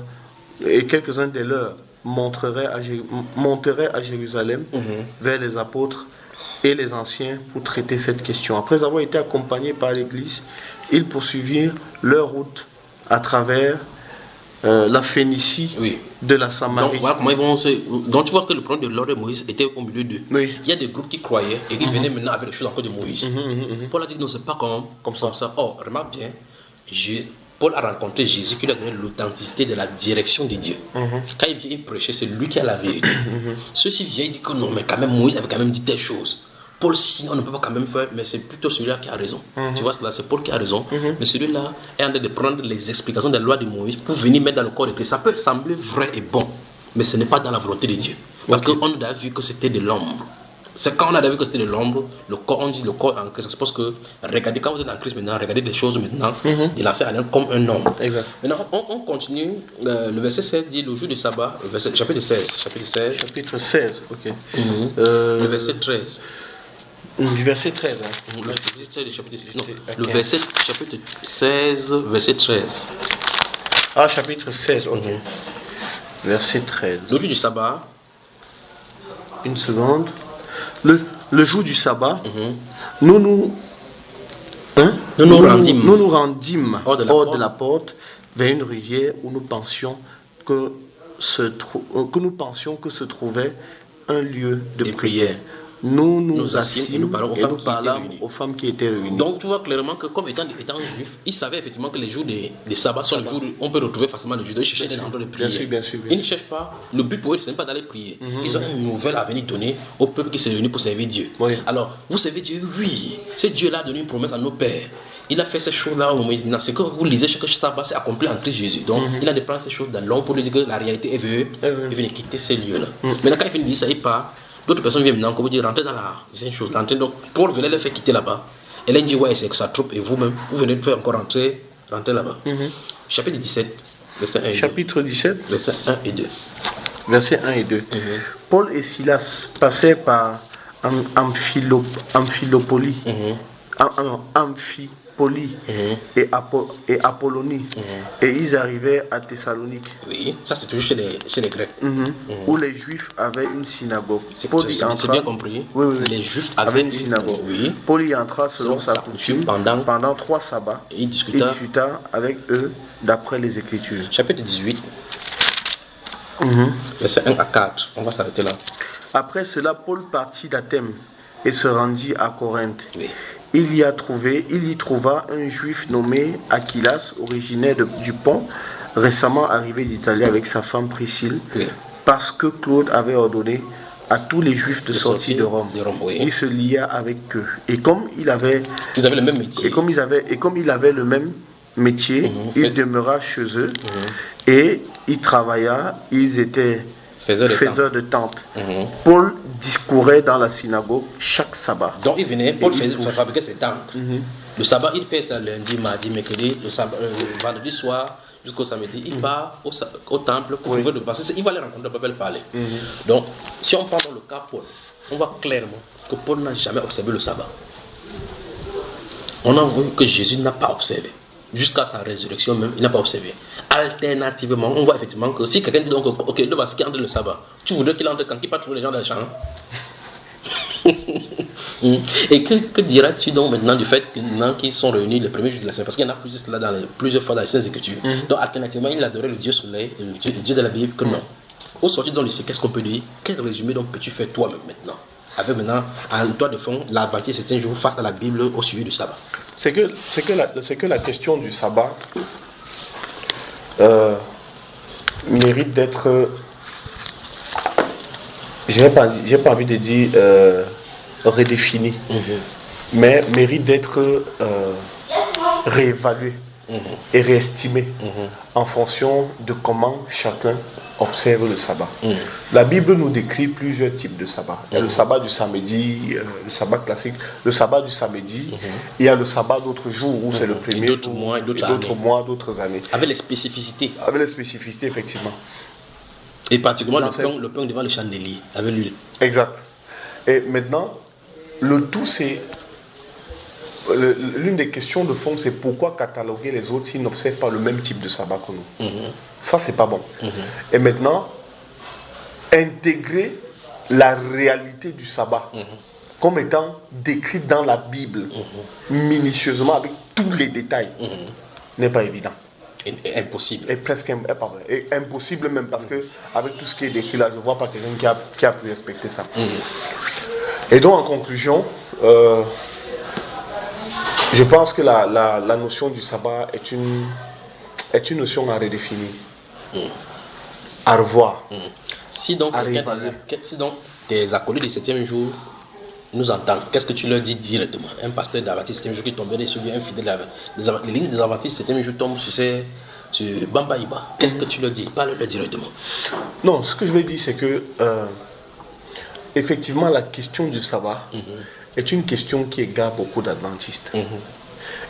monteraient à Jérusalem vers les apôtres et les anciens pour traiter cette question. Après avoir été accompagnés par l'Église, ils poursuivirent leur route à travers la Phénicie de la Samarie. Donc voilà comment ils vont Donc tu vois que le problème de l'ordre de Moïse était au milieu d'eux. Oui. Il y a des groupes qui croyaient et qui venaient maintenant avec les choses encore de Moïse. Paul a dit que non, c'est pas comme ça. Oh, remarque bien, Paul a rencontré Jésus qui lui a donné l'authenticité de la direction de Dieu. Quand il vient prêcher, c'est lui qui a la vérité. Ceux-ci viennent dire que non, mais quand même Moïse avait quand même dit telle chose. Paul, si on ne peut pas quand même faire, mais c'est plutôt celui-là qui a raison. Tu vois, c'est Paul qui a raison. Mais celui-là est en train de prendre les explications des lois de Moïse pour venir mettre dans le corps de Christ. Ça peut sembler vrai et bon, mais ce n'est pas dans la volonté de Dieu. Parce qu'on a vu que c'était de l'ombre. C'est quand on a vu que c'était de l'ombre, le corps, on dit le corps en Christ. C'est parce que, regardez, quand vous êtes en Christ maintenant, regardez les choses maintenant, il a fait comme un homme. Exact. Maintenant, on continue. Le verset 16 dit le jour du sabbat, chapitre 16. Chapitre 16, ok. Le verset 13. Du verset 13. Le verset chapitre 16, verset 13. Ah, chapitre 16, ok. Verset 13. Le jour du sabbat. Une seconde. Le jour du sabbat, nous nous rendîmes hors de la porte vers une rivière où nous pensions que se trouvait un lieu de prière. Nous nous assîmes et nous parlâmes aux femmes qui étaient réunies. Donc tu vois clairement que comme étant juif, ils savaient effectivement que les jours des sabbats sont les jours où on peut retrouver facilement les juifs. Ils cherchaient des endroits de prière. Bien sûr. Ils ne cherchent pas. Le but pour eux, ce n'est pas d'aller prier. Ils ont une nouvelle à venir donner au peuple qui s'est réuni pour servir Dieu. Oui. Alors, vous servez Dieu? Oui. Ce Dieu-là a donné une promesse à nos pères. Il a fait ces choses-là. C'est que vous lisez chaque sabbat, c'est accompli en Christ Jésus. Donc, il a déplacé ces choses dans l'homme pour lui dire que la réalité est venue. Il vient quitter ces lieux-là. Maintenant, quand il finit de dire ça, il part. D'autres personnes viennent maintenant, comme vous dites, rentrer dans la deuxième chose. Donc, Paul venait les faire quitter là-bas. Elle a dit, ouais, c'est que ça troupe. Et vous-même, vous venez de faire encore rentrer là-bas. Chapitre 17, verset 1 et 2. Chapitre 17, verset 1 et 2. Verset 1 et 2. Paul et Silas passaient par Amphipolis et Apollonie. Et ils arrivaient à Thessalonique. Oui, ça c'est toujours chez les Grecs. Où les Juifs avaient une synagogue. C'est bien compris. Oui. Les Juifs avaient une synagogue. Oui. Paul y entra selon sa coutume pendant 3 sabbats. Et il discuta avec eux d'après les Écritures. Chapitre 18, verset 1 à 4. On va s'arrêter là. Après cela, Paul partit d'Athènes et se rendit à Corinthe. Oui. Il y trouva un juif nommé Aquilas, originaire du Pont, récemment arrivé d'Italie avec sa femme Priscille, parce que Claude avait ordonné à tous les juifs de sortir de Rome. Il se lia avec eux. Et comme ils avaient le même métier. Et comme il avait le même métier, il demeura chez eux et il travailla. Ils étaient faiseurs de tentes. Paul discourait dans la synagogue chaque sabbat. Donc il venait, Paul fabriquer ses tentes. Le sabbat, il fait ça lundi, mardi, mercredi, le vendredi soir jusqu'au samedi. Il va au temple pour trouver le passé. Il va les rencontrer, pour parler. Donc, si on prend dans le cas Paul, on voit clairement que Paul n'a jamais observé le sabbat. On a vu que Jésus n'a pas observé. Jusqu'à sa résurrection même, il n'a pas observé. Alternativement, on voit effectivement que si quelqu'un dit donc, ok, le vas qui entre le sabbat, tu voudrais qu'il entre quand il pas trouver les gens dans le champ. Et que diras-tu donc maintenant du fait que maintenant qu'ils sont réunis le premier jour de la semaine, parce qu'il y en a plusieurs fois dans les Saintes Écritures. Donc alternativement, il adorait le Dieu soleil, le Dieu de la Bible, que non. Au sortir dans lycée, qu'est-ce qu'on peut dire? Quel résumé donc peux-tu faire toi-même maintenant? Avec maintenant, en toi de fond, l'Adventiste c'est un jour face à la Bible au suivi du sabbat. C'est que la question du sabbat mérite d'être, j'ai pas envie de dire redéfinie, mais mérite d'être réévaluée et réestimée en fonction de comment chacun observe le sabbat. La Bible nous décrit plusieurs types de sabbat. Il y a le sabbat du samedi, le sabbat classique, le sabbat du samedi. Il y a le sabbat d'autres jours où c'est le premier jour, d'autres mois, d'autres années. Avec les spécificités. Avec les spécificités, effectivement. Et particulièrement le pain devant le chandelier, avec l'huile. Exact. Et maintenant, le tout c'est... L'une des questions de fond, c'est pourquoi cataloguer les autres s'ils n'observent pas le même type de sabbat que nous. Ça, c'est pas bon. Et maintenant, intégrer la réalité du sabbat comme étant décrite dans la Bible, minutieusement, avec tous les détails, n'est pas évident. Et impossible. Et presque impossible même, parce que avec tout ce qui est décrit là, je ne vois pas quelqu'un qui a pu respecter ça. Et donc, en conclusion, je pense que la notion du sabbat est une notion à redéfinir, à revoir, Si donc tes acolytes du 7e jour nous entendent, qu'est-ce que tu leur dis directement? Un pasteur d'Adventiste 7e jour qui tomberait sur lui, un fidèle l'église des Adventistes 7e jour tombe sur Bamba Iba. Qu'est-ce que tu leur dis? Parle-leur directement. Non, ce que je vais dire, c'est que effectivement, la question du sabbat est une question qui égare beaucoup d'adventistes.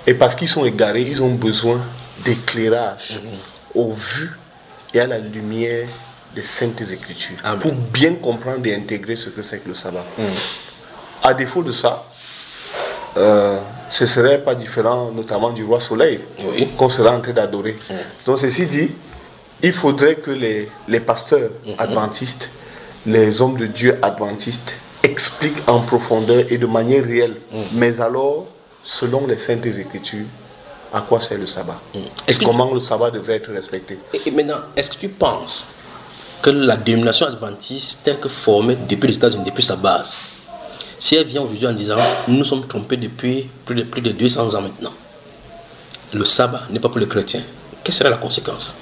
Et parce qu'ils sont égarés, ils ont besoin d'éclairage au vu et à la lumière des Saintes Écritures pour bien comprendre et intégrer ce que c'est que le sabbat. À défaut de ça, ce ne serait pas différent notamment du roi soleil qu'on serait en train d'adorer. Donc ceci dit, il faudrait que les pasteurs adventistes, les hommes de Dieu adventistes expliquent en profondeur et de manière réelle, mais alors selon les saintes écritures, à quoi sert le sabbat et comment le sabbat devrait être respecté. Et maintenant, est-ce que tu penses que la dénomination adventiste telle que formée depuis les États-Unis, depuis sa base, si elle vient aujourd'hui en disant nous nous sommes trompés depuis plus de 200 ans maintenant, le sabbat n'est pas pour les chrétiens, quelle serait la conséquence?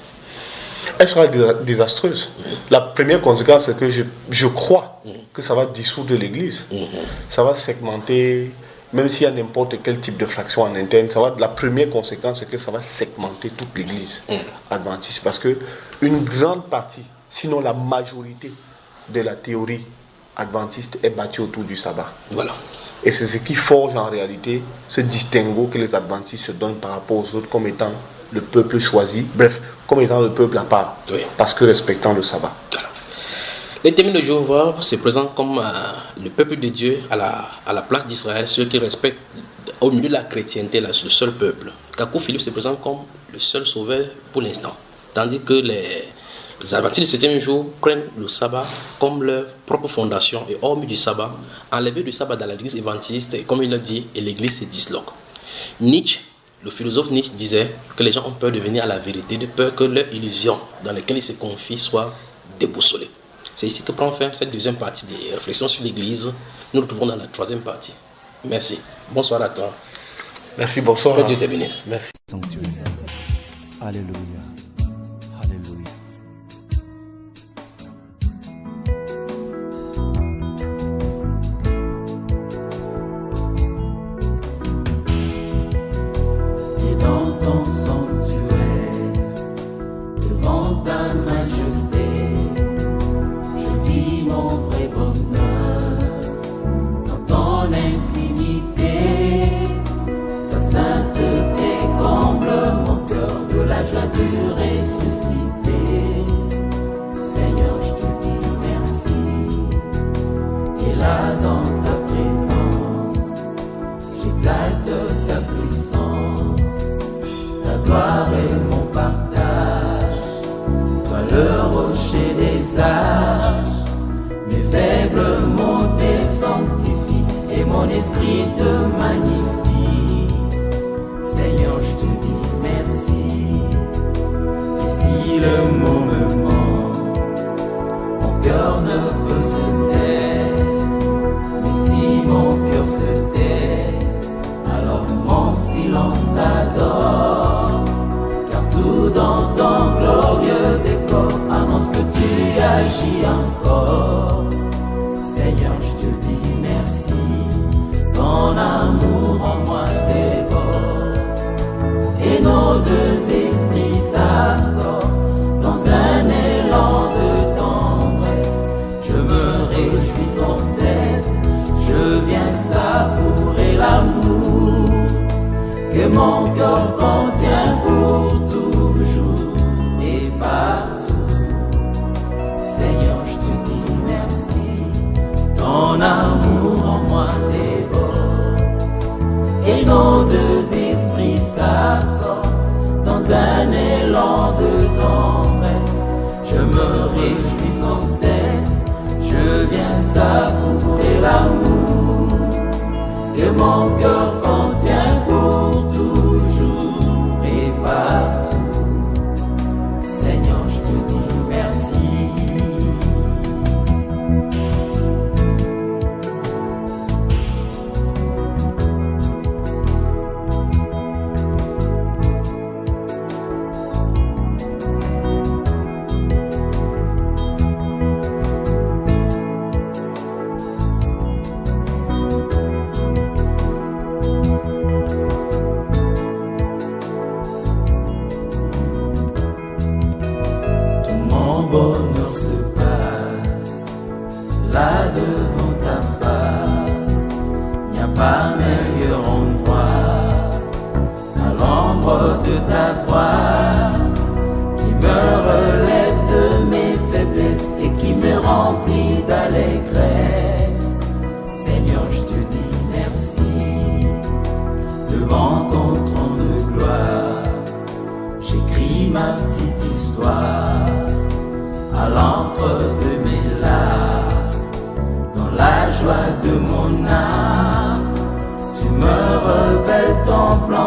Elle sera désastreuse. La première conséquence, c'est que je crois que ça va dissoudre l'Église. Ça va segmenter, même s'il y a n'importe quel type de fraction en interne, la première conséquence, c'est que ça va segmenter toute l'Église adventiste. Parce que une grande partie, sinon la majorité de la théorie adventiste est bâtie autour du sabbat. Voilà. Et c'est ce qui forge en réalité ce distinguo que les adventistes se donnent par rapport aux autres comme étant le peuple choisi, bref, comme étant le peuple à part, parce que respectant le sabbat. Voilà. Les témoins de Jéhovah se présentent comme le peuple de Dieu à la place d'Israël, ceux qui respectent au milieu de la chrétienté le seul peuple. Kakou Philippe se présente comme le seul sauveur pour l'instant, tandis que les adventistes du 7e jour prennent le sabbat comme leur propre fondation et hormis du sabbat, enlever du sabbat dans l'église évangéliste, et comme il l'a dit, et l'église se disloque. Nietzsche, le philosophe Nietzsche disait que les gens ont peur de venir à la vérité, de peur que leur illusion dans laquelle ils se confient soit déboussolée. C'est ici que prend fin cette deuxième partie des réflexions sur l'église. Nous nous retrouvons dans la troisième partie. Merci. Bonsoir à toi. Merci, bonsoir. Que Dieu te bénisse. Merci. Alléluia.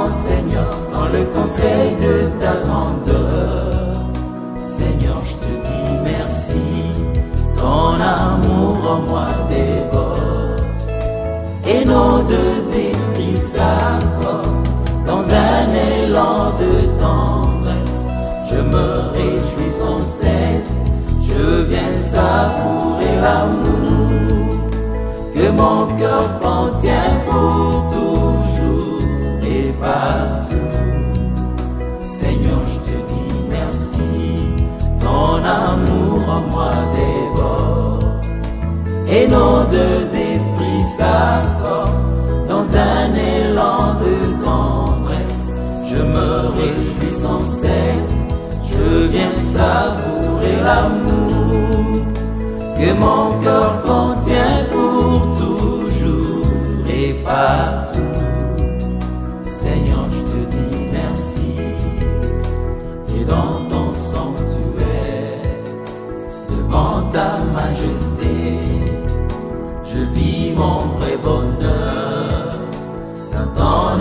mon Seigneur, dans le conseil de ta grandeur. Seigneur, je te dis merci, ton amour en moi déborde, et nos deux esprits s'accordent dans un élan de tendresse. Je me réjouis sans cesse, je viens savourer l'amour que mon cœur contient pour toujours et partout. Seigneur, je te dis merci, ton amour en moi déborde, et nos deux esprits s'accordent dans un élan de tendresse. Je me réjouis sans cesse, je viens savourer l'amour que mon cœur contient pour toujours et partout. Seigneur, je te dis merci, et dans ton sanctuaire, devant ta majesté, je vis mon vrai bonheur dans ton